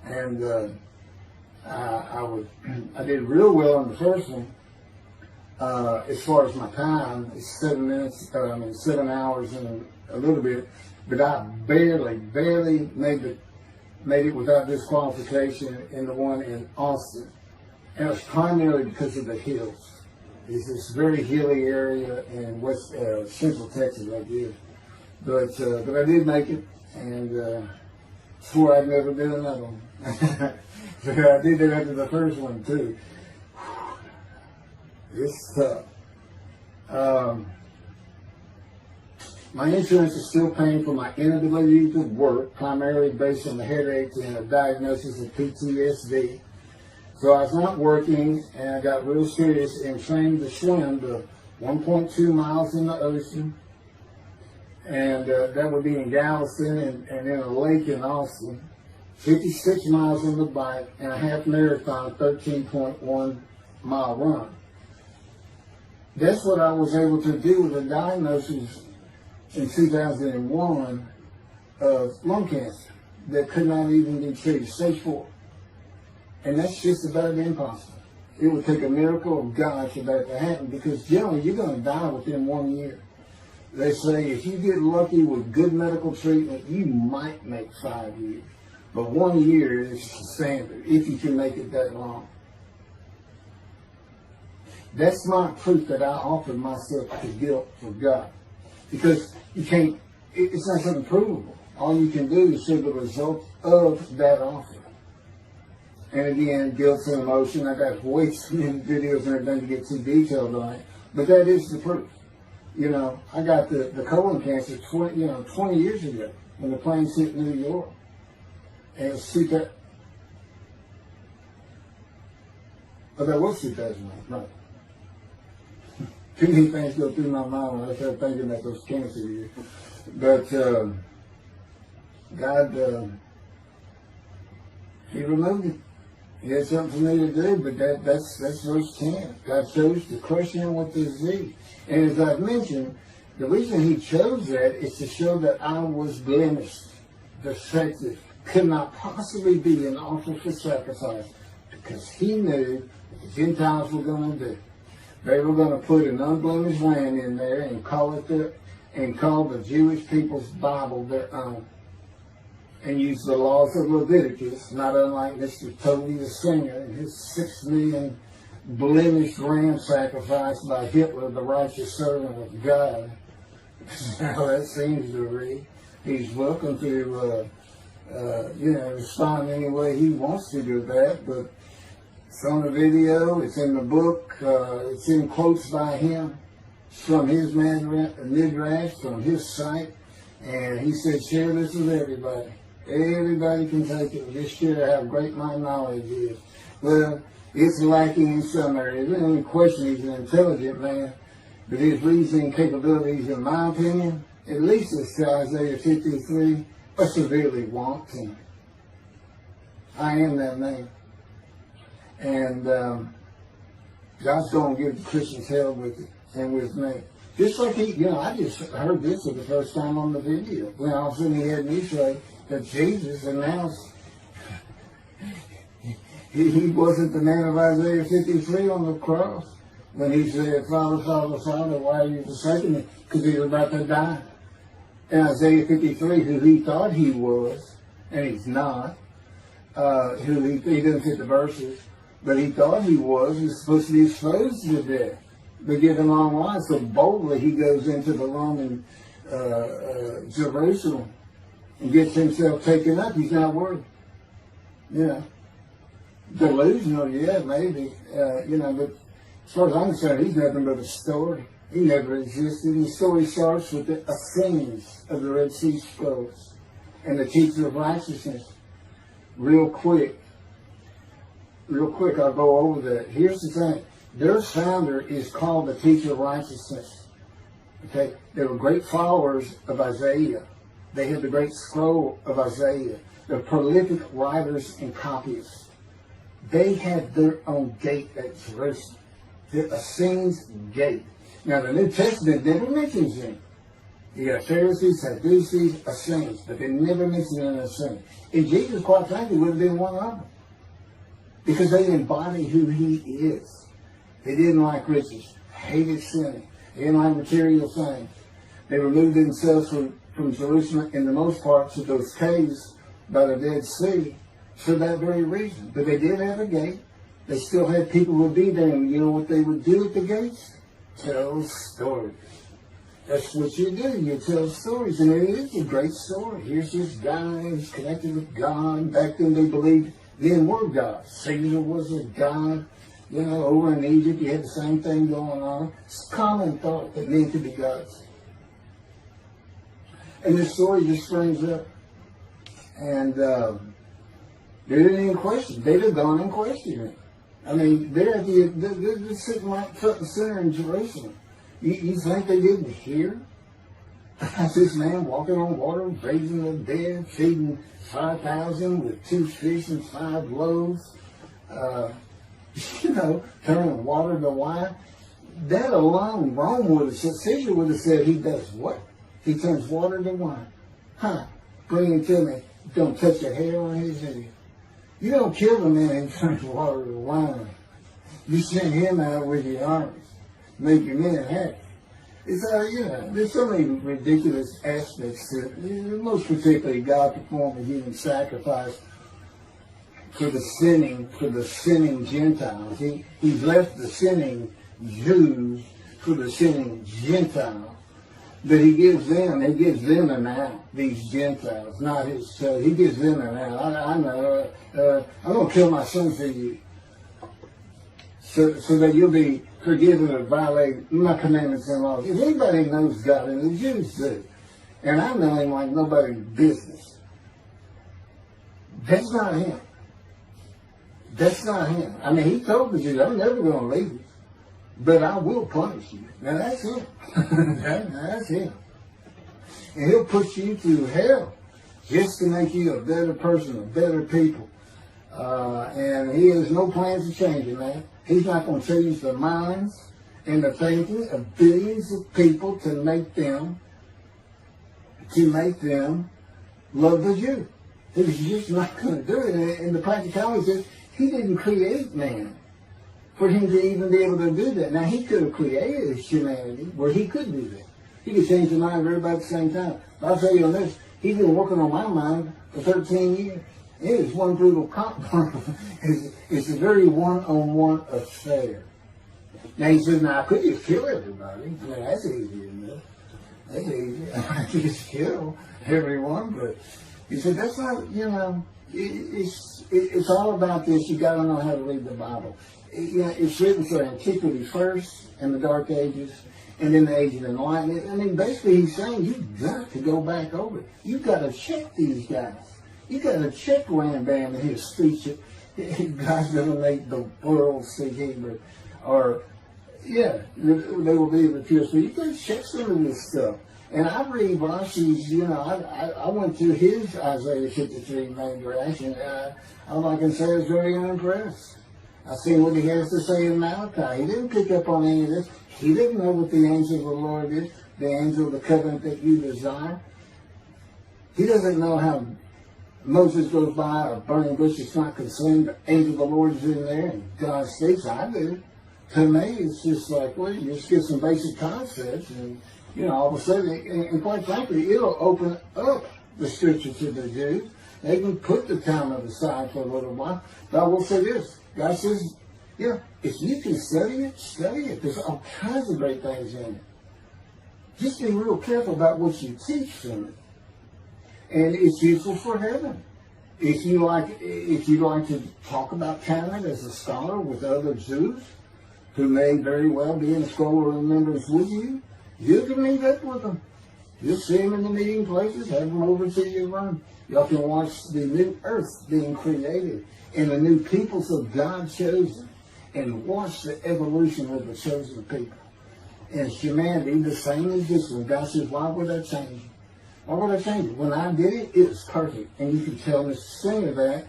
Speaker 1: And I did real well on the first one. As far as my time, it's 7 hours and a little bit, but I barely made it without disqualification in the one in Austin. And it was primarily because of the hills. It's this very hilly area in central Texas like this. But I did make it, and swore I'd never do another one. So I did that after the first one too. It's tough. My insurance is still paying for my inability to work, primarily based on the headaches and a diagnosis of PTSD. So I was not working, and I got real serious in training to swim to 1.2 miles in the ocean, and that would be in Galveston and in a lake in Austin, 56 miles on the bike, and a half marathon, 13.1 mile run. That's what I was able to do with a diagnosis in 2001 of lung cancer that could not even be treated, stage 4. And that's just about impossible. It would take a miracle of God for that to happen, because generally you're going to die within 1 year. They say if you get lucky with good medical treatment, you might make 5 years. But 1 year is the standard, if you can make it that long. That's my proof that I offered myself to guilt for God. Because you can't, it's not something provable. All you can do is show the result of that offer. And again, guilt and emotion. I got way too many videos and everything to get too detailed on it. But that is the proof. You know, I got the colon cancer 20 years ago when the planes hit New York. And it was that was 2009, right. Too many things go through my mind when I start thinking about those cancer years. But God, He removed it. He had something for me to do, but that's verse 10. God chose to crush him with disease. And as I've mentioned, the reason He chose that is to show that I was blemished, defective, could not possibly be an offer for sacrifice, because He knew what the Gentiles were going to do. They were going to put an unblemished lamb in there and call the Jewish people's Bible their own, and use the laws of Leviticus, not unlike Mr. Toby the singer and his 6 million blemished ram sacrificed by Hitler, the righteous servant of God. How that seems to read. He's welcome to respond any way he wants to do that. But it's on the video, it's in the book, it's in quotes by him from his midrash, from his site. And he said, share this with everybody. Everybody can take it. Just share how great my knowledge is. Well, it's lacking in some areas. There's no question he's an intelligent man. But his reasoning capabilities, in my opinion, at least as to Isaiah 53, are severely wanting. I am that man. And God's going to give the Christians hell with it and with me. Just like I just heard this for the first time on the video. When all of a sudden he had me say that Jesus announced he wasn't the man of Isaiah 53 on the cross. When he said, Father, Father, Father, why are you forsaking me? Because he was about to die. In Isaiah 53, who he thought he was, and he's not, he doesn't fit the verses, but he thought he was supposed to be exposed to death. They give him long life, so boldly he goes into the Roman Jerusalem and gets himself taken up. He's not worried. Delusional, yeah, maybe. But as far as I'm concerned, he's nothing but a story. He never existed. And the story starts with the scenes of the Red Sea Scrolls and the teacher of righteousness. Real quick, I'll go over that. Here's the thing. Their founder is called the teacher of righteousness. Okay? They were great followers of Isaiah. They had the great scroll of Isaiah. They're prolific writers and copyists. They had their own gate at Jerusalem. The Essenes gate. Now, the New Testament never mentions them. You got Pharisees, Sadducees, Essenes, but they never mention an Essene. And Jesus, quite frankly, would have been one of them. Because they embody who he is. They didn't like riches, hated sinning. They didn't like material things. They removed themselves from Jerusalem, in the most part, to those caves by the Dead Sea for that very reason. But they did have a gate. They still had people who would be there, and you know what they would do at the gates? Tell stories. That's what you do. You tell stories, and it is a great story. Here's this guy who's connected with God. Back then they believed then were gods. Caesar was a god. Over in Egypt you had the same thing going on. It's a common thought that men could be gods. And this story just springs up. And they didn't even question. They'd have gone and questioned it. I mean, they're sitting right front and center in Jerusalem. You think they didn't hear? This man walking on water, raising the dead, feeding 5,000 with 2 fish and 5 loaves, turning water to wine. That alone, Rome would have said, Caesar would have said, he does what? He turns water to wine. Bring him to me. Don't touch a hair on his head. You don't kill the man who turns water to wine. You send him out with your armies. Make your men happy. It's there's so many ridiculous aspects to it. Most particularly, God performed a human sacrifice for the sinning Gentiles. He's left the sinning Jews for the sinning Gentiles. But he gives them an out, these Gentiles, not his church. He gives them an out. I know, I'm going to kill my son for you. So that you'll be forgiven of violating my commandments and laws. If anybody knows God, and the Jews do, and I know him like nobody's business, that's not him. That's not him. I mean, he told the Jews, I'm never going to leave you, but I will punish you. Now that's him. That's him. And he'll put you through hell just to make you a better person, a better people. And he has no plans of changing that. He's not going to change the minds and the thinking of billions of people to make them love the Jew. He's just not going to do it. And the practicality is he didn't create man for him to even be able to do that. Now, he could have created humanity where he could do that. He could change the mind of everybody at the same time. But I'll tell you on this, he's been working on my mind for 13 years. It is one brutal compromise. It's a very one-on-one affair. Now he says, now I could just kill everybody. Well, that's easy enough. That's easy. I could just kill everyone, but He said, that's not, it's all about this. You got to know how to read the Bible. It's written for antiquity first, and the Dark Ages, and then the Age of Enlightenment. I mean, basically he's saying you've got to go back over it. You've got to check these guys. You've got to check Rambam and his speech. God's going to make the world speak Hebrew. Or, they will be able to pierce. So you got to check some of this stuff. And I read Rashi's, I went to his Isaiah 53 main reaction. All I can say is very unimpressed. I seen what he has to say in Malachi. He didn't pick up on any of this. He didn't know what the angel of the Lord is, the angel of the covenant that you desire. He doesn't know how Moses goes by, a burning bush is not consumed, the angel of the Lord is in there, and God speaks. I do. To me, it's just like, well, you just get some basic concepts, and all of a sudden, and quite frankly, it'll open up the scripture to the Jews. They can put the Talmud aside for a little while. But I will say this. God says, if you can study it, study it. There's all kinds of great things in it. Just be real careful about what you teach from it. And it's useful for heaven. If you like to talk about Talmud as a scholar with other Jews, who may very well be in scroll remembrance with you, you can meet up with them. You'll see them in the meeting places, have them over to your room. Y'all can watch the new earth being created and the new peoples of God chosen, and watch the evolution of the chosen people. And humanity, the same as this one. God says, why would I change it? Why would I change it? When I did it, it was perfect. And you can tell Mr. Singer that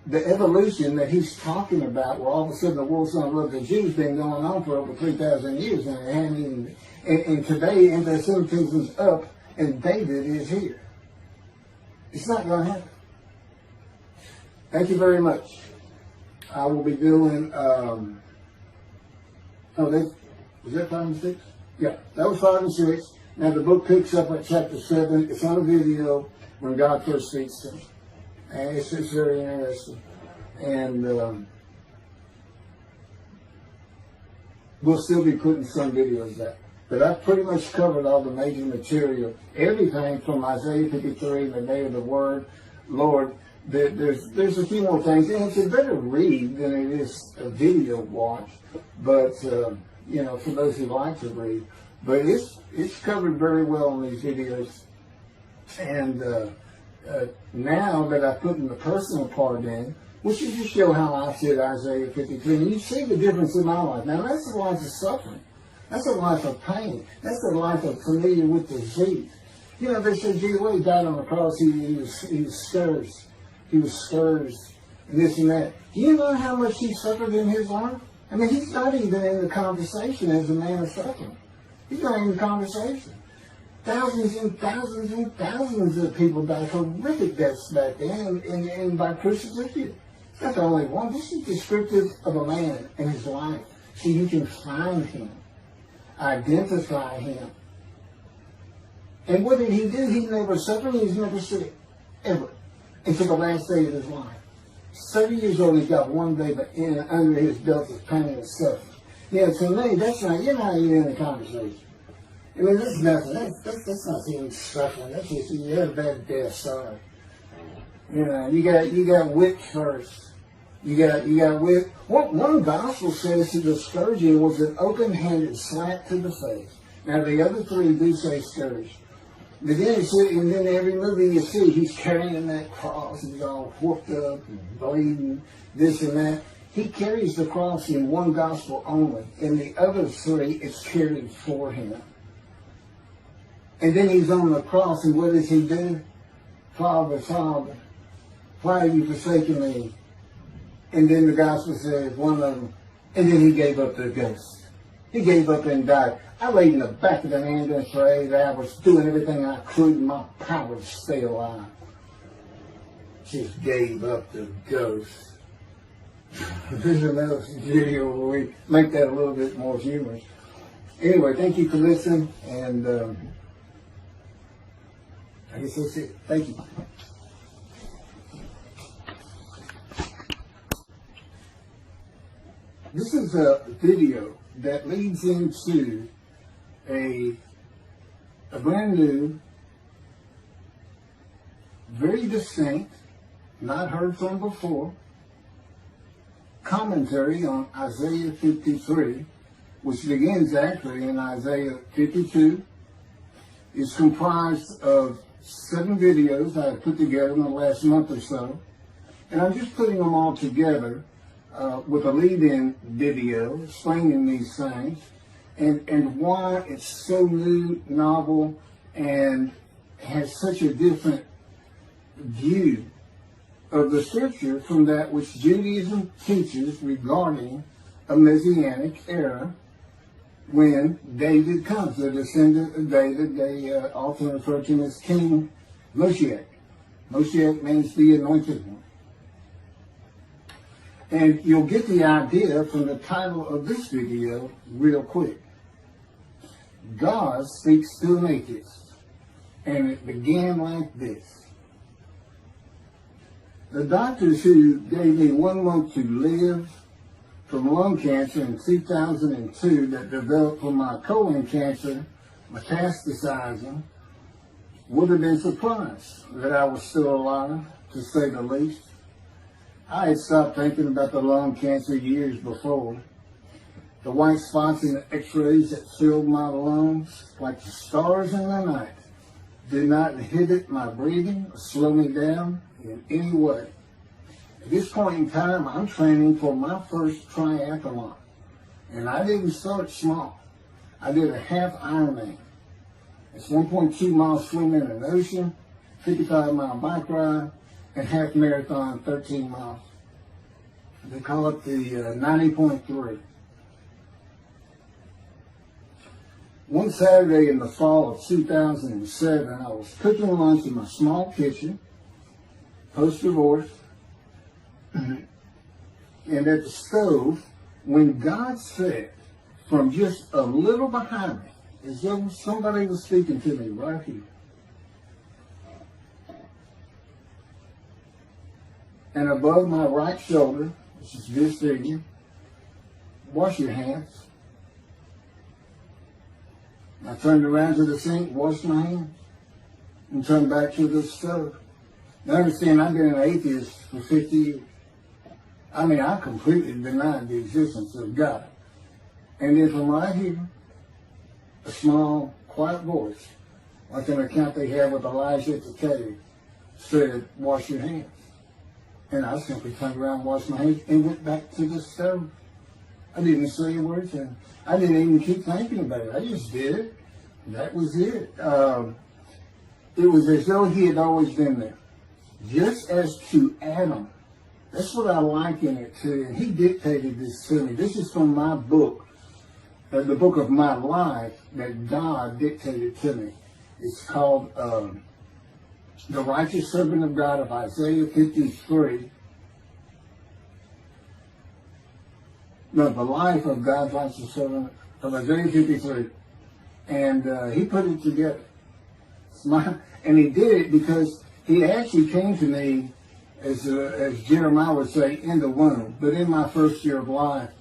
Speaker 1: the evolution that he's talking about, where all of a sudden the world's going to love the Jews, been going on for over 3,000 years, and it hadn't even, and today anti-Semitism's up, and David is here. It's not going to happen. Thank you very much. I will be doing, was that 5 and 6? Yeah, that was 5 and 6. Now the book picks up at chapter 7. It's on a video when God first speaks to me. And it's very interesting. And we'll still be putting some videos out. But I've pretty much covered all the major material. Everything from Isaiah 53, the day of the word, Lord. There's a few more things. And it's a better read than it is a video watch. But, for those who like to read. But it's covered very well in these videos. And now that I put in the personal part in, which is to show how I said Isaiah 53, and you see the difference in my life. Now that's a life of suffering. That's a life of pain. That's a life of familiar with disease. They said, gee, when he died on the cross, he was scourged. He was scourged, and this and that. Do you know how much he suffered in his life? I mean, he's not even in the conversation as a man of suffering. He's not in the conversation. Thousands and thousands and thousands of people died horrific deaths back then, and by crucifixion. That's only one. This is descriptive of a man and his life. So you can find him, identify him. And what did he do? He never suffered. He was never sick, ever, until the last day of his life. 30 years old, he's got one day, but under his belt is pain and suffering. To me, that's not, you're not even in the conversation. I mean, that's nothing. That's not even suffering. That's just, you had a bad death, sorry. You got whipped first. You got whipped. One gospel says that the scourging was an open-handed slap to the face. Now, the other three do say scourge. But then every movie you see, he's carrying that cross, he's all whooped up and bleeding, this and that. He carries the cross in one gospel only. In the other three, it's carried for him. And then he's on the cross, and what does he do? Father, Father, why have you forsaken me? And then the gospel says, one of them, and then he gave up the ghost. He gave up and died. I laid in the back of the ambulance for 8 hours, doing everything I could in my power to stay alive. Just gave up the ghost. There's another video where we make that a little bit more humorous. Anyway, thank you for listening, and I guess that's it. Thank you. This is a video that leads into a brand new, very distinct, not heard from before, commentary on Isaiah 53, which begins actually in Isaiah 52. It's comprised of 7 videos I have put together in the last month or so. And I'm just putting them all together with a lead-in video explaining these things and why it's so new, novel, and has such a different view of the scripture from that which Judaism teaches regarding a Messianic era when David comes. The descendant of David, they often refer to him as King Moshiach. Moshiach means the anointed one. And you'll get the idea from the title of this video real quick. God speaks to an atheist. And it began like this. The doctors who gave me 1 month to live from lung cancer in 2002 that developed from my colon cancer metastasizing would have been surprised that I was still alive, to say the least. I had stopped thinking about the lung cancer years before. The white spots in the x-rays that filled my lungs, like the stars in the night, did not inhibit my breathing or slow me down in any way. At this point in time, I'm training for my first triathlon. And I didn't start small. I did a half Ironman. It's 1.2 miles swimming in an ocean, 55-mile bike ride, and half marathon, 13 miles. They call it the 90.3. One Saturday in the fall of 2007, I was cooking lunch in my small kitchen, post-divorce, and at the stove, when God said, from just a little behind me, as though somebody was speaking to me right here, and above my right shoulder, which is this figure, wash your hands. I turned around to the sink, washed my hands, and turned back to the stove. Now understand, I've been an atheist for 50 years. I mean, I completely denied the existence of God. And then from right here, a small, quiet voice, like an account they have with Elijah at the cave, said, wash your hands. And I simply turned around, washed my hands, and went back to the stove. I didn't say a word to him. I didn't even keep thinking about it. I just did it. That was it. It was as though he had always been there. Just as to Adam. That's what I liken it to. And he dictated this to me. This is from my book, the book of my life that God dictated to me. It's called The Righteous Servant of God of Isaiah 53. No, the life of God's righteous servant of Isaiah 53. And he put it together. And he did it because he actually came to me, as Jeremiah would say, in the womb. But in my first year of life,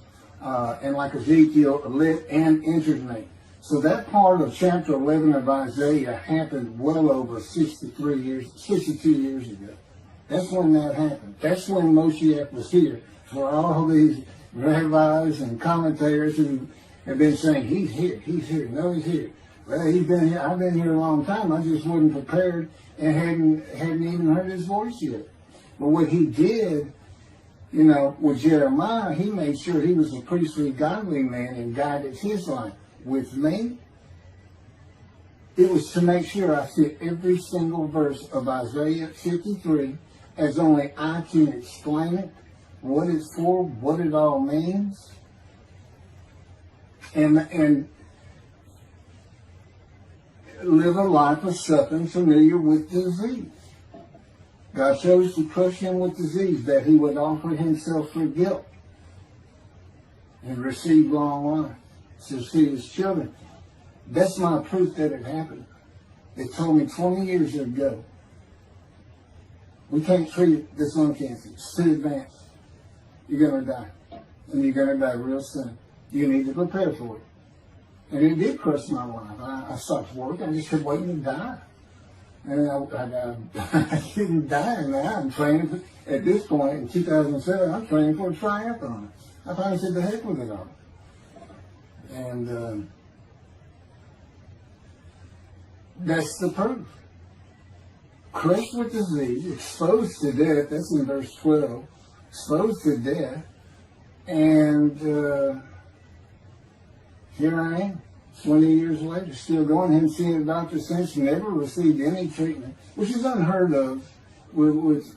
Speaker 1: and like Ezekiel, lit and entered me. So that part of chapter 11 of Isaiah happened well over 62 years ago. That's when that happened. That's when Moshiach was here. For all these rabbis and commentators who have been saying, he's here, no, he's here. Well, he's been here, I've been here a long time, I just wasn't prepared and hadn't even heard his voice yet. But what he did, with Jeremiah, he made sure he was a priestly, godly man and guided his life. With me, it was to make sure I fit every single verse of Isaiah 53 as only I can explain it, what it's for, what it all means, and live a life of suffering familiar with disease. God chose to crush him with disease that he would offer himself for guilt and receive long life to see his children. That's my proof that it happened. They told me 20 years ago, we can't treat this lung cancer. It's too advanced. You're going to die. And you're going to die real soon. You need to prepare for it. And it did crush my life. I stopped work. I just kept waiting to die. And I'm getting dying now. I'm training for, at this point in 2007, I'm training for a triathlon. I finally said, the heck with it all. And that's the proof. Crushed with disease, exposed to death, that's in verse 12, exposed to death, and here I am, 20 years later, still going. Haven't seen a doctor since, never received any treatment, which is unheard of with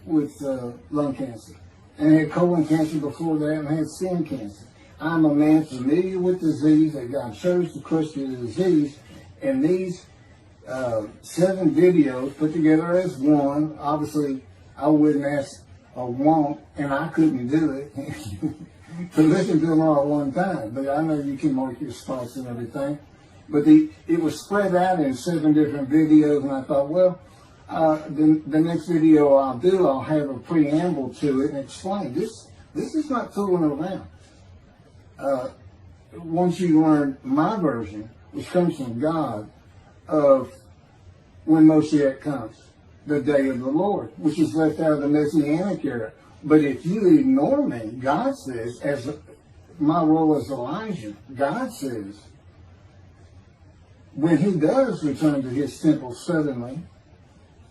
Speaker 1: lung cancer. And I had colon cancer before that, and I had skin cancer. I'm a man familiar with disease, that God chose to crush the disease, and these 7 videos put together as one. Obviously, I wouldn't ask or want, and I couldn't do it, to listen to them all at one time. But I know you can mark your spots and everything. But it was spread out in 7 different videos, and I thought, well, the next video I'll do, I'll have a preamble to it and explain. This is not fooling around. Once you learn my version, which comes from God, of when Moshiach comes, the day of the Lord, which is left out of the Messianic era. But if you ignore me, God says, as my role as Elijah, God says, when he does return to his temple suddenly,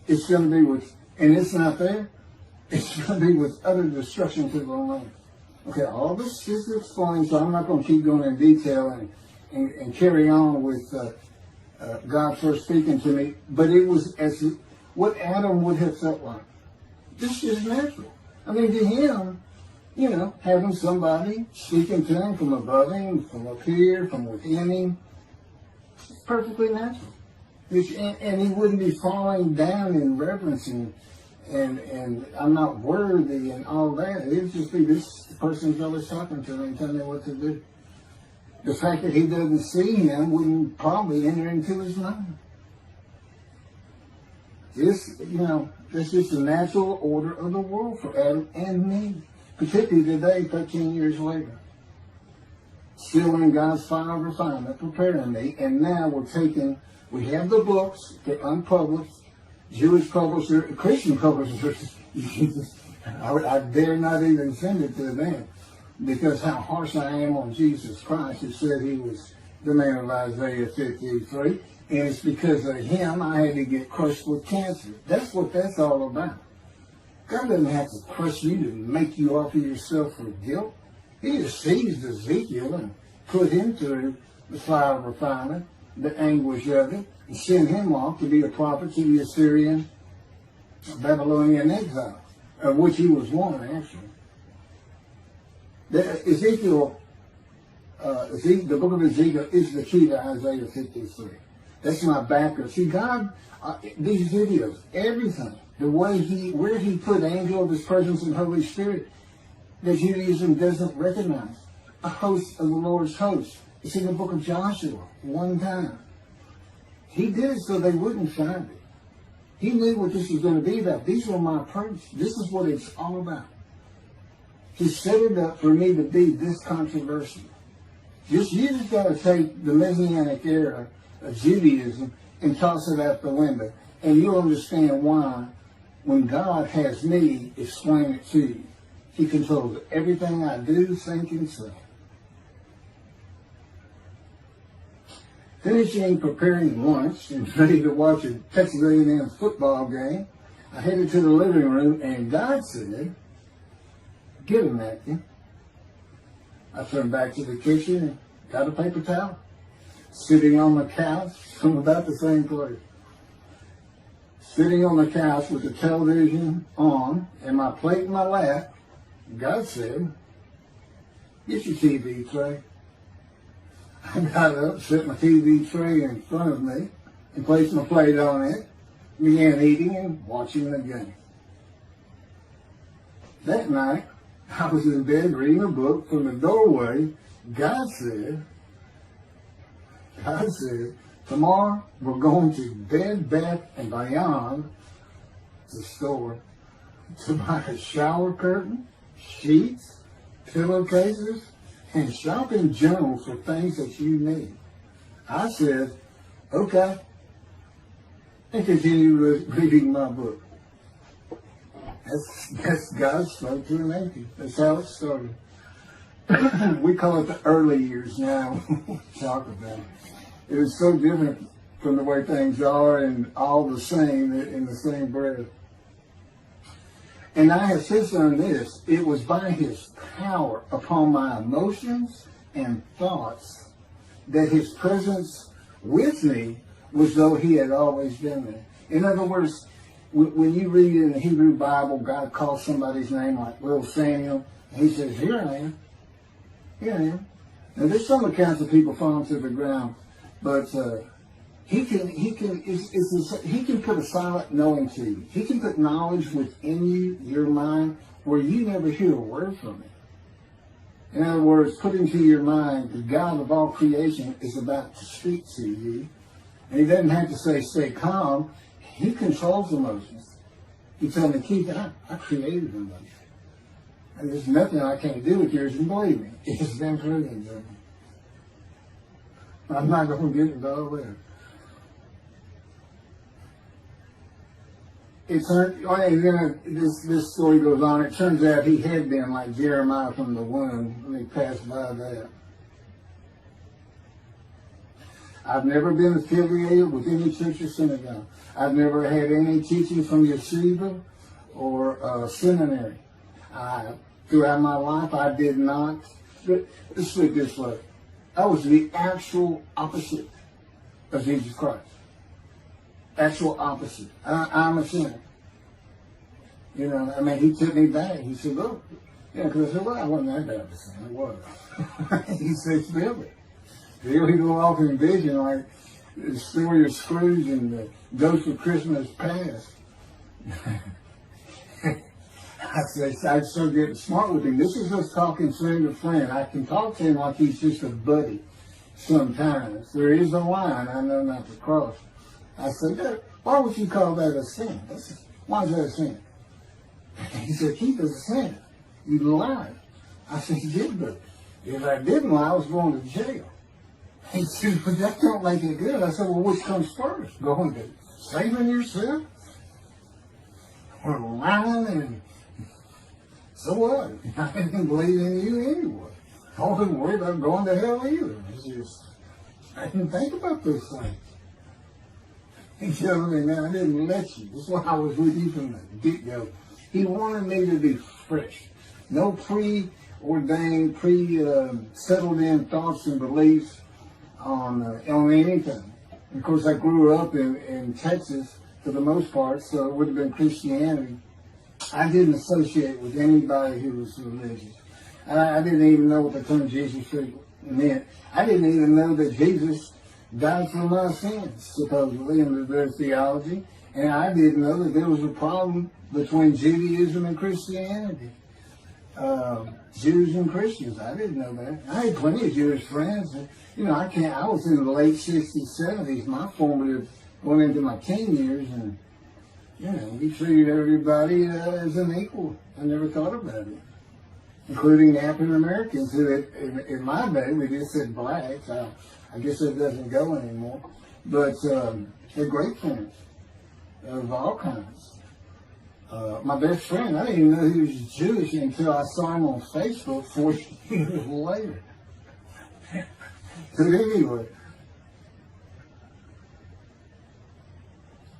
Speaker 1: it's going to be with, and it's not there, it's going to be with utter destruction to the land. Okay, all this is explained, so I'm not going to keep going in detail and carry on with God first speaking to me, but it was as what Adam would have felt like. This is natural. I mean, to him, you know, having somebody speaking to him from above him, from up here, from within him, it's perfectly natural. And he wouldn't be falling down in reverence and I'm not worthy and all that. It would just be this person's always talking to him and telling him what to do. The fact that he doesn't see him wouldn't probably enter into his mind. This, you know, this is the natural order of the world for Adam and me, particularly today, 13 years later. Still in God's final refinement, preparing me, and now we have the books, they're unpublished, Jewish publisher, Christian publishers. I dare not even send it to them, because how harsh I am on Jesus Christ, who said he was the man of Isaiah 53, and it's because of him I had to get crushed with cancer. That's what that's all about. God doesn't have to crush you to make you offer yourself for guilt. He just seized Ezekiel and put him through the fire of refinement, the anguish of it, and sent him off to be a prophet to the Assyrian, Babylonian exile, of which he was one, actually. Ezekiel, the book of Ezekiel is the key to Isaiah 53. That's my backer. See, God, these videos, everything, the way where he put angel of his presence and Holy Spirit, that Judaism doesn't recognize. A host of the Lord's host. It's in the book of Joshua, one time. He did it so they wouldn't find it. He knew what this was going to be about. These were my proofs. This is what it's all about. He set it up for me to be this controversial. You just got to take the Messianic era of Judaism and toss it out the window. And you'll understand why, when God has me explain it to you, he controls everything I do, think, and say. Finishing preparing lunch and ready to watch a Texas A&M football game, I headed to the living room, and God said, "Get a napkin." I turned back to the kitchen and got a paper towel. Sitting on the couch from about the same place. Sitting on the couch with the television on and my plate in my lap, God said, "Get your TV tray." I got up, set my TV tray in front of me, and placed my plate on it, began eating and watching the game. That night, I was in bed reading a book. From the doorway, God said, "Tomorrow we're going to Bed Bath & Beyond, the store, to buy a shower curtain, sheets, pillowcases, and shopping journals for things that you need." I said, "Okay." and continue reading my book. That's God spoke to an atheist. That's how it started. We call it the early years now. Talk about it. It was so different from the way things are, and all the same in the same breath. And I have since learned this. It was by his power upon my emotions and thoughts that his presence with me was though he had always been there. In other words, when you read in the Hebrew Bible, God calls somebody's name like little Samuel, and he says, here I am. Here I am. Now there's some accounts of people falling to the ground, but he can put a silent knowing to you. He can put knowledge within you, your mind, where you never hear a word from him. In other words, put into your mind the God of all creation is about to speak to you. And he doesn't have to say, stay calm. He controls emotions. He told me, Keith, I created emotions. And there's nothing I can't do with yours, and believe me, it's been proven to me. I'm not going to get into all that. This story goes on. It turns out he had been like Jeremiah from the womb when he passed by that. I've never been affiliated with any church or synagogue. I've never had any teaching from yeshiva or seminary. Throughout my life, I did not. Let's put it this way. I was the actual opposite of Jesus Christ. Actual opposite. I'm a sinner. You know, I mean, he took me back. He said, look. Yeah, because I said, well, I wasn't that bad of a sinner. I was. He said, still it. Still, he go off in vision like the story of Scrooge and the Ghost of Christmas Past. I started getting smart with him. This is us talking friend to friend. I can talk to him like he's just a buddy sometimes. There is a line I know not to cross. I said, why would you call that a sin? Why is that a sin? He said, Keith, it's a sin. You lied. I said, you did, but if I didn't lie, I was going to jail. He said, but that don't make it good. I said, well, which comes first? Going to saving yourself? Or lying? And so what? I didn't believe in you anyway. I wasn't worried about going to hell either. It's just, I didn't think about those things. He told me, man, I didn't let you. That's why I was with you from the get-go. He wanted me to be fresh. No preordained, settled in thoughts and beliefs on anything. Of course, I grew up in Texas for the most part, so it would have been Christianity. I didn't associate with anybody who was religious. I didn't even know what the term Jesus meant. I didn't even know that Jesus died for my sins, supposedly, in their theology. And I didn't know that there was a problem between Judaism and Christianity. Jews and Christians, I didn't know that. I had plenty of Jewish friends. You know, I was in the late 60s, 70s, my formative, going into my teen years, and, you know, we treated everybody as an equal. I never thought about it. Including African Americans, who in my day, we just said blacks. I guess that doesn't go anymore. But they're great friends of all kinds. My best friend, I didn't even know he was Jewish until I saw him on Facebook 40 years later. But anyway,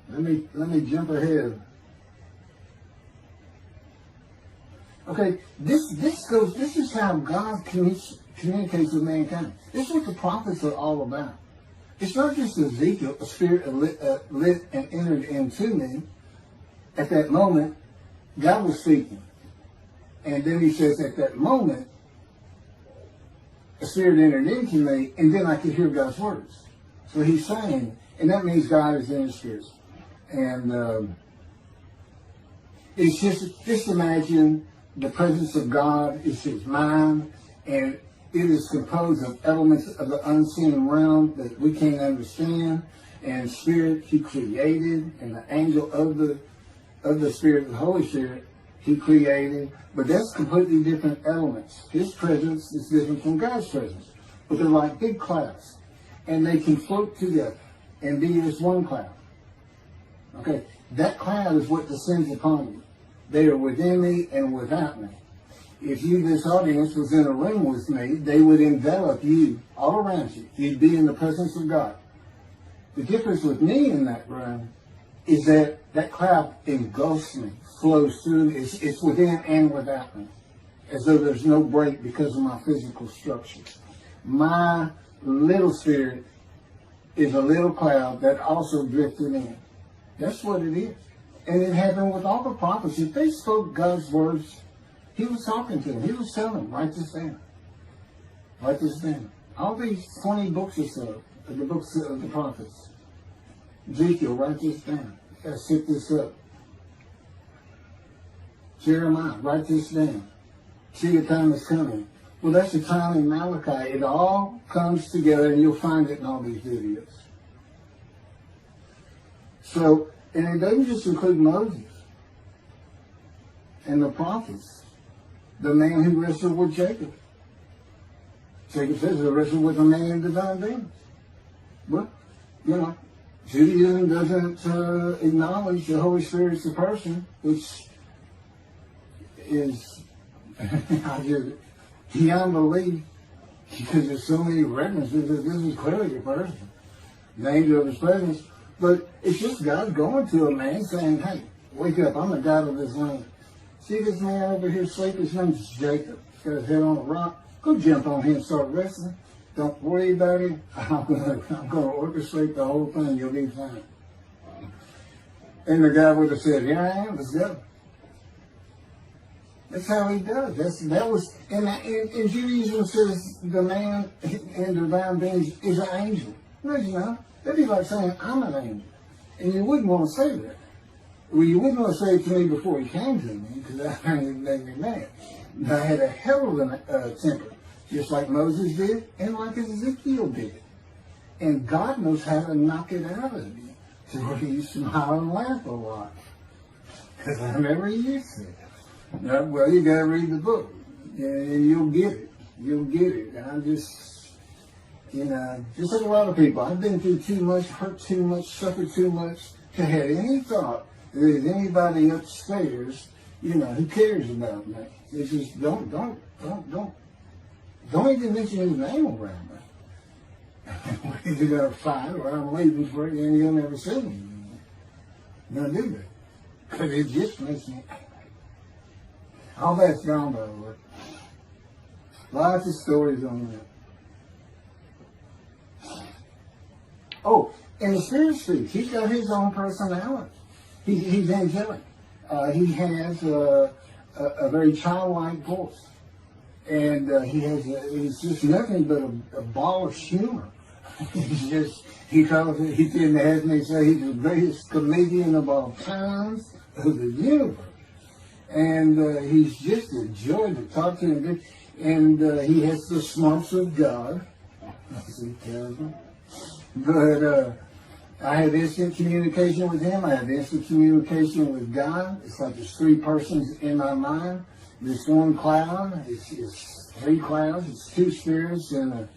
Speaker 1: let me jump ahead. Okay, this is how God communicates with mankind. This is what the prophets are all about. It's not just Ezekiel, a spirit lit and entered into me. At that moment, God was speaking. And then he says, at that moment, a spirit entered into me, and then I could hear God's words. So he's saying, and that means God is in his spirit. And it's just imagine the presence of God is his mind, and it is composed of elements of the unseen realm that we can't understand, and spirit he created, and the angel of the Spirit, the Holy Spirit, he created. But that's completely different elements. His presence is different from God's presence. But they're like big clouds. And they can float together and be as one cloud. Okay, that cloud is what descends upon you. They are within me and without me. If you, this audience, was in a room with me, they would envelop you all around you. You'd be in the presence of God. The difference with me in that room is that that cloud engulfs me, flows through. It's within and without me, as though there's no break because of my physical structure. My little spirit is a little cloud that also drifted in. That's what it is. And it happened with all the prophets. If they spoke God's words, he was talking to them. He was telling them, write this down. Write this down. All these 20 books or so, the books of the prophets. Ezekiel, write this down. You gotta set this up. Jeremiah, write this down. See, the time is coming. Well, that's the time in Malachi. It all comes together, and you'll find it in all these videos. So, and it doesn't just include Moses and the prophets. The man who wrestled with Jacob. Jacob says he wrestled with a man in divine beings. But, you know, Judaism doesn't acknowledge the Holy Spirit's the person, which is beyond belief, because there's so many references that this is clearly a person, the angel of his presence. But it's just God going to a man saying, hey, wake up, I'm the God of this land. See this man over here sleeping? His name's Jacob. He's got his head on a rock. Go jump on him and start wrestling. Don't worry about it. I'm gonna orchestrate the whole thing. You'll be fine. And the guy would have said, here I am, let's go. That's how he does. And Judaism says the man in divine beings is an angel. No, you know. That'd be like saying, I'm an angel. And you wouldn't want to say that. Well, you wouldn't want to say it to me before he came to me, because that would make me mad. I had a hell of a temper, just like Moses did, and like Ezekiel did. And God knows how to knock it out of you, to where you smile and laugh a lot. Because I never used to. Well, you got to read the book, and you'll get it. You'll get it. And I'm just, you know, just like a lot of people, I've been through too much, hurt too much, suffered too much to have any thought that there's anybody upstairs, you know, who cares about me. It's just don't even mention his name around me. We're either gonna fight or I'm leaving for it, and you'll never see me. Don't do that, because it just makes me angry. All that's gone, by the way. Lots of stories on that. Oh, and the Spirit speaks. He's got his own personality. He's angelic. He has a very childlike voice. And he's just nothing but a ball of humor. He didn't have me say he's the greatest comedian of all times of the universe. And he's just a joy to talk to him. And he has the smarts of God. That's terrible. But I have instant communication with him. I have instant communication with God. It's like there's three persons in my mind. This one cloud, it's three clouds. It's two spirits and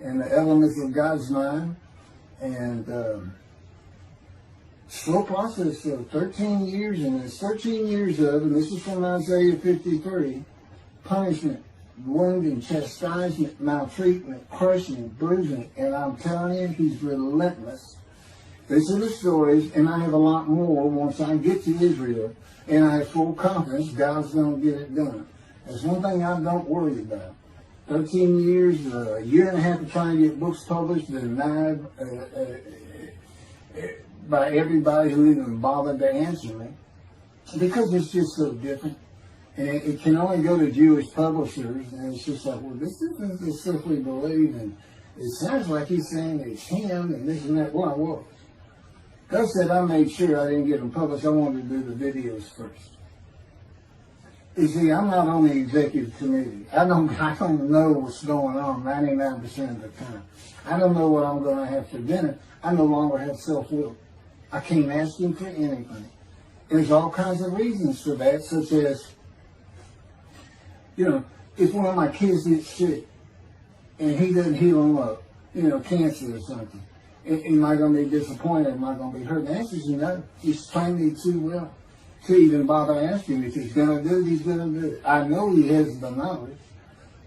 Speaker 1: the elements of God's mind. And slow process of 13 years, and it's 13 years of, and this is from Isaiah 53, punishment, wounding, chastisement, maltreatment, crushing, bruising, and I'm telling you, he's relentless. These are the stories, and I have a lot more once I get to Israel, and I have full confidence God's going to get it done. That's one thing I don't worry about. 13 years, a year and a half of trying to get books published, denied by everybody who even bothered to answer me, because it's just so different. And it can only go to Jewish publishers, and it's just like, well, this isn't the stuff we believe, and it sounds like he's saying it's him, and this and that. Well, I was. God said I made sure I didn't get them published. I wanted to do the videos first. You see, I'm not on the executive committee. I don't know what's going on 99% of the time. I don't know what I'm going to have for dinner. I no longer have self-will. I can't ask him for anything. There's all kinds of reasons for that, such as, you know, if one of my kids gets sick and he doesn't heal them up, you know, cancer or something, Am I going to be disappointed? Am I going to be hurt? The answer is no. He's trained me too well to even bother asking me. If he's going to do it, he's going to do it. I know he has the knowledge,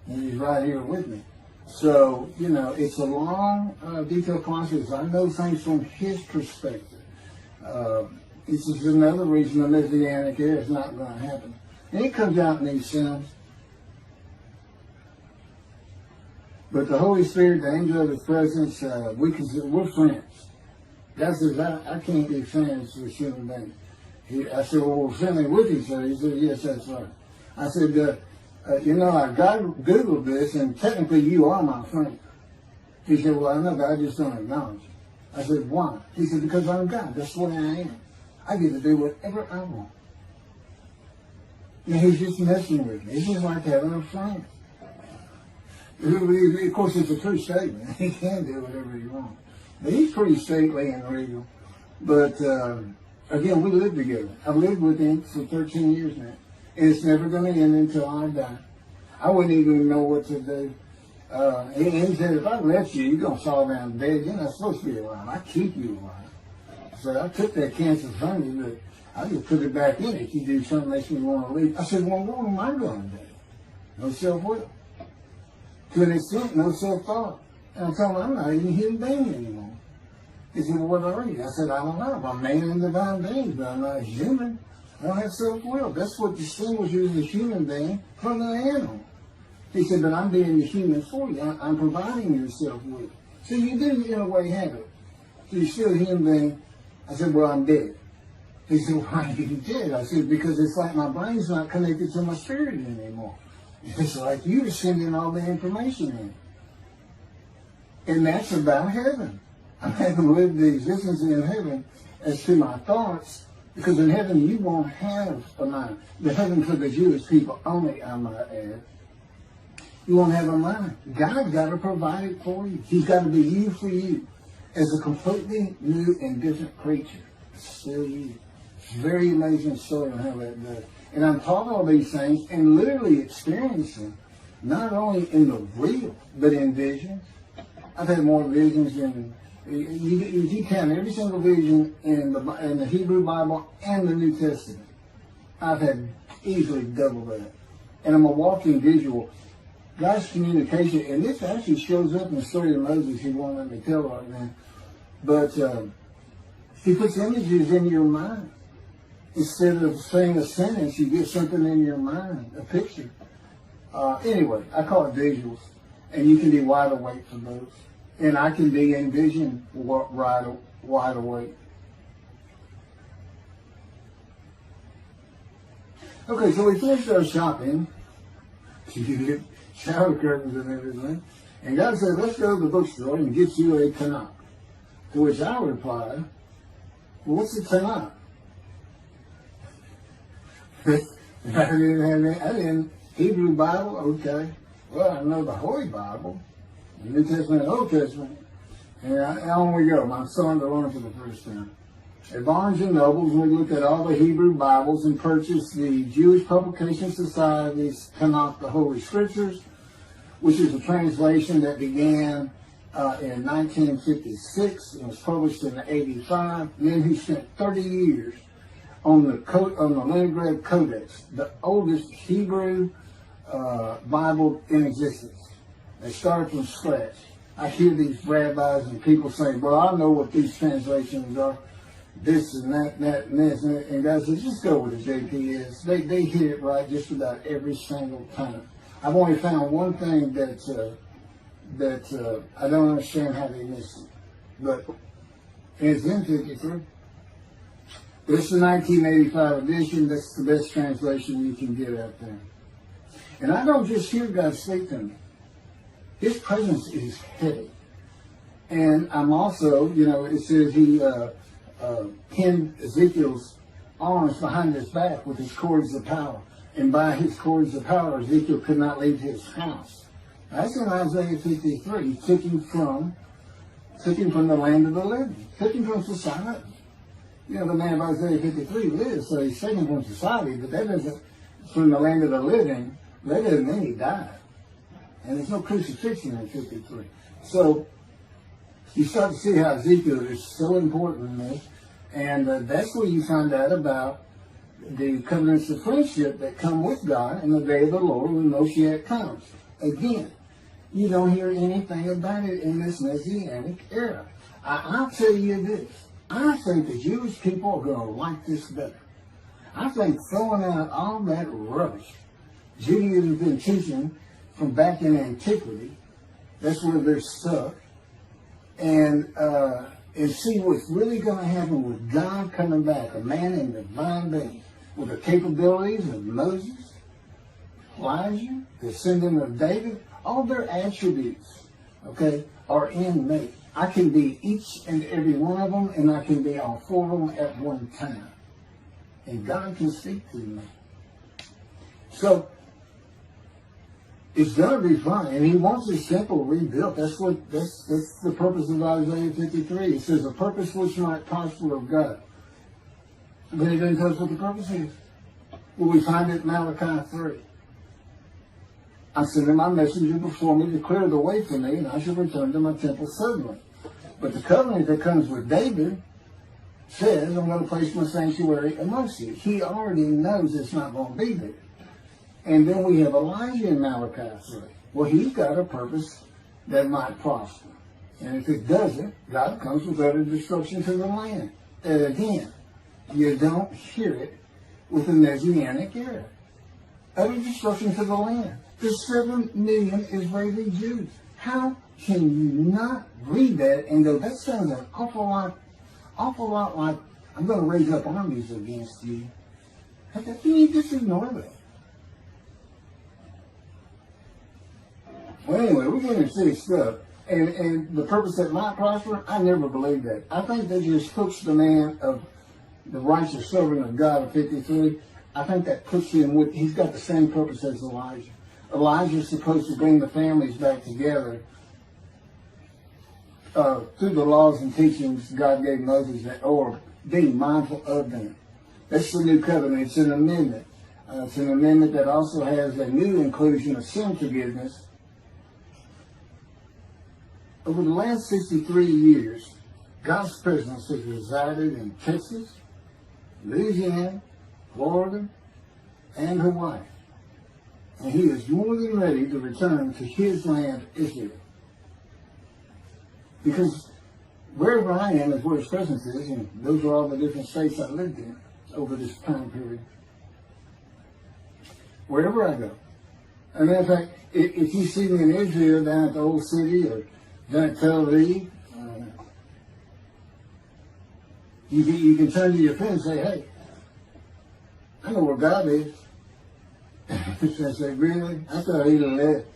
Speaker 1: and he's right here with me. So, it's a long, detailed process. I know things from his perspective. This is another reason the Messianic era is not going to happen. And it comes out in these sins. But the Holy Spirit, the angel of his presence, we're friends. God says, I can't be friends with human beings. I said, well, we're friendly with each other. He said, yes, that's right. I said, I Googled this, and technically you are my friend. He said, well, I know, but I just don't acknowledge you. I said, why? He said, because I'm God. That's the way I am. I get to do whatever I want. And he's just messing with me. It's just like having a friend. Of course, it's a true statement. He can do whatever he wants. But he's pretty stately and regal. But, again, we live together. I've lived with him for 13 years now. And it's never going to end until I die. I wouldn't even know what to do. He said, if I left you, you're going to fall down dead. You're not supposed to be alive. I keep you alive. So I took that cancer from you, but I just put it back in if you do something that makes me want to leave. I said, well, what am I going to do? No self-will. To an extent, no self-thought. And I told him, I'm not even a human being anymore. He said, well, what are you? I said, I don't know. I'm a man and divine being, but I'm not human. I don't have self-will. That's what distinguishes you as a human being from an animal. He said, but I'm being a human for you. I'm providing your self-will. So you do, in a way, have it. So you're still a human being. I said, well, I'm dead. He said, why are you dead? I said, because it's like my brain's not connected to my spirit anymore. It's like you're sending all the information in. And that's about heaven. I haven't lived the existence in heaven as to my thoughts, because in heaven you won't have a mind. The heaven for the Jewish people only, I might add. You won't have a mind. God's got to provide it for you. He's got to be you for you as a completely new and different creature. Still you. It's a very amazing story on how that does. And I'm taught all these things and literally experiencing, not only in the real, but in visions. I've had more visions than, if you count every single vision in the Hebrew Bible and the New Testament, I've had easily double that. And I'm a walking visual. God's communication, and this actually shows up in the story of Moses. He won't let me tell right now. But he puts images in your mind. Instead of saying a sentence, you get something in your mind, a picture. Anyway, I call it visuals. And you can be wide awake for those. And I can be in vision wide awake. Okay, so we finished our shopping. You get shower curtains and everything. And God said, let's go to the bookstore and get you a Tanakh. To which I replied, well, what's a Tanakh? I didn't Hebrew Bible, okay. Well, I know the Holy Bible, the New Testament and Old Testament. And on we go. My son to learn for the first time. At Barnes & Noble's, we looked at all the Hebrew Bibles and purchased the Jewish Publication Society's Tanakh, the Holy Scriptures, which is a translation that began in 1956 and was published in 85. And then he spent 30 years on the Leningrad Codex, the oldest Hebrew Bible in existence. They started from scratch. I hear these rabbis and people saying, well, I know what these translations are, this and that and this. And God says, just go with the JPS. They hit it right just about every single time. I've only found one thing that I don't understand how they miss it. But it's in 53. This is the 1985 edition. That's the best translation you can get out there. And I don't just hear God speak to me. His presence is heavy. And I'm also, it says he pinned Ezekiel's arms behind his back with his cords of power. And by his cords of power, Ezekiel could not leave his house. That's in Isaiah 53. He took him from the land of the living. Took him from society. The man of Isaiah 53 lives, so he's taken from society, but that doesn't, from the land of the living, that doesn't mean he died. And there's no crucifixion in 53. So you start to see how Ezekiel is so important in this. And that's where you find out about the covenants of friendship that come with God in the day of the Lord when Moshiach comes. Again, you don't hear anything about it in this Messianic era. I'll tell you this. I think the Jewish people are going to like this better. I think throwing out all that rubbish Judaism has been teaching from back in antiquity, that's where they're stuck, and see what's really going to happen with God coming back, a man in divine being, with the capabilities of Moses, Elijah, the descendant of David, all their attributes, okay, are in me. I can be each and every one of them, and I can be all four of them at one time. And God can speak to me. So, it's going to be fine. And he wants his temple rebuilt. That's the purpose of Isaiah 53. It says, a purpose which might prosper of God. But he doesn't tell us what the purpose is. Well, we find it in Malachi 3. I'm sending my messenger before me to clear the way for me, and I shall return to my temple suddenly. But the covenant that comes with David says, I'm going to place my sanctuary amongst you. He already knows it's not going to be there. And then we have Elijah in Malachi 3. Well, he's got a purpose that might prosper. And if it doesn't, God comes with utter destruction to the land. And again, you don't hear it with the Messianic era. Utter destruction to the land. There's 7 million Israeli Jews. How can you not read that and go, that sounds an awful lot like, I'm going to raise up armies against you. How can you just ignore that? Well, anyway, we're getting serious stuff. And the purpose that might prosper, I never believed that. I think that just puts the man of the righteous servant of God of 53, I think that puts him with, he's got the same purpose as Elijah. Elijah's supposed to bring the families back together through the laws and teachings God gave Moses, or being mindful of them. That's the new covenant. It's an amendment. It's an amendment that also has a new inclusion of sin forgiveness. Over the last 63 years, God's presence has resided in Texas, Louisiana, Florida, and Hawaii. And he is more than ready to return to his land, Israel. Because wherever I am is where his presence is, and those are all the different states I lived in over this time period. Wherever I go. As a matter of fact, if you see me in Israel down at the old city or down at Tel Aviv, you can turn to your friend and say, hey, I know where God is. I said, really? I thought he'd have left.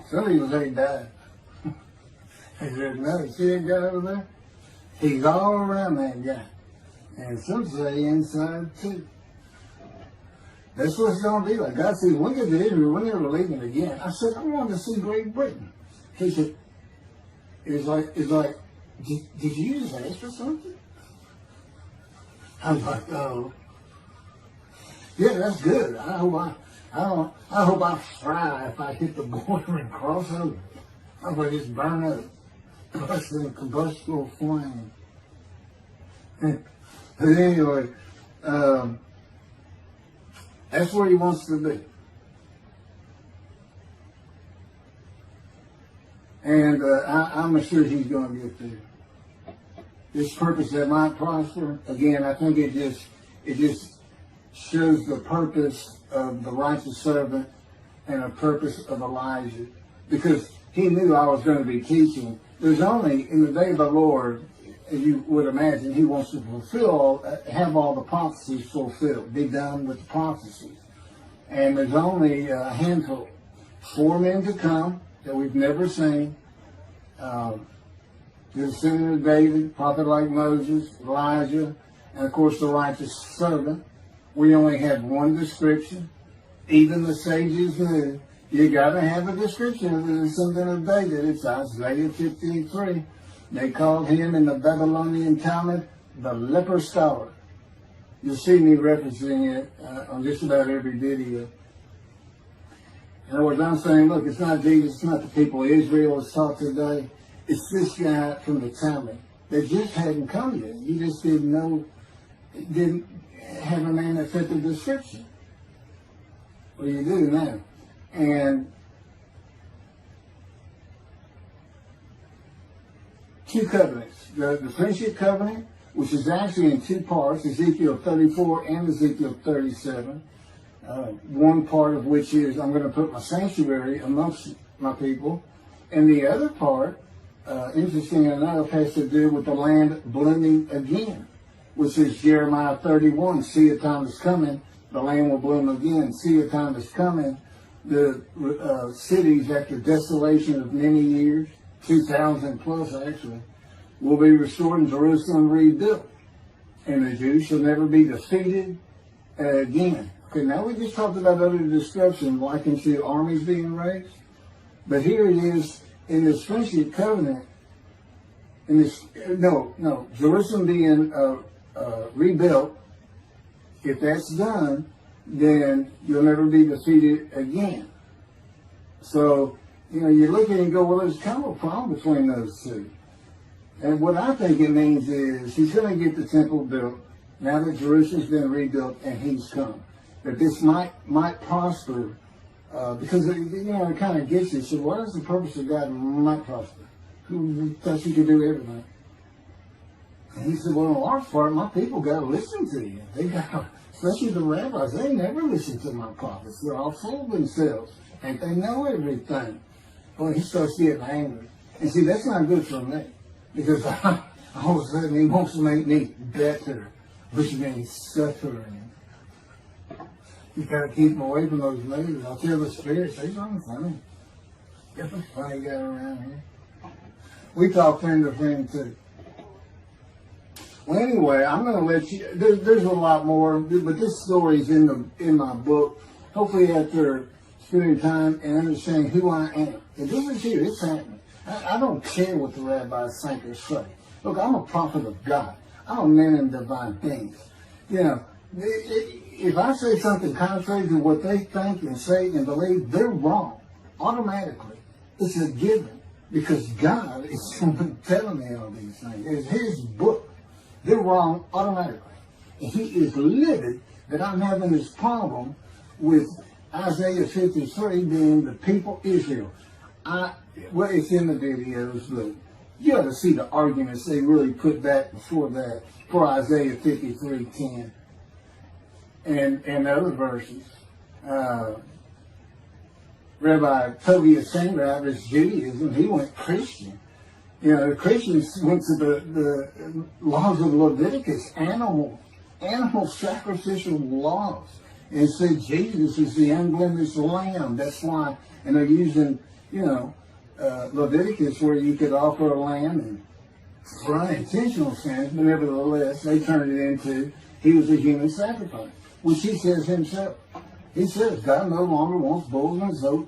Speaker 1: Some people say he died. I said, no, you see that guy over there? He's all around that guy. And some say inside too. That's what it's going to be like. God said, when get to Israel, we're never leaving again. I said, I wanted to see Great Britain. He said, it's like, did you just ask for something? I was like, oh. Yeah, that's good. I hope I fry if I hit the border and cross over. I hope I just burn up. Bust in a combustible flame. But anyway, that's where he wants to be. And I'm sure he's going to get there. This purpose that might prosper, again, I think it just shows the purpose of the righteous servant and a purpose of Elijah. Because he knew I was going to be teaching. There's only, in the day of the Lord, as you would imagine, he wants to have all the prophecies fulfilled, be done with the prophecies. And there's only a handful, 4 men to come that we've never seen. The descendant of David, prophet like Moses, Elijah, and of course the righteous servant. We only have one description. Even the sages knew you got to have a description of the descendant of David. It's Isaiah 53. They called him in the Babylonian Talmud the leper scholar. You'll see me referencing it on just about every video. In other words, I'm saying, look, it's not Jesus, it's not the people of Israel as taught today. It's this guy from the Talmud that just hadn't come yet. You just didn't know, didn't have a name that fit the description. Well, you do now. And two covenants. The friendship covenant, which is actually in two parts, Ezekiel 34 and Ezekiel 37. One part of which is, I'm going to put my sanctuary amongst my people. And the other part, interesting enough, has to do with the land blooming again, which is Jeremiah 31. See, a time is coming, the land will bloom again. See, a time is coming, the cities, after desolation of many years, 2,000 plus actually, will be restored and Jerusalem rebuilt. And the Jews shall never be defeated again. Okay, now we just talked about other destruction, likened to armies being raised. But here it is in this friendship covenant, in this, Jerusalem being rebuilt. If that's done, then you'll never be defeated again. So, you look at it and go, well, there's kind of a problem between those two. And what I think it means is he's going to get the temple built now that Jerusalem's been rebuilt and he's come. That this might prosper, because it kind of gets you. So what is the purpose of God might prosper? Who thought you could do everything? And he said, well, in large part, my people got to listen to you. They got, especially the rabbis, they never listen to my prophets. They're all full of themselves, and they know everything. Well, he starts getting angry. And see, that's not good for me, because all of a sudden he wants to make me better, which means suffering. You got to keep them away from those movies. I'll tell the spirits, they're not funny. Get the funny guy around here. We talk friend to friend too. Well, anyway, I'm going to let you. There's a lot more, but this story is in my book. Hopefully, after spending time and understanding who I am, and this is here. It's happening. I don't care what the rabbis think or say. Look, I'm a prophet of God. I'm a man in divine things. If I say something contrary to what they think and say and believe, they're wrong automatically. It's a given, because God is telling me all these things. It's His book. They're wrong automatically. And He is livid that I'm having this problem with Isaiah 53 being the people Israel. Well, it's in the videos, but you ought to see the arguments they really put back before that for Isaiah 53:10 and other verses. Rabbi Tobias Sangravis, Judaism, he went Christian. The Christians went to the laws of Leviticus, animal sacrificial laws, and said Jesus is the unblemished lamb. That's why, and they're using, Leviticus, where you could offer a lamb and for unintentional sins, but nevertheless, they turned it into he was a human sacrifice, which he says himself. He says God no longer wants bulls and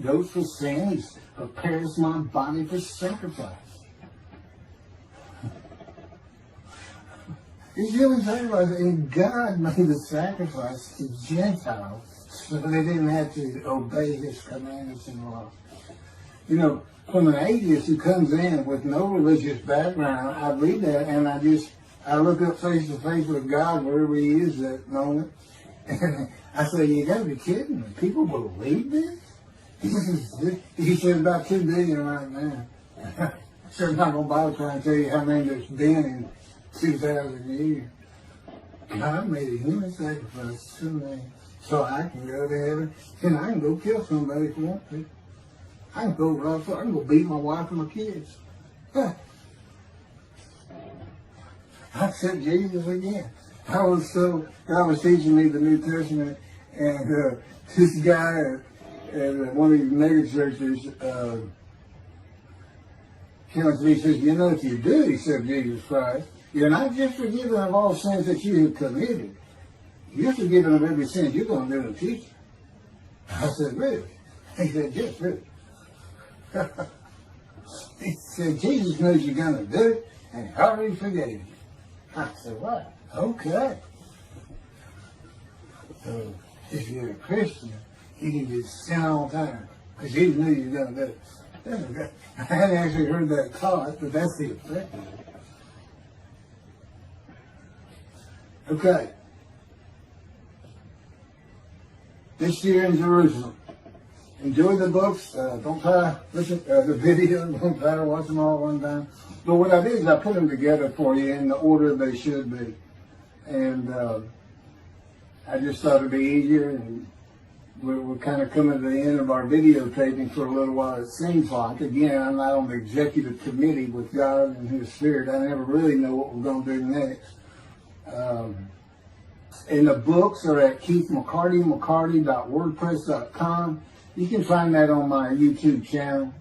Speaker 1: goats for sin. He prepares my body for sacrifice. He's human sacrifice, and God made the sacrifice to Gentiles so they didn't have to obey His commandments and laws. From an atheist who comes in with no religious background, I read that and I look up face to face with God wherever He is at that moment, and I say, you gotta be kidding me. People believe this? He said about 2 billion right now. So I'm not going to bother trying to tell you how many there's been in 2,000 years. God made a human sacrifice to me so I can go to heaven and I can go kill somebody if I want to. I can go rob, I can go beat my wife and my kids. I said Jesus again. God was teaching me the New Testament, and this guy at one of these mega churches came up to me and says, if you do accept Jesus Christ, you're not just forgiven of all sins that you have committed. You're forgiven of every sin you're going to do in the future. I said, really? He said, yes, really. He said, Jesus knows you're going to do it, and He already forgave you. I said, what? Okay. So, if you're a Christian, you can just sin all the time, because Jesus knew you were going to do it. I hadn't actually heard that taught, but that's the effect of it. Okay. This year in Jerusalem. Enjoy the books. Don't try to listen to the video. Don't try to watch them all at one time. But what I did is I put them together for you in the order they should be. And I just thought it'd be easier. And we're kind of coming to the end of our videotaping for a little while, it seems like. Again, I'm not on the executive committee with God and His Spirit. I never really know what we're going to do next. And the books are at keithmccarty.wordpress.com. You can find that on my YouTube channel.